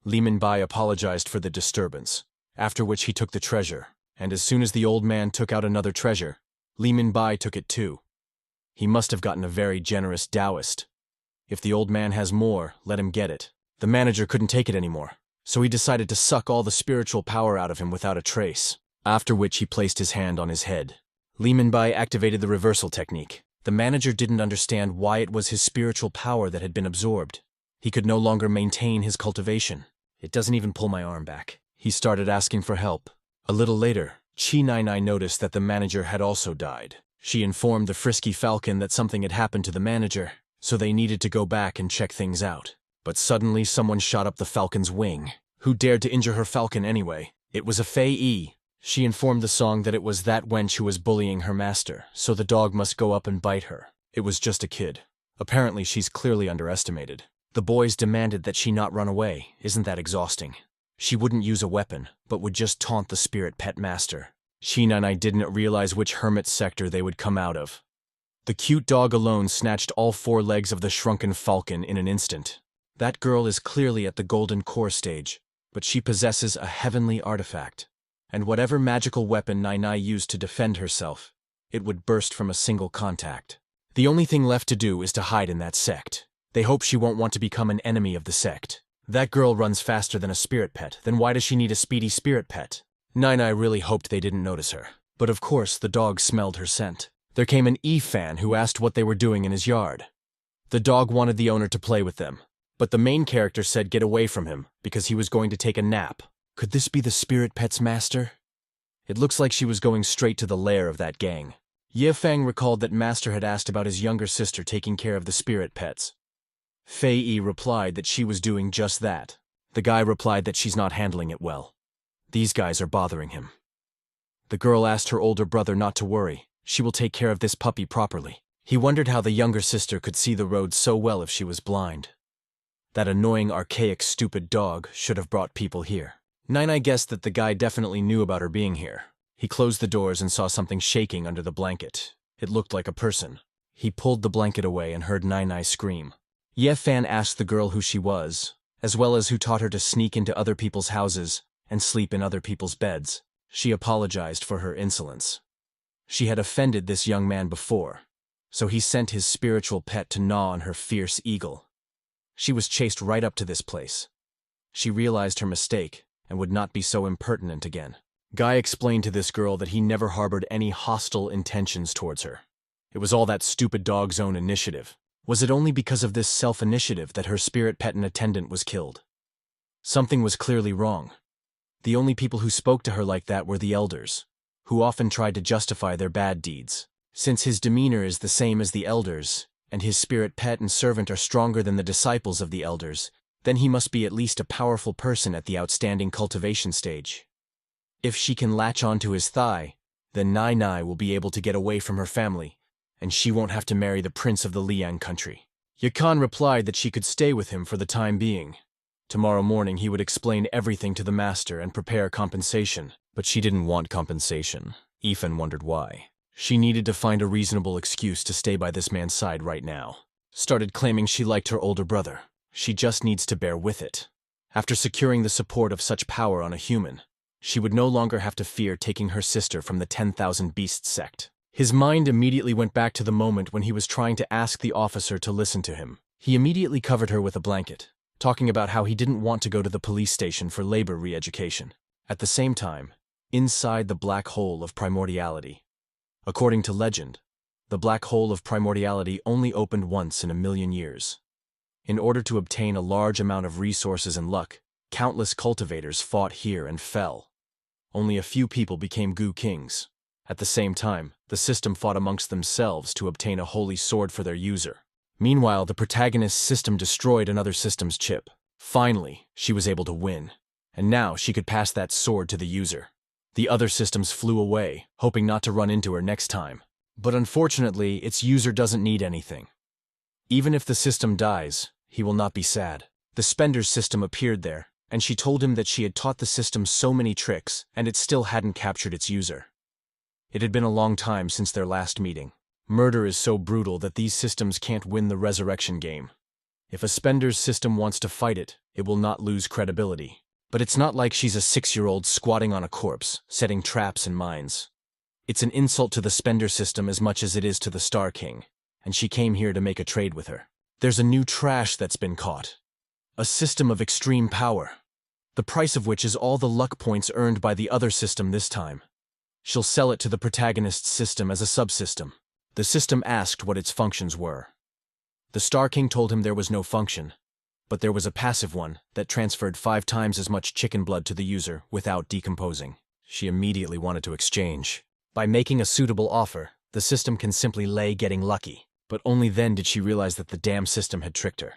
Li Minbei apologized for the disturbance, after which he took the treasure, and as soon as the old man took out another treasure, Li Minbei took it too. He must have gotten a very generous Taoist. If the old man has more, let him get it. The manager couldn't take it anymore, so he decided to suck all the spiritual power out of him without a trace, after which he placed his hand on his head. Li Minbei activated the reversal technique. The manager didn't understand why it was his spiritual power that had been absorbed. He could no longer maintain his cultivation. It doesn't even pull my arm back. He started asking for help. A little later, Qinai noticed that the manager had also died. She informed the frisky falcon that something had happened to the manager, so they needed to go back and check things out. But suddenly someone shot up the falcon's wing. Who dared to injure her falcon anyway? It was a Fei Yi. She informed the song that it was that wench who was bullying her master, so the dog must go up and bite her. It was just a kid. Apparently she's clearly underestimated. The boys demanded that she not run away. Isn't that exhausting? She wouldn't use a weapon, but would just taunt the spirit pet master. Qinai didn't realize which hermit sector they would come out of. The cute dog alone snatched all 4 legs of the shrunken falcon in an instant. That girl is clearly at the golden core stage, but she possesses a heavenly artifact. And whatever magical weapon Nai used to defend herself, it would burst from a single contact. The only thing left to do is to hide in that sect. They hope she won't want to become an enemy of the sect. That girl runs faster than a spirit pet, then why does she need a speedy spirit pet? Nai really hoped they didn't notice her. But of course, the dog smelled her scent. There came an E-fan who asked what they were doing in his yard. The dog wanted the owner to play with them, but the main character said get away from him because he was going to take a nap. Could this be the spirit pet's master? It looks like she was going straight to the lair of that gang. Ye Fang recalled that master had asked about his younger sister taking care of the spirit pets. Fei Yi replied that she was doing just that. The guy replied that she's not handling it well. These guys are bothering him. The girl asked her older brother not to worry. She will take care of this puppy properly. He wondered how the younger sister could see the road so well if she was blind. That annoying, archaic, stupid dog should have brought people here. Nai guessed that the guy definitely knew about her being here. He closed the doors and saw something shaking under the blanket. It looked like a person. He pulled the blanket away and heard Nai scream. Ye Fan asked the girl who she was, as well as who taught her to sneak into other people's houses and sleep in other people's beds. She apologized for her insolence. She had offended this young man before, so he sent his spiritual pet to gnaw on her fierce eagle. She was chased right up to this place. She realized her mistake and would not be so impertinent again. Guy explained to this girl that he never harbored any hostile intentions towards her. It was all that stupid dog's own initiative. Was it only because of this self-initiative that her spirit pet and attendant was killed? Something was clearly wrong. The only people who spoke to her like that were the elders, who often tried to justify their bad deeds. Since his demeanor is the same as the elders, and his spirit pet and servant are stronger than the disciples of the elders, then he must be at least a powerful person at the outstanding cultivation stage. If she can latch onto his thigh, then Nai will be able to get away from her family, and she won't have to marry the prince of the Liang country. Yakan replied that she could stay with him for the time being. Tomorrow morning he would explain everything to the master and prepare compensation. But she didn't want compensation. Ethan wondered why. She needed to find a reasonable excuse to stay by this man's side right now. Started claiming she liked her older brother. She just needs to bear with it. After securing the support of such power on a human, she would no longer have to fear taking her sister from the 10,000 Beasts sect. His mind immediately went back to the moment when he was trying to ask the officer to listen to him. He immediately covered her with a blanket, talking about how he didn't want to go to the police station for labor re-education. At the same time, inside the black hole of primordiality. According to legend, the black hole of primordiality only opened once in a million years. In order to obtain a large amount of resources and luck, countless cultivators fought here and fell. Only a few people became Goo Kings. At the same time, the system fought amongst themselves to obtain a holy sword for their user. Meanwhile, the protagonist's system destroyed another system's chip. Finally, she was able to win. And now she could pass that sword to the user. The other systems flew away, hoping not to run into her next time. But unfortunately, its user doesn't need anything. Even if the system dies, he will not be sad. The Spender's system appeared there, and she told him that she had taught the system so many tricks, and it still hadn't captured its user. It had been a long time since their last meeting. Murder is so brutal that these systems can't win the resurrection game. If a Spender's system wants to fight it, it will not lose credibility. But it's not like she's a 6-year-old squatting on a corpse, setting traps and mines. It's an insult to the Spender system as much as it is to the Star King, and she came here to make a trade with her. There's a new trash that's been caught. A system of extreme power, the price of which is all the luck points earned by the other system this time. She'll sell it to the protagonist's system as a subsystem. The system asked what its functions were. The Star King told him there was no function, but there was a passive one that transferred 5 times as much chicken blood to the user without decomposing. She immediately wanted to exchange. By making a suitable offer, the system can simply lay getting lucky. But only then did she realize that the damn system had tricked her.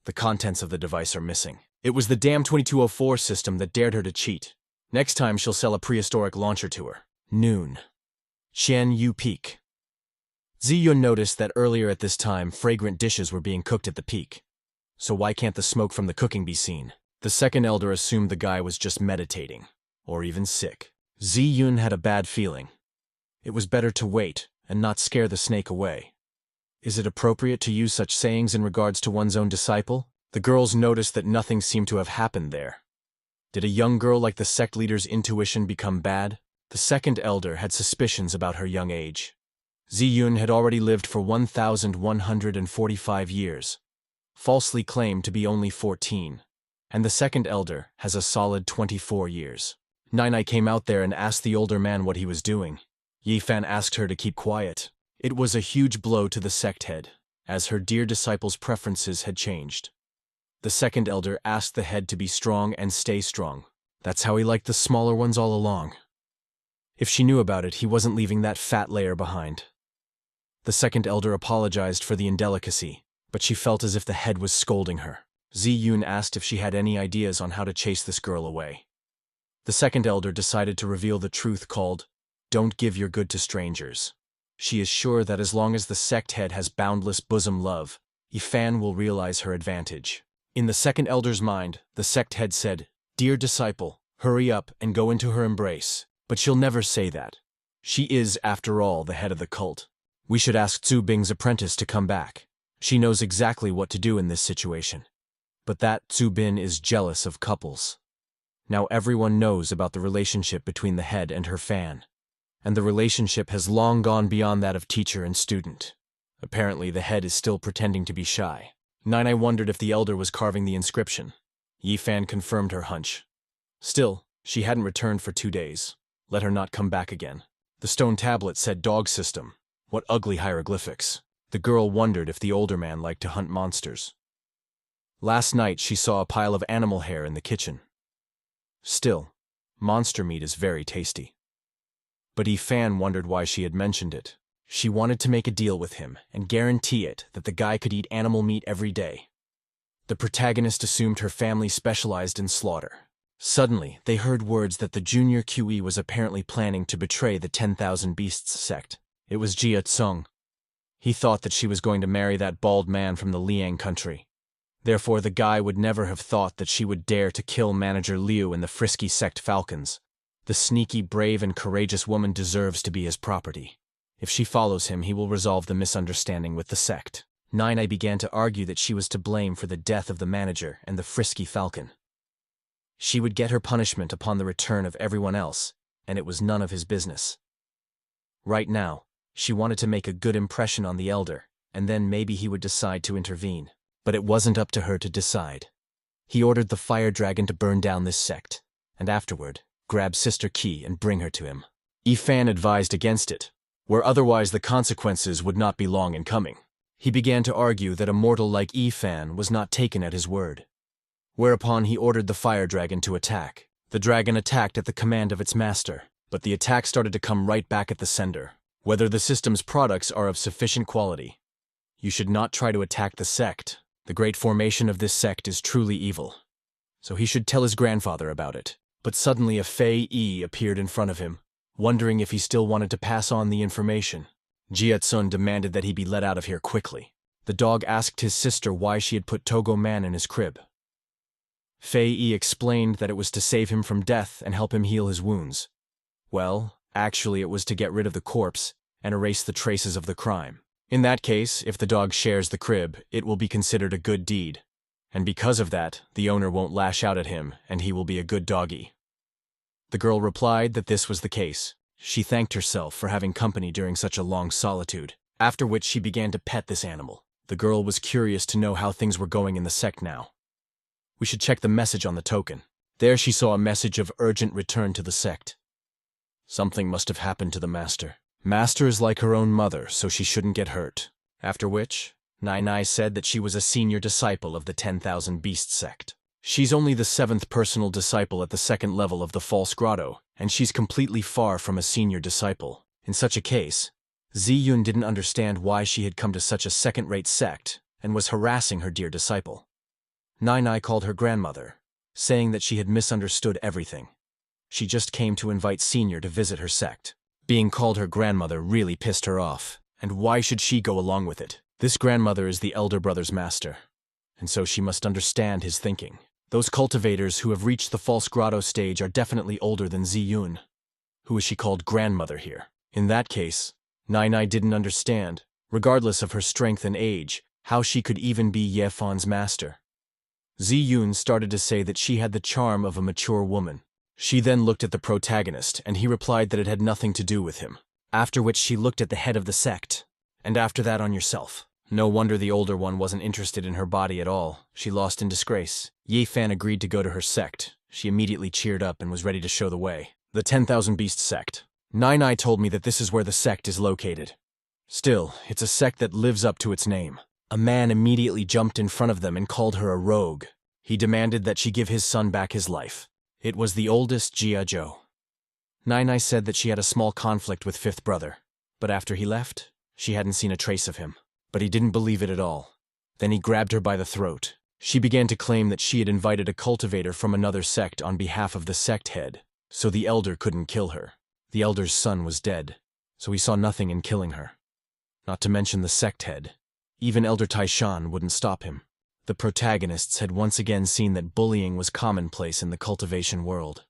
The contents of the device are missing. It was the damn 2204 system that dared her to cheat. Next time she'll sell a prehistoric launcher to her. Noon. Qian Yu Peak. Ziyun noticed that earlier at this time, fragrant dishes were being cooked at the peak. So why can't the smoke from the cooking be seen? The second elder assumed the guy was just meditating, or even sick. Ziyun had a bad feeling. It was better to wait and not scare the snake away. Is it appropriate to use such sayings in regards to one's own disciple? The girls noticed that nothing seemed to have happened there. Did a young girl like the sect leader's intuition become bad? The second elder had suspicions about her young age. Ziyun had already lived for 1,145 years, falsely claimed to be only 14, and the second elder has a solid 24 years. Nai came out there and asked the older man what he was doing. Yifan asked her to keep quiet. It was a huge blow to the sect head, as her dear disciple's preferences had changed. The second elder asked the head to be strong and stay strong. That's how he liked the smaller ones all along. If she knew about it, he wasn't leaving that fat layer behind. The second elder apologized for the indelicacy, but she felt as if the head was scolding her. Ziyun asked if she had any ideas on how to chase this girl away. The second elder decided to reveal the truth called, "Don't give your good to strangers." She is sure that as long as the sect head has boundless bosom love, Yifan will realize her advantage. In the second elder's mind, the sect head said, "Dear disciple, hurry up and go into her embrace." But she'll never say that. She is, after all, the head of the cult. We should ask Zhu Bing's apprentice to come back. She knows exactly what to do in this situation. But that Zhu Bin is jealous of couples. Now everyone knows about the relationship between the head and her fan. And the relationship has long gone beyond that of teacher and student. Apparently, the head is still pretending to be shy. Nai wondered if the elder was carving the inscription. Yifan confirmed her hunch. Still, she hadn't returned for 2 days. Let her not come back again. The stone tablet said dog system. What ugly hieroglyphics. The girl wondered if the older man liked to hunt monsters. Last night she saw a pile of animal hair in the kitchen. Still, monster meat is very tasty. But Yifan wondered why she had mentioned it. She wanted to make a deal with him and guarantee it that the guy could eat animal meat every day. The protagonist assumed her family specialized in slaughter. Suddenly, they heard words that the junior QE was apparently planning to betray the 10,000 Beasts sect. It was Jia Tsung. He thought that she was going to marry that bald man from the Liang country. Therefore, the guy would never have thought that she would dare to kill manager Liu and the frisky sect Falcons. The sneaky, brave, and courageous woman deserves to be his property. If she follows him, he will resolve the misunderstanding with the sect. Nine began to argue that she was to blame for the death of the manager and the frisky falcon. She would get her punishment upon the return of everyone else, and it was none of his business. Right now, she wanted to make a good impression on the elder, and then maybe he would decide to intervene. But it wasn't up to her to decide. He ordered the fire dragon to burn down this sect, and afterward, grab Sister Key and bring her to him. Ifan advised against it, where otherwise the consequences would not be long in coming. He began to argue that a mortal like Ifan was not taken at his word. Whereupon he ordered the fire dragon to attack. The dragon attacked at the command of its master, but the attack started to come right back at the sender. Whether the system's products are of sufficient quality. You should not try to attack the sect. The great formation of this sect is truly evil. So he should tell his grandfather about it. But suddenly a Fei Yi appeared in front of him, wondering if he still wanted to pass on the information. Jiatsun demanded that he be let out of here quickly. The dog asked his sister why she had put Togo Man in his crib. Fei Yi explained that it was to save him from death and help him heal his wounds. Well, actually it was to get rid of the corpse and erase the traces of the crime. In that case, if the dog shares the crib, it will be considered a good deed. And because of that, the owner won't lash out at him and he will be a good doggy. The girl replied that this was the case. She thanked herself for having company during such a long solitude, after which she began to pet this animal. The girl was curious to know how things were going in the sect now. We should check the message on the token. There she saw a message of urgent return to the sect. Something must have happened to the master. Master is like her own mother, so she shouldn't get hurt. After which, Nai said that she was a senior disciple of the 10,000 Beast sect. She's only the 7th personal disciple at the 2nd level of the False Grotto, and she's completely far from a senior disciple. In such a case, Ziyun didn't understand why she had come to such a second-rate sect and was harassing her dear disciple. Nai called her grandmother, saying that she had misunderstood everything. She just came to invite Senior to visit her sect. Being called her grandmother really pissed her off, and why should she go along with it? This grandmother is the elder brother's master, and so she must understand his thinking. Those cultivators who have reached the False Grotto stage are definitely older than Ziyun. Who is she called grandmother here? In that case, Nai didn't understand, regardless of her strength and age, how she could even be Yefan's master. Ziyun started to say that she had the charm of a mature woman. She then looked at the protagonist, and he replied that it had nothing to do with him. After which she looked at the head of the sect, and after that on yourself. No wonder the older one wasn't interested in her body at all. She lost in disgrace. Ye Fan agreed to go to her sect. She immediately cheered up and was ready to show the way. The 10,000 Beast sect. Nai told me that this is where the sect is located. Still, it's a sect that lives up to its name. A man immediately jumped in front of them and called her a rogue. He demanded that she give his son back his life. It was the oldest Jia Zhou. Nai said that she had a small conflict with 5th brother, but after he left, she hadn't seen a trace of him. But he didn't believe it at all. Then he grabbed her by the throat. She began to claim that she had invited a cultivator from another sect on behalf of the sect head, so the elder couldn't kill her. The elder's son was dead, so he saw nothing in killing her. Not to mention the sect head. Even Elder Taishan wouldn't stop him. The protagonists had once again seen that bullying was commonplace in the cultivation world.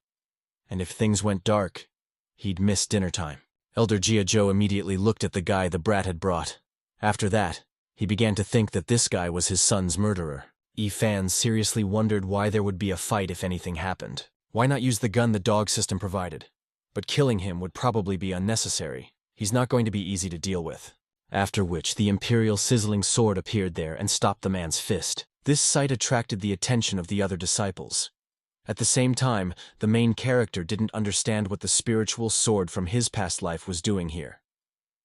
And if things went dark, he'd miss dinner time. Elder Jia Zhou immediately looked at the guy the brat had brought. After that, he began to think that this guy was his son's murderer. Fan seriously wondered why there would be a fight if anything happened. Why not use the gun the dog system provided? But killing him would probably be unnecessary. He's not going to be easy to deal with. After which, the imperial sizzling sword appeared there and stopped the man's fist. This sight attracted the attention of the other disciples. At the same time, the main character didn't understand what the spiritual sword from his past life was doing here.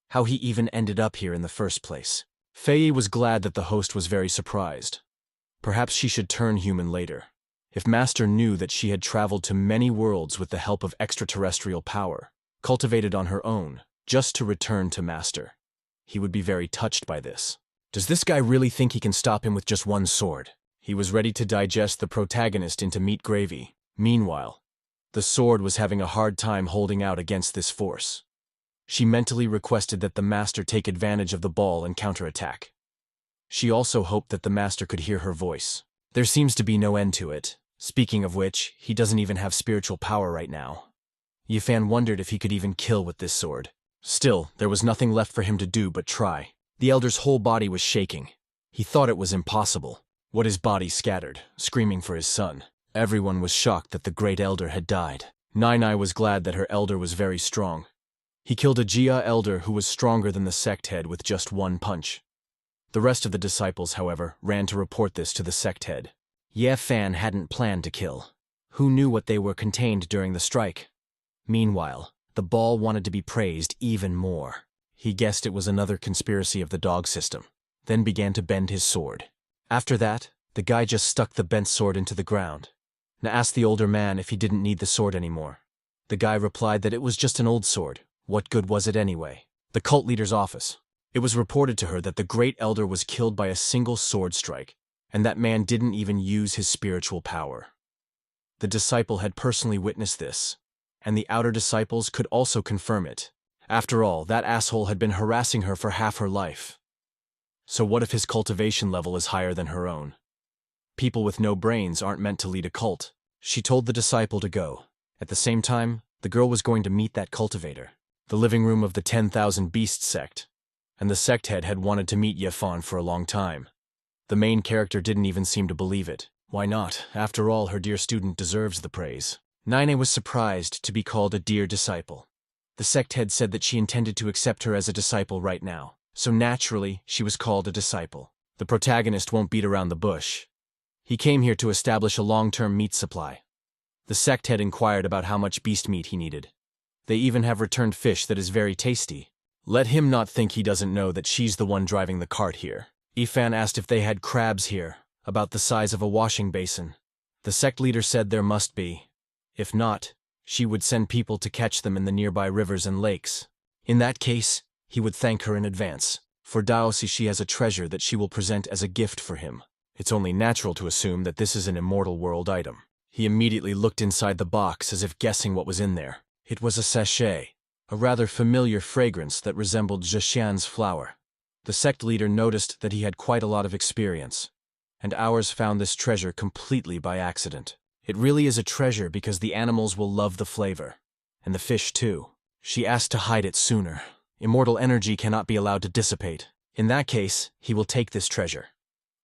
How he even ended up here in the first place. Fei was glad that the host was very surprised. Perhaps she should turn human later. If Master knew that she had traveled to many worlds with the help of extraterrestrial power, cultivated on her own, just to return to Master, he would be very touched by this. Does this guy really think he can stop him with just one sword? He was ready to digest the protagonist into meat gravy. Meanwhile, the sword was having a hard time holding out against this force. She mentally requested that the master take advantage of the ball and counterattack. She also hoped that the master could hear her voice. There seems to be no end to it. Speaking of which, he doesn't even have spiritual power right now. Yifan wondered if he could even kill with this sword. Still, there was nothing left for him to do but try. The elder's whole body was shaking. He thought it was impossible. What his body scattered, screaming for his son. Everyone was shocked that the great elder had died. Nai was glad that her elder was very strong. He killed a Jia elder who was stronger than the sect head with just one punch. The rest of the disciples, however, ran to report this to the sect head. Ye Fan hadn't planned to kill. Who knew what they were contained during the strike? Meanwhile, the ball wanted to be praised even more. He guessed it was another conspiracy of the dog system, then began to bend his sword. After that, the guy just stuck the bent sword into the ground and asked the older man if he didn't need the sword anymore. The guy replied that it was just an old sword. What good was it anyway? The cult leader's office. It was reported to her that the great elder was killed by a single sword strike, and that man didn't even use his spiritual power. The disciple had personally witnessed this, and the outer disciples could also confirm it. After all, that asshole had been harassing her for half her life. So what if his cultivation level is higher than her own? People with no brains aren't meant to lead a cult. She told the disciple to go. At the same time, the girl was going to meet that cultivator, the living room of the 10,000 Beast sect, and the sect head had wanted to meet Yefan for a long time. The main character didn't even seem to believe it. Why not? After all, her dear student deserves the praise. Nine was surprised to be called a dear disciple. The sect head said that she intended to accept her as a disciple right now, so naturally she was called a disciple. The protagonist won't beat around the bush. He came here to establish a long-term meat supply. The sect head inquired about how much beast meat he needed. They even have returned fish that is very tasty. Let him not think he doesn't know that she's the one driving the cart here. Ifan asked if they had crabs here, about the size of a washing basin. The sect leader said there must be. If not, she would send people to catch them in the nearby rivers and lakes. In that case, he would thank her in advance. For Daosi, she has a treasure that she will present as a gift for him. It's only natural to assume that this is an immortal world item. He immediately looked inside the box as if guessing what was in there. It was a sachet, a rather familiar fragrance that resembled Zhexian's flower. The sect leader noticed that he had quite a lot of experience, and ours found this treasure completely by accident. It really is a treasure because the animals will love the flavor, and the fish too. She asked to hide it sooner. Immortal energy cannot be allowed to dissipate. In that case, he will take this treasure.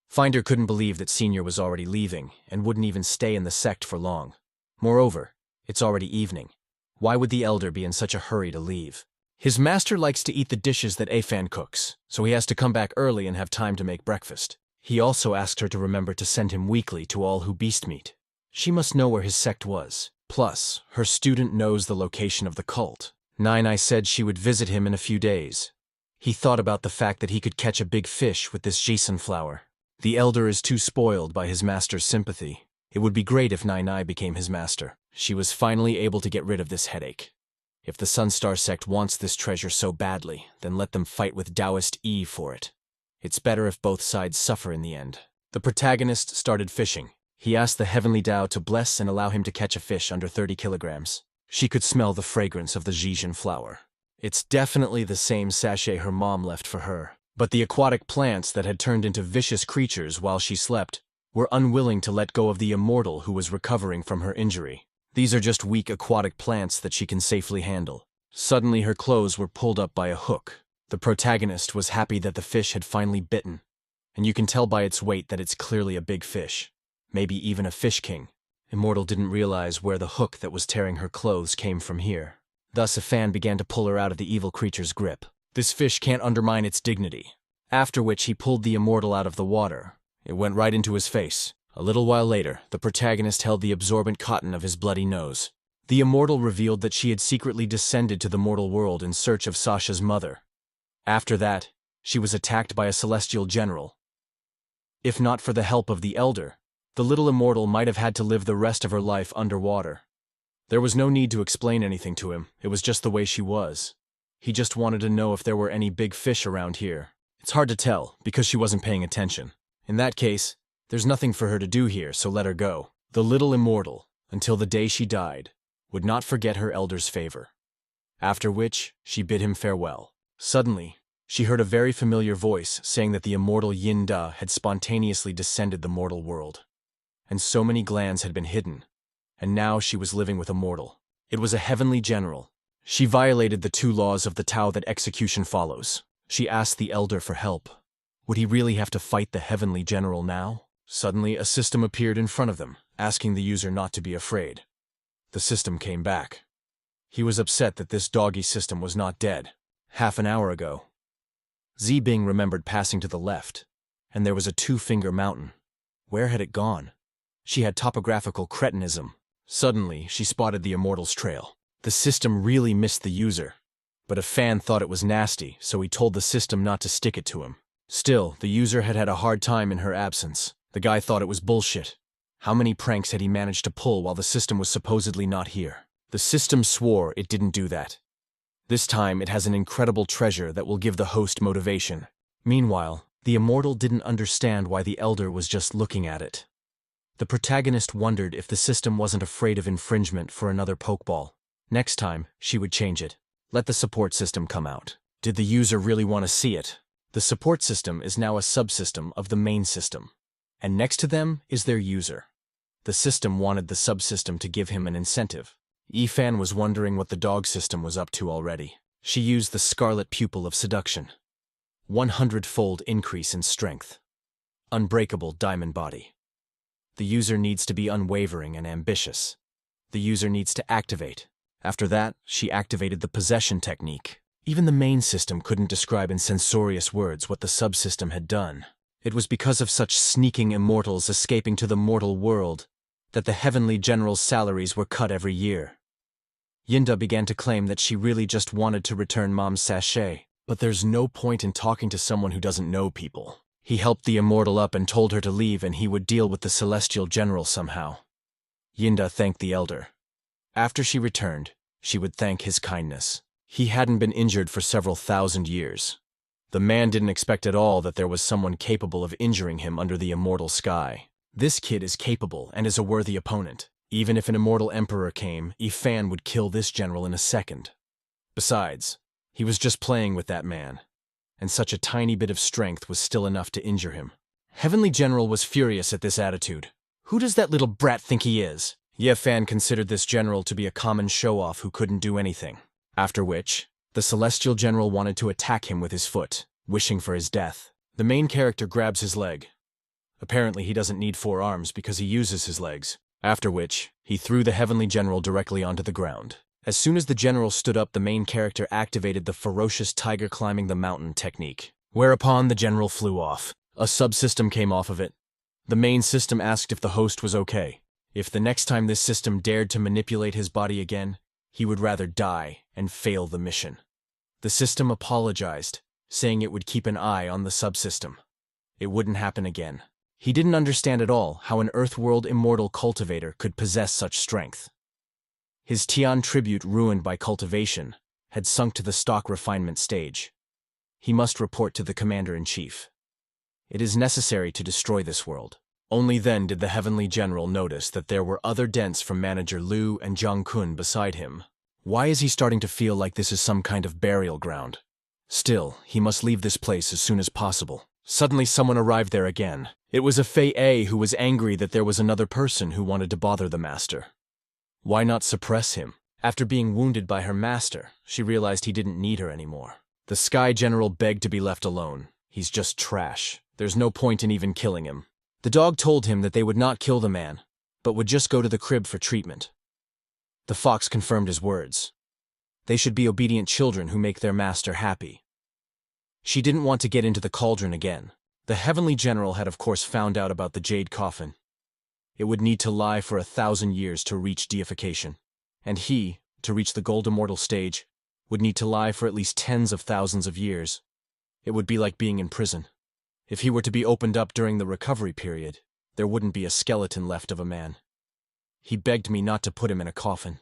Finder couldn't believe that Senior was already leaving, and wouldn't even stay in the sect for long. Moreover, it's already evening. Why would the elder be in such a hurry to leave? His master likes to eat the dishes that Afan cooks, so he has to come back early and have time to make breakfast. He also asked her to remember to send him weekly to all who beast meat. She must know where his sect was. Plus, her student knows the location of the cult. Nai said she would visit him in a few days. He thought about the fact that he could catch a big fish with this Jason flower. The elder is too spoiled by his master's sympathy. It would be great if Nai became his master. She was finally able to get rid of this headache. If the Sunstar sect wants this treasure so badly, then let them fight with Taoist Eve for it. It's better if both sides suffer in the end. The protagonist started fishing. He asked the Heavenly Tao to bless and allow him to catch a fish under 30 kilograms. She could smell the fragrance of the Zhejian flower. It's definitely the same sachet her mom left for her. But the aquatic plants that had turned into vicious creatures while she slept were unwilling to let go of the immortal who was recovering from her injury. These are just weak aquatic plants that she can safely handle. Suddenly her clothes were pulled up by a hook. The protagonist was happy that the fish had finally bitten, and you can tell by its weight that it's clearly a big fish. Maybe even a fish king. Immortal didn't realize where the hook that was tearing her clothes came from here. Thus Afan began to pull her out of the evil creature's grip. This fish can't undermine its dignity. After which he pulled the immortal out of the water. It went right into his face. A little while later, the protagonist held the absorbent cotton of his bloody nose. The immortal revealed that she had secretly descended to the mortal world in search of Sasha's mother. After that, she was attacked by a celestial general. If not for the help of the elder, the little immortal might have had to live the rest of her life underwater. There was no need to explain anything to him. It was just the way she was. He just wanted to know if there were any big fish around here. It's hard to tell, because she wasn't paying attention. In that case, there's nothing for her to do here, so let her go. The little immortal, until the day she died, would not forget her elder's favor. After which, she bid him farewell. Suddenly, she heard a very familiar voice saying that the immortal Yin Da had spontaneously descended the mortal world. And so many glands had been hidden, and now she was living with a mortal. It was a heavenly general. She violated the 2 laws of the Tao that execution follows. She asked the elder for help. Would he really have to fight the heavenly general now? Suddenly, a system appeared in front of them, asking the user not to be afraid. The system came back. He was upset that this doggy system was not dead. Half an hour ago. Zibing remembered passing to the left, and there was a 2-finger mountain. Where had it gone? She had topographical cretinism. Suddenly, she spotted the immortal's trail. The system really missed the user, but a fan thought it was nasty, so he told the system not to stick it to him. Still, the user had had a hard time in her absence. The guy thought it was bullshit. How many pranks had he managed to pull while the system was supposedly not here? The system swore it didn't do that. This time, it has an incredible treasure that will give the host motivation. Meanwhile, the immortal didn't understand why the elder was just looking at it. The protagonist wondered if the system wasn't afraid of infringement for another pokeball. Next time, she would change it. Let the support system come out. Did the user really want to see it? The support system is now a subsystem of the main system, and next to them is their user. The system wanted the subsystem to give him an incentive. Yifan was wondering what the dog system was up to already. She used the scarlet pupil of seduction. 100-fold increase in strength. Unbreakable diamond body. The user needs to be unwavering and ambitious. The user needs to activate. After that, she activated the possession technique. Even the main system couldn't describe in censorious words what the subsystem had done. It was because of such sneaking immortals escaping to the mortal world that the heavenly general's salaries were cut every year. Yinda began to claim that she really just wanted to return Mom's sachet. But there's no point in talking to someone who doesn't know people. He helped the immortal up and told her to leave, and he would deal with the celestial general somehow. Yinda thanked the elder. After she returned, she would thank his kindness. He hadn't been injured for several thousand years. The man didn't expect at all that there was someone capable of injuring him under the immortal sky. This kid is capable and is a worthy opponent. Even if an immortal emperor came, Yifan would kill this general in a second. Besides, he was just playing with that man, and such a tiny bit of strength was still enough to injure him. Heavenly General was furious at this attitude. Who does that little brat think he is? Yifan considered this general to be a common show-off who couldn't do anything. After which, the celestial general wanted to attack him with his foot, wishing for his death. The main character grabs his leg. Apparently he doesn't need 4 arms because he uses his legs. After which, he threw the heavenly general directly onto the ground. As soon as the general stood up, the main character activated the ferocious tiger climbing the mountain technique. Whereupon the general flew off. A subsystem came off of it. The main system asked if the host was okay. If the next time this system dared to manipulate his body again, he would rather die and fail the mission. The system apologized, saying it would keep an eye on the subsystem. It wouldn't happen again. He didn't understand at all how an Earthworld immortal cultivator could possess such strength. His Tian tribute, ruined by cultivation, had sunk to the stock refinement stage. He must report to the commander-in-chief. It is necessary to destroy this world. Only then did the heavenly general notice that there were other dents from manager Liu and Jiang Kun beside him. Why is he starting to feel like this is some kind of burial ground? Still, he must leave this place as soon as possible. Suddenly someone arrived there again. It was a Fei A who was angry that there was another person who wanted to bother the master. Why not suppress him? After being wounded by her master, she realized he didn't need her anymore. The Sky General begged to be left alone. He's just trash. There's no point in even killing him. The dog told him that they would not kill the man, but would just go to the crib for treatment. The fox confirmed his words. They should be obedient children who make their master happy. She didn't want to get into the cauldron again. The heavenly general had of course found out about the jade coffin. It would need to lie for 1,000 years to reach deification. And he, to reach the gold immortal stage, would need to lie for at least tens of thousands of years. It would be like being in prison. If he were to be opened up during the recovery period, there wouldn't be a skeleton left of a man. He begged me not to put him in a coffin.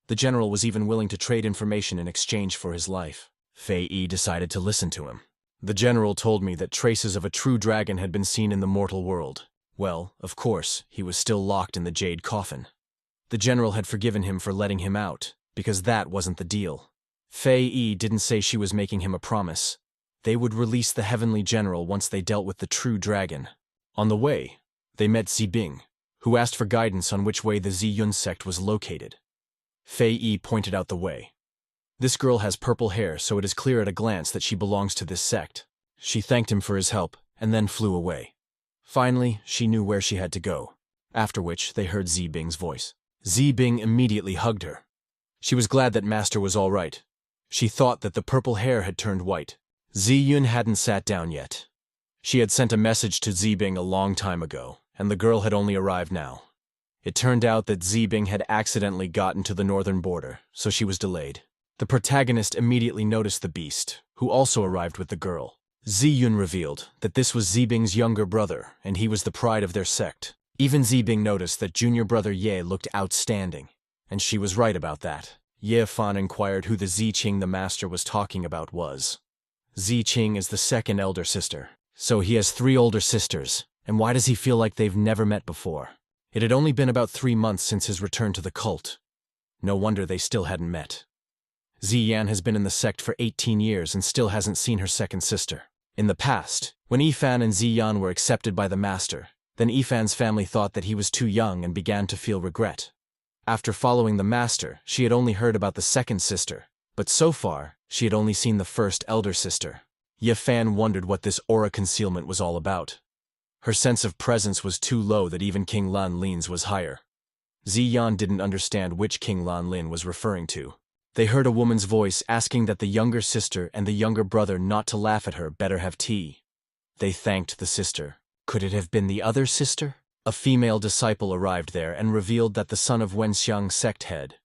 The general was even willing to trade information in exchange for his life. Fei Yi decided to listen to him. The general told me that traces of a true dragon had been seen in the mortal world. Well, of course, he was still locked in the jade coffin. The general had forgiven him for letting him out, because that wasn't the deal. Fei Yi didn't say she was making him a promise. They would release the heavenly general once they dealt with the true dragon. On the way, they met Zibing, who asked for guidance on which way the Ziyun sect was located. Fei Yi pointed out the way. This girl has purple hair, so it is clear at a glance that she belongs to this sect. She thanked him for his help, and then flew away. Finally, she knew where she had to go, after which they heard Zibing's voice. Zibing immediately hugged her. She was glad that Master was all right. She thought that the purple hair had turned white. Ziyun hadn't sat down yet. She had sent a message to Zibing a long time ago, and the girl had only arrived now. It turned out that Zibing had accidentally gotten to the northern border, so she was delayed. The protagonist immediately noticed the beast, who also arrived with the girl. Ziyun revealed that this was Zibing's younger brother, and he was the pride of their sect. Even Zibing noticed that junior brother Ye looked outstanding, and she was right about that. Ye Fan inquired who the Ziqing the master was talking about was. Ziqing is the second elder sister, so he has 3 older sisters, and why does he feel like they've never met before? It had only been about 3 months since his return to the cult. No wonder they still hadn't met. Ziyan has been in the sect for 18 years and still hasn't seen her second sister. In the past, when Yifan and Ziyan were accepted by the master, then Yifan's family thought that he was too young and began to feel regret. After following the master, she had only heard about the second sister, but so far, she had only seen the first elder sister. Yifan wondered what this aura concealment was all about. Her sense of presence was too low that even King Lan Lin's was higher. Ziyan didn't understand which King Lan Lin was referring to. They heard a woman's voice asking that the younger sister and the younger brother not to laugh at her, better have tea. They thanked the sister. Could it have been the other sister? A female disciple arrived there and revealed that the son of Wenxiang sect head,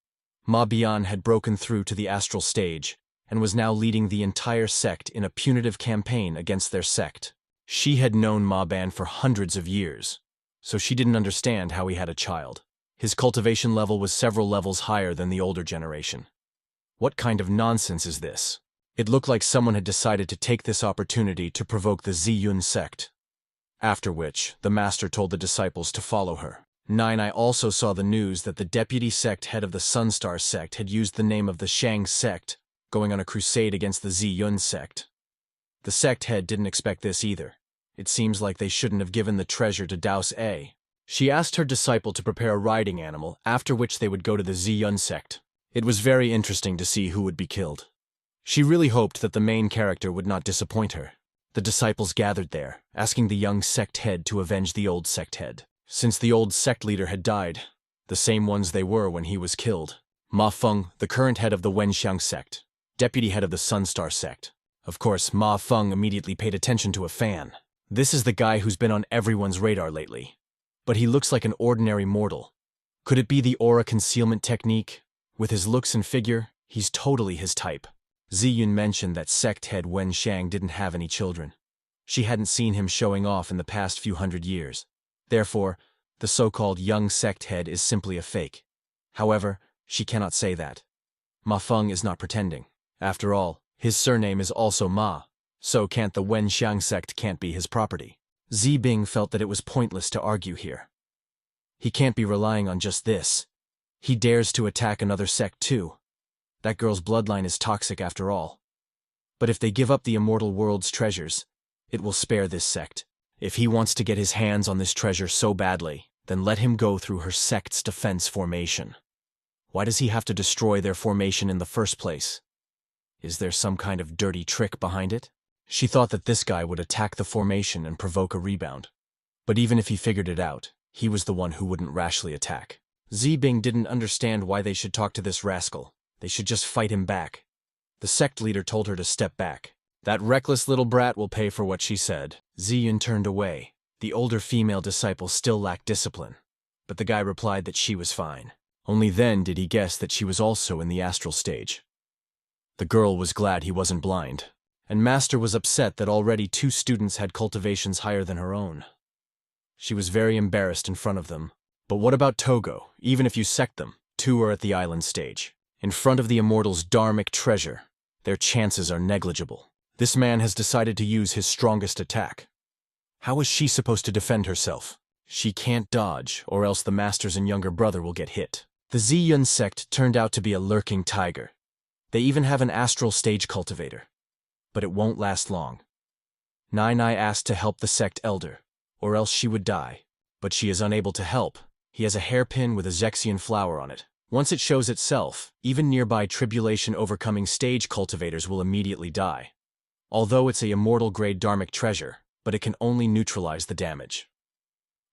Ma Bian, had broken through to the astral stage and was now leading the entire sect in a punitive campaign against their sect. She had known Ma Bian for hundreds of years, so she didn't understand how he had a child. His cultivation level was several levels higher than the older generation. What kind of nonsense is this? It looked like someone had decided to take this opportunity to provoke the Ziyun sect. After which, the master told the disciples to follow her. I also saw the news that the deputy sect head of the Sunstar sect had used the name of the Shang sect, going on a crusade against the Ziyun sect. The sect head didn't expect this either. It seems like they shouldn't have given the treasure to Daos A. She asked her disciple to prepare a riding animal, after which they would go to the Ziyun sect. It was very interesting to see who would be killed. She really hoped that the main character would not disappoint her. The disciples gathered there, asking the young sect head to avenge the old sect head. Since the old sect leader had died, the same ones they were when he was killed. Ma Feng, the current head of the Wenxiang sect, deputy head of the Sunstar sect. Of course, Ma Feng immediately paid attention to a fan. This is the guy who's been on everyone's radar lately. But he looks like an ordinary mortal. Could it be the aura concealment technique? With his looks and figure, he's totally his type. Ziyun mentioned that sect head Wenxiang didn't have any children. She hadn't seen him showing off in the past few hundred years. Therefore, the so-called young sect head is simply a fake. However, she cannot say that. Ma Feng is not pretending. After all, his surname is also Ma, so can't the Wenxiang sect can't be his property. Zibing felt that it was pointless to argue here. He can't be relying on just this. He dares to attack another sect too. That girl's bloodline is toxic after all. But if they give up the immortal world's treasures, it will spare this sect. If he wants to get his hands on this treasure so badly, then let him go through her sect's defense formation. Why does he have to destroy their formation in the first place? Is there some kind of dirty trick behind it? She thought that this guy would attack the formation and provoke a rebound. But even if he figured it out, he was the one who wouldn't rashly attack. Zibing didn't understand why they should talk to this rascal. They should just fight him back. The sect leader told her to step back. That reckless little brat will pay for what she said. Ziyun turned away. The older female disciple still lacked discipline. But the guy replied that she was fine. Only then did he guess that she was also in the astral stage. The girl was glad he wasn't blind. And Master was upset that already 2 students had cultivations higher than her own. She was very embarrassed in front of them. But what about Togo? Even if you sect them, 2 are at the island stage. In front of the immortal's dharmic treasure, their chances are negligible. This man has decided to use his strongest attack. How is she supposed to defend herself? She can't dodge, or else the Masters and younger brother will get hit. The Ziyun sect turned out to be a lurking tiger. They even have an astral stage cultivator. But it won't last long. Nai asked to help the sect elder, or else she would die. But she is unable to help. He has a hairpin with a Zexian flower on it. Once it shows itself, even nearby tribulation-overcoming stage cultivators will immediately die. Although it's a immortal-grade dharmic treasure, but it can only neutralize the damage.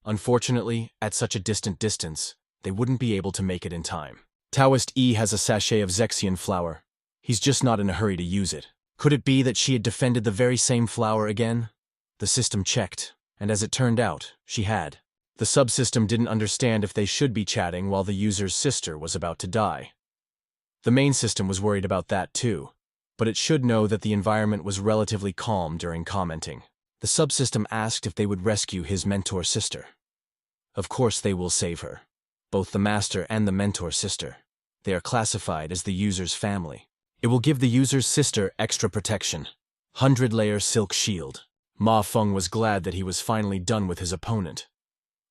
Unfortunately, at such a distant distance, they wouldn't be able to make it in time. Taoist E has a sachet of Zexian flower. He's just not in a hurry to use it. Could it be that she had defended the very same flower again? The system checked, and as it turned out, she had. The subsystem didn't understand if they should be chatting while the user's sister was about to die. The main system was worried about that too, but it should know that the environment was relatively calm during commenting. The subsystem asked if they would rescue his mentor sister. Of course they will save her. Both the master and the mentor sister. They are classified as the user's family. It will give the user's sister extra protection. 100-layer silk shield. Ma Feng was glad that he was finally done with his opponent.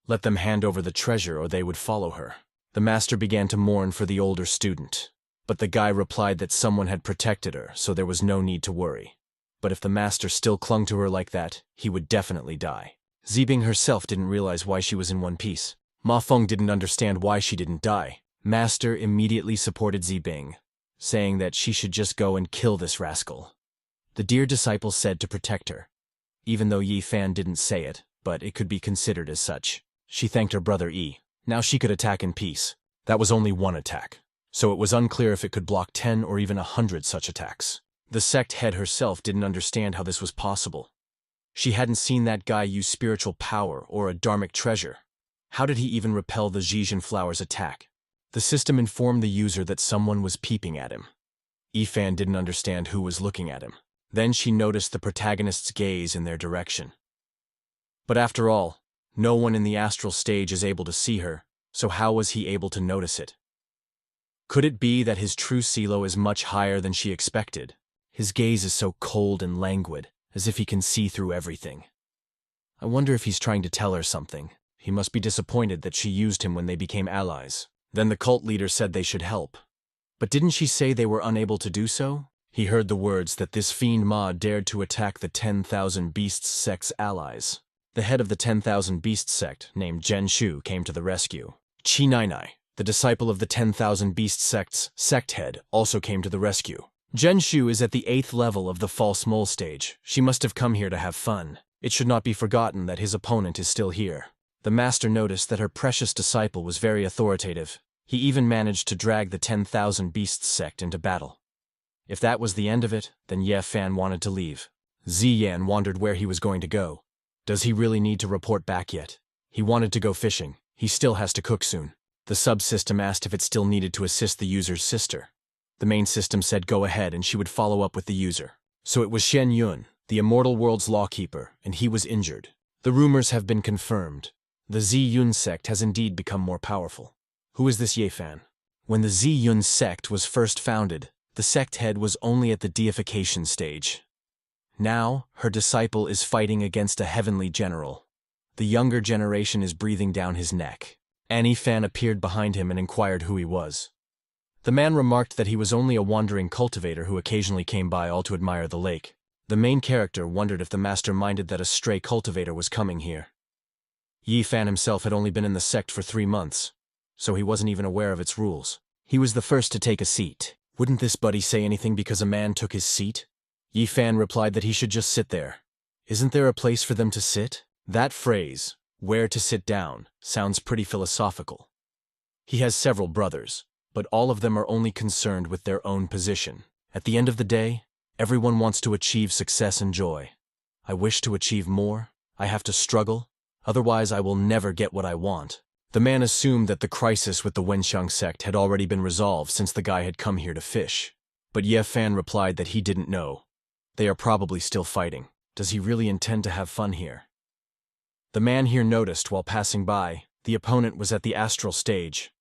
Let them hand over the treasure or they would follow her. The master began to mourn for the older student, but the guy replied that someone had protected her, so there was no need to worry. But if the master still clung to her like that, he would definitely die. Zibing herself didn't realize why she was in one piece. Ma Feng didn't understand why she didn't die. Master immediately supported Zibing, saying that she should just go and kill this rascal. The dear disciple said to protect her, even though Yi Fan didn't say it, but it could be considered as such. She thanked her brother Yi. Now she could attack in peace. That was only one attack, so it was unclear if it could block 10 or even 100 such attacks. The sect head herself didn't understand how this was possible. She hadn't seen that guy use spiritual power or a dharmic treasure. How did he even repel the Zhejian flower's attack? The system informed the user that someone was peeping at him. Yifan didn't understand who was looking at him. Then she noticed the protagonist's gaze in their direction. But after all, no one in the astral stage is able to see her, so how was he able to notice it? Could it be that his true silo is much higher than she expected? His gaze is so cold and languid, as if he can see through everything. I wonder if he's trying to tell her something. He must be disappointed that she used him when they became allies. Then the cult leader said they should help. But didn't she say they were unable to do so? He heard the words that this fiend Ma dared to attack the 10,000 Beasts sect's allies. The head of the 10,000 Beasts sect, named Zhen Shu, came to the rescue. Qi Nainai, the disciple of the 10,000 Beasts sect's sect head, also came to the rescue. Zhen Shu is at the 8th level of the false mole stage. She must have come here to have fun. It should not be forgotten that his opponent is still here. The master noticed that her precious disciple was very authoritative. He even managed to drag the 10,000 Beasts sect into battle. If that was the end of it, then Ye Fan wanted to leave. Ziyan wondered where he was going to go. Does he really need to report back yet? He wanted to go fishing. He still has to cook soon. The subsystem asked if it still needed to assist the user's sister. The main system said go ahead and she would follow up with the user. So it was Shen Yun, the immortal world's lawkeeper, and he was injured. The rumors have been confirmed. The Zi Yun sect has indeed become more powerful. Who is this Ye Fan? When the Zi Yun sect was first founded, the sect head was only at the deification stage. Now, her disciple is fighting against a heavenly general. The younger generation is breathing down his neck. Annie Fan appeared behind him and inquired who he was. The man remarked that he was only a wandering cultivator who occasionally came by all to admire the lake. The main character wondered if the master minded that a stray cultivator was coming here. Yi Fan himself had only been in the sect for 3 months, so he wasn't even aware of its rules. He was the first to take a seat. Wouldn't this buddy say anything because a man took his seat? Yi Fan replied that he should just sit there. Isn't there a place for them to sit? That phrase, where to sit down, sounds pretty philosophical. He has several brothers, but all of them are only concerned with their own position. At the end of the day, everyone wants to achieve success and joy. I wish to achieve more. I have to struggle. Otherwise, I will never get what I want. The man assumed that the crisis with the Wenxiang sect had already been resolved since the guy had come here to fish. But Ye Fan replied that he didn't know. They are probably still fighting. Does he really intend to have fun here? The man here noticed while passing by, the opponent was at the astral stage.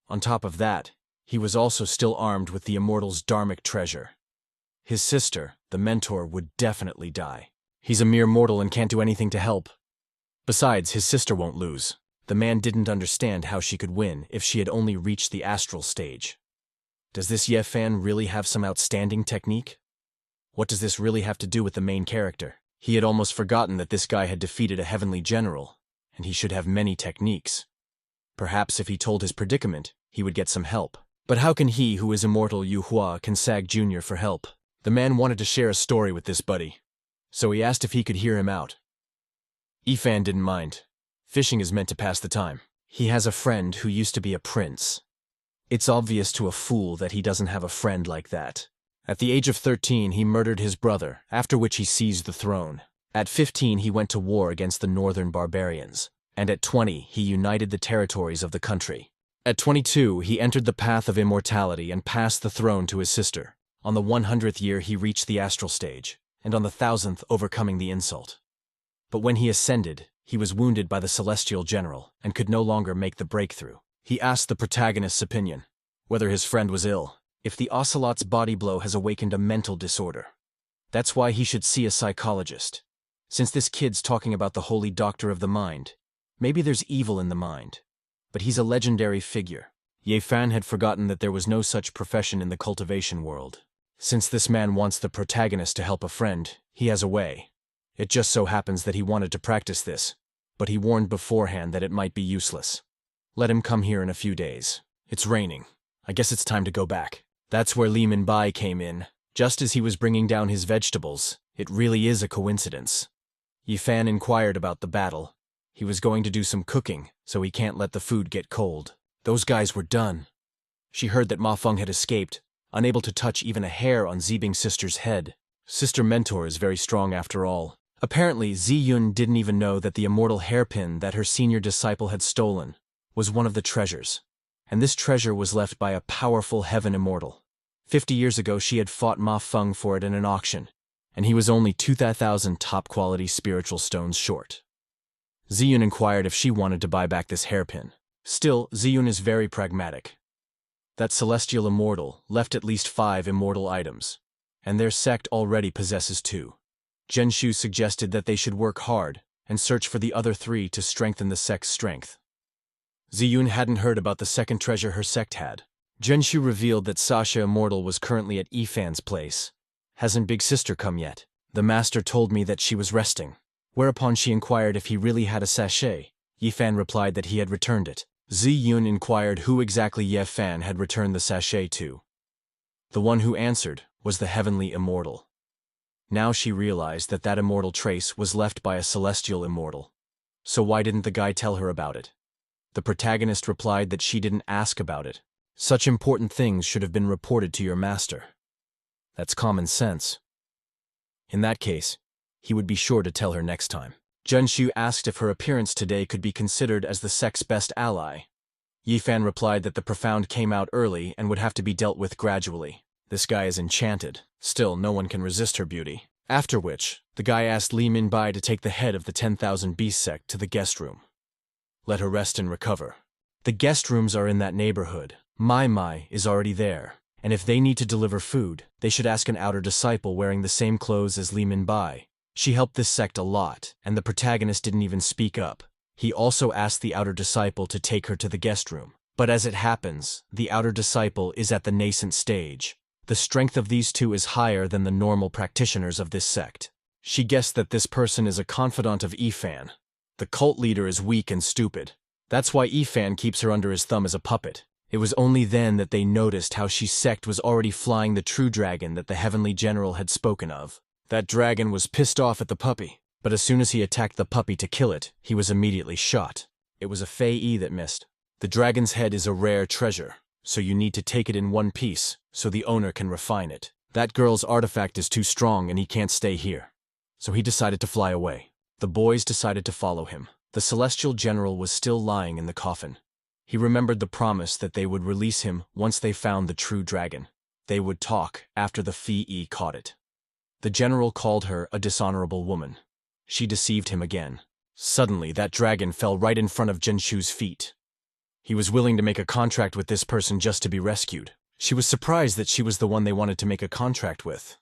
On top of that, he was also still armed with the immortal's dharmic treasure. His sister, the mentor, would definitely die. He's a mere mortal and can't do anything to help. Besides, his sister won't lose. The man didn't understand how she could win if she had only reached the astral stage. Does this Ye Fan really have some outstanding technique? What does this really have to do with the main character? He had almost forgotten that this guy had defeated a heavenly general, and he should have many techniques. Perhaps if he told his predicament, he would get some help. But how can he, who is immortal Yu Hua, can Sag Jr. for help? The man wanted to share a story with this buddy, so he asked if he could hear him out. Yifan didn't mind. Fishing is meant to pass the time. He has a friend who used to be a prince. It's obvious to a fool that he doesn't have a friend like that. At the age of 13, he murdered his brother, after which he seized the throne. At 15, he went to war against the northern barbarians. And at 20, he united the territories of the country. At 22, he entered the path of immortality and passed the throne to his sister. On the 100th year, he reached the astral stage, and on the 1000th, overcoming the insult. But when he ascended, he was wounded by the celestial general and could no longer make the breakthrough. He asked the protagonist's opinion, whether his friend was ill, if the ocelot's body blow has awakened a mental disorder. That's why he should see a psychologist. Since this kid's talking about the holy doctor of the mind, maybe there's evil in the mind. But he's a legendary figure. Ye Fan had forgotten that there was no such profession in the cultivation world. Since this man wants the protagonist to help a friend, he has a way. It just so happens that he wanted to practice this, but he warned beforehand that it might be useless. Let him come here in a few days. It's raining. I guess it's time to go back. That's where Li Minbai came in. Just as he was bringing down his vegetables, it really is a coincidence. Ye Fan inquired about the battle. He was going to do some cooking, so he can't let the food get cold. Those guys were done. She heard that Ma Feng had escaped, unable to touch even a hair on Zibing's sister's head. Sister Mentor is very strong after all. Apparently, Zi Yun didn't even know that the immortal hairpin that her senior disciple had stolen was one of the treasures. And this treasure was left by a powerful heaven immortal. 50 years ago, she had fought Ma Feng for it in an auction, and he was only 2,000 top-quality spiritual stones short. Ziyun inquired if she wanted to buy back this hairpin. Still, Ziyun is very pragmatic. That celestial immortal left at least 5 immortal items, and their sect already possesses 2. Zhenshu suggested that they should work hard and search for the other 3 to strengthen the sect's strength. Ziyun hadn't heard about the second treasure her sect had. Zhenshu revealed that Sasha Immortal was currently at Yifan's place. Hasn't Big Sister come yet? The master told me that she was resting. Whereupon she inquired if he really had a sachet. Yifan replied that he had returned it. Ziyun inquired who exactly Yifan had returned the sachet to. The one who answered was the heavenly immortal. Now she realized that that immortal trace was left by a celestial immortal. So why didn't the guy tell her about it? The protagonist replied that she didn't ask about it. Such important things should have been reported to your master. That's common sense. In that case, he would be sure to tell her next time. Zhenshu asked if her appearance today could be considered as the sect's best ally. Yifan replied that the profound came out early and would have to be dealt with gradually. This guy is enchanted. Still, no one can resist her beauty. After which, the guy asked Li Minbai to take the head of the 10,000 Beast sect to the guest room. Let her rest and recover. The guest rooms are in that neighborhood. Mai is already there, and if they need to deliver food, they should ask an outer disciple wearing the same clothes as Li Minbai. She helped this sect a lot, and the protagonist didn't even speak up. He also asked the outer disciple to take her to the guest room. But as it happens, the outer disciple is at the nascent stage. The strength of these 2 is higher than the normal practitioners of this sect. She guessed that this person is a confidant of Yifan. The cult leader is weak and stupid. That's why Yifan keeps her under his thumb as a puppet. It was only then that they noticed how she sect was already flying the true dragon that the heavenly general had spoken of. That dragon was pissed off at the puppy, but as soon as he attacked the puppy to kill it, he was immediately shot. It was a Fei that missed. The dragon's head is a rare treasure, so you need to take it in one piece so the owner can refine it. That girl's artifact is too strong and he can't stay here. So he decided to fly away. The boys decided to follow him. The celestial general was still lying in the coffin. He remembered the promise that they would release him once they found the true dragon. They would talk after the Fei caught it. The general called her a dishonorable woman. She deceived him again. Suddenly, that dragon fell right in front of Zhenshu's feet. He was willing to make a contract with this person just to be rescued. She was surprised that she was the one they wanted to make a contract with.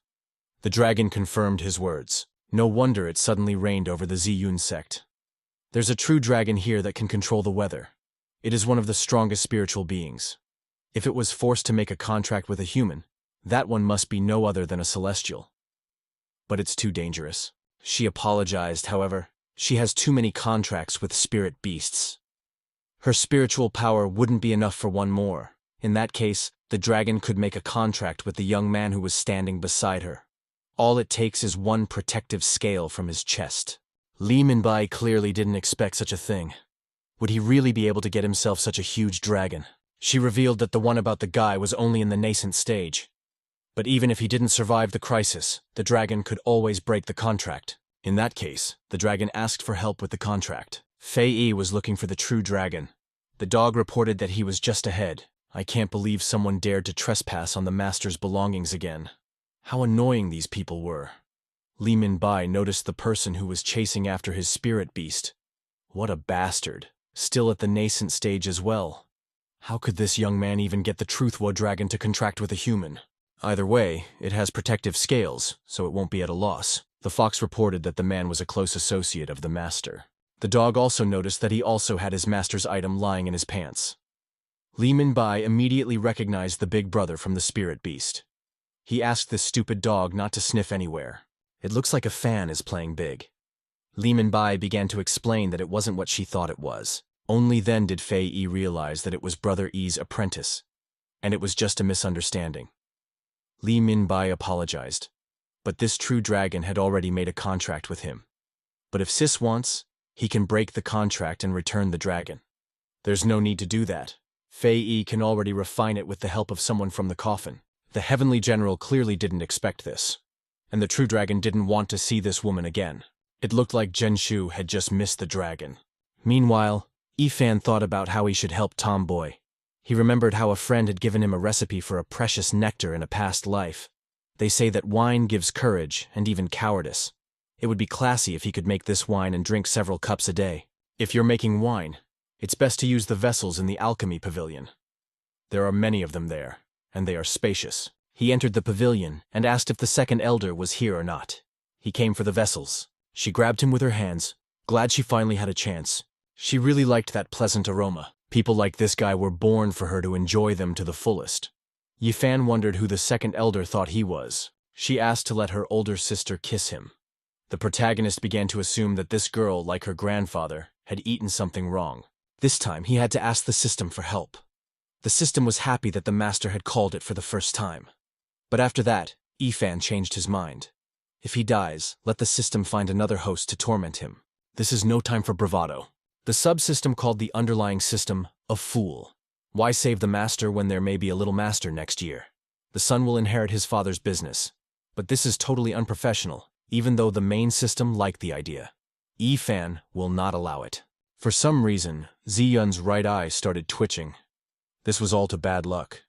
The dragon confirmed his words. No wonder it suddenly rained over the Ziyun sect. There's a true dragon here that can control the weather. It is one of the strongest spiritual beings. If it was forced to make a contract with a human, that one must be no other than a celestial. But it's too dangerous. She apologized, however. She has too many contracts with spirit beasts. Her spiritual power wouldn't be enough for one more. In that case, the dragon could make a contract with the young man who was standing beside her. All it takes is one protective scale from his chest. Li Minbai clearly didn't expect such a thing. Would he really be able to get himself such a huge dragon? She revealed that the one about the guy was only in the nascent stage. But even if he didn't survive the crisis, the dragon could always break the contract. In that case, the dragon asked for help with the contract. Fei Yi was looking for the true dragon. The dog reported that he was just ahead. I can't believe someone dared to trespass on the master's belongings again. How annoying these people were. Li Minbai noticed the person who was chasing after his spirit beast. What a bastard. Still at the nascent stage as well. How could this young man even get the Truthwo dragon to contract with a human? Either way, it has protective scales, so it won't be at a loss. The fox reported that the man was a close associate of the master. The dog also noticed that he also had his master's item lying in his pants. Li Minbai immediately recognized the big brother from the spirit beast. He asked this stupid dog not to sniff anywhere. It looks like a fan is playing big. Li Minbai began to explain that it wasn't what she thought it was. Only then did Fei Yi realize that it was Brother Yi's apprentice, and it was just a misunderstanding. Li Minbai apologized, but this true dragon had already made a contract with him. But if Sis wants, he can break the contract and return the dragon. There's no need to do that. Fei Yi can already refine it with the help of someone from the coffin. The heavenly general clearly didn't expect this, and the true dragon didn't want to see this woman again. It looked like Zhenshu had just missed the dragon. Meanwhile, Yifan thought about how he should help Tomboy. He remembered how a friend had given him a recipe for a precious nectar in a past life. They say that wine gives courage and even cowardice. It would be classy if he could make this wine and drink several cups a day. If you're making wine, it's best to use the vessels in the alchemy pavilion. There are many of them there, and they are spacious. He entered the pavilion and asked if the second elder was here or not. He came for the vessels. She grabbed him with her hands, glad she finally had a chance. She really liked that pleasant aroma. People like this guy were born for her to enjoy them to the fullest. Yifan wondered who the second elder thought he was. She asked to let her older sister kiss him. The protagonist began to assume that this girl, like her grandfather, had eaten something wrong. This time he had to ask the system for help. The system was happy that the master had called it for the first time. But after that, Yifan changed his mind. If he dies, let the system find another host to torment him. This is no time for bravado. The subsystem called the underlying system a fool. Why save the master when there may be a little master next year? The son will inherit his father's business. But this is totally unprofessional, even though the main system liked the idea. Yifan will not allow it. For some reason, Ziyun's right eye started twitching. This was all to bad luck.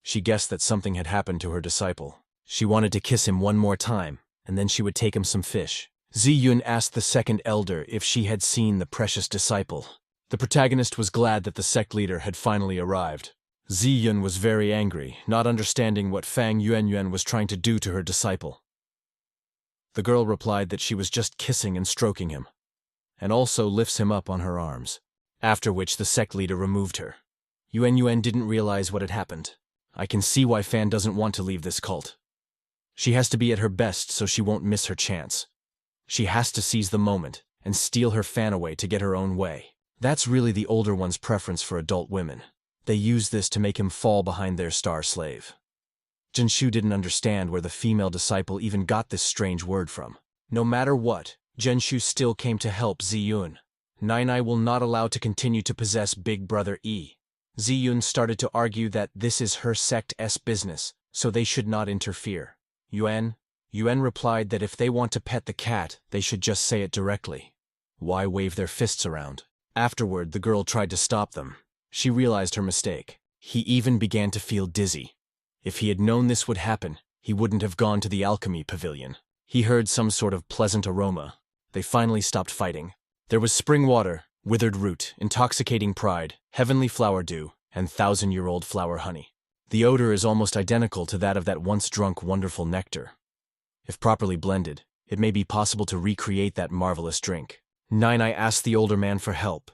She guessed that something had happened to her disciple. She wanted to kiss him one more time, and then she would take him some fish. Ziyun asked the second elder if she had seen the precious disciple. The protagonist was glad that the sect leader had finally arrived. Ziyun was very angry, not understanding what Fang Yuanyuan was trying to do to her disciple. The girl replied that she was just kissing and stroking him, and also lifts him up on her arms, after which the sect leader removed her. Yuanyuan didn't realize what had happened. I can see why Fan doesn't want to leave this cult. She has to be at her best so she won't miss her chance. She has to seize the moment and steal her fan away to get her own way. That's really the older one's preference for adult women. They use this to make him fall behind their star slave. Zhenshu didn't understand where the female disciple even got this strange word from. No matter what, Zhenshu still came to help Ziyun. Nainai will not allow to continue to possess Big Brother Yi. Ziyun started to argue that this is her sect's business, so they should not interfere. Yuan replied that if they want to pet the cat, they should just say it directly. Why wave their fists around? Afterward, the girl tried to stop them. She realized her mistake. He even began to feel dizzy. If he had known this would happen, he wouldn't have gone to the alchemy pavilion. He heard some sort of pleasant aroma. They finally stopped fighting. There was spring water, withered root, intoxicating pride, heavenly flower dew, and 1,000-year-old flower honey. The odor is almost identical to that of that once-drunk wonderful nectar. If properly blended, it may be possible to recreate that marvelous drink. Nainai asked the older man for help.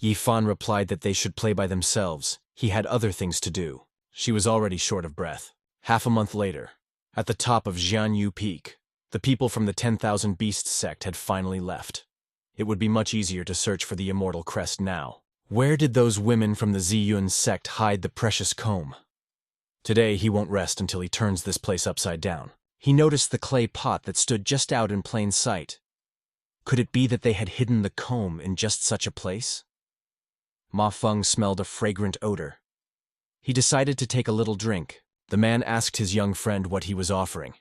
Yifan replied that they should play by themselves. He had other things to do. She was already short of breath. Half a month later, at the top of Jianyu Peak, the people from the 10,000 Beasts sect had finally left. It would be much easier to search for the immortal crest now. Where did those women from the Ziyun sect hide the precious comb? Today he won't rest until he turns this place upside down. He noticed the clay pot that stood just out in plain sight. Could it be that they had hidden the comb in just such a place? Ma Feng smelled a fragrant odor. He decided to take a little drink. The man asked his young friend what he was offering.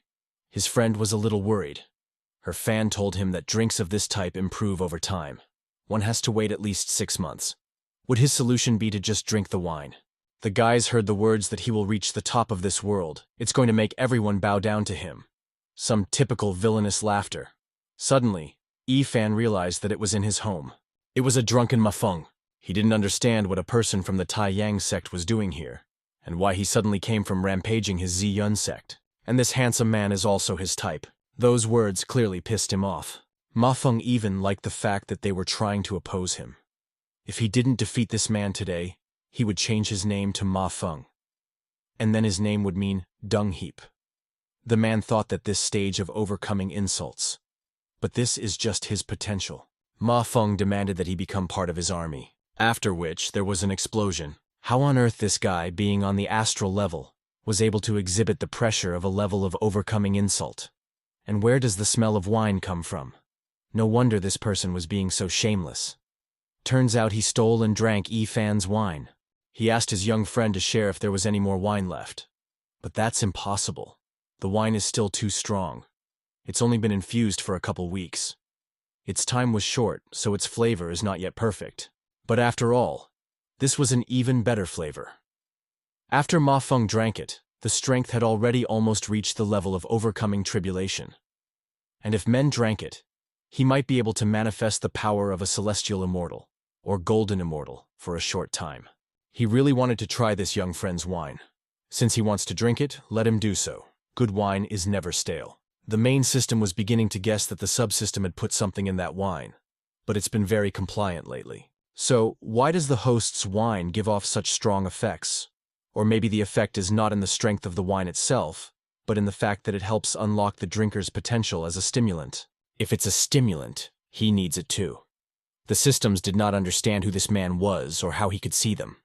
His friend was a little worried. Her fan told him that drinks of this type improve over time. One has to wait at least 6 months. Would his solution be to just drink the wine? The guys heard the words that he will reach the top of this world. It's going to make everyone bow down to him. Some typical villainous laughter. Suddenly, Yi Fan realized that it was in his home. It was a drunken Ma Feng. He didn't understand what a person from the Taiyang sect was doing here, and why he suddenly came from rampaging his Ziyun sect. And this handsome man is also his type. Those words clearly pissed him off. Ma Feng even liked the fact that they were trying to oppose him. If he didn't defeat this man today, he would change his name to Ma Feng. And then his name would mean dung heap. The man thought that this stage of overcoming insults. But this is just his potential. Ma Feng demanded that he become part of his army. After which, there was an explosion. How on earth this guy, being on the astral level, was able to exhibit the pressure of a level of overcoming insult? And where does the smell of wine come from? No wonder this person was being so shameless. Turns out he stole and drank Yi Fan's wine. He asked his young friend to share if there was any more wine left. But that's impossible. The wine is still too strong. It's only been infused for a couple weeks. Its time was short, so its flavor is not yet perfect. But after all, this was an even better flavor. After Ma Feng drank it, the strength had already almost reached the level of overcoming tribulation. And if men drank it, he might be able to manifest the power of a celestial immortal, or golden immortal, for a short time. He really wanted to try this young friend's wine. Since he wants to drink it, let him do so. Good wine is never stale. The main system was beginning to guess that the subsystem had put something in that wine, but it's been very compliant lately. So, why does the host's wine give off such strong effects? Or maybe the effect is not in the strength of the wine itself, but in the fact that it helps unlock the drinker's potential as a stimulant. If it's a stimulant, he needs it too. The systems did not understand who this man was or how he could see them.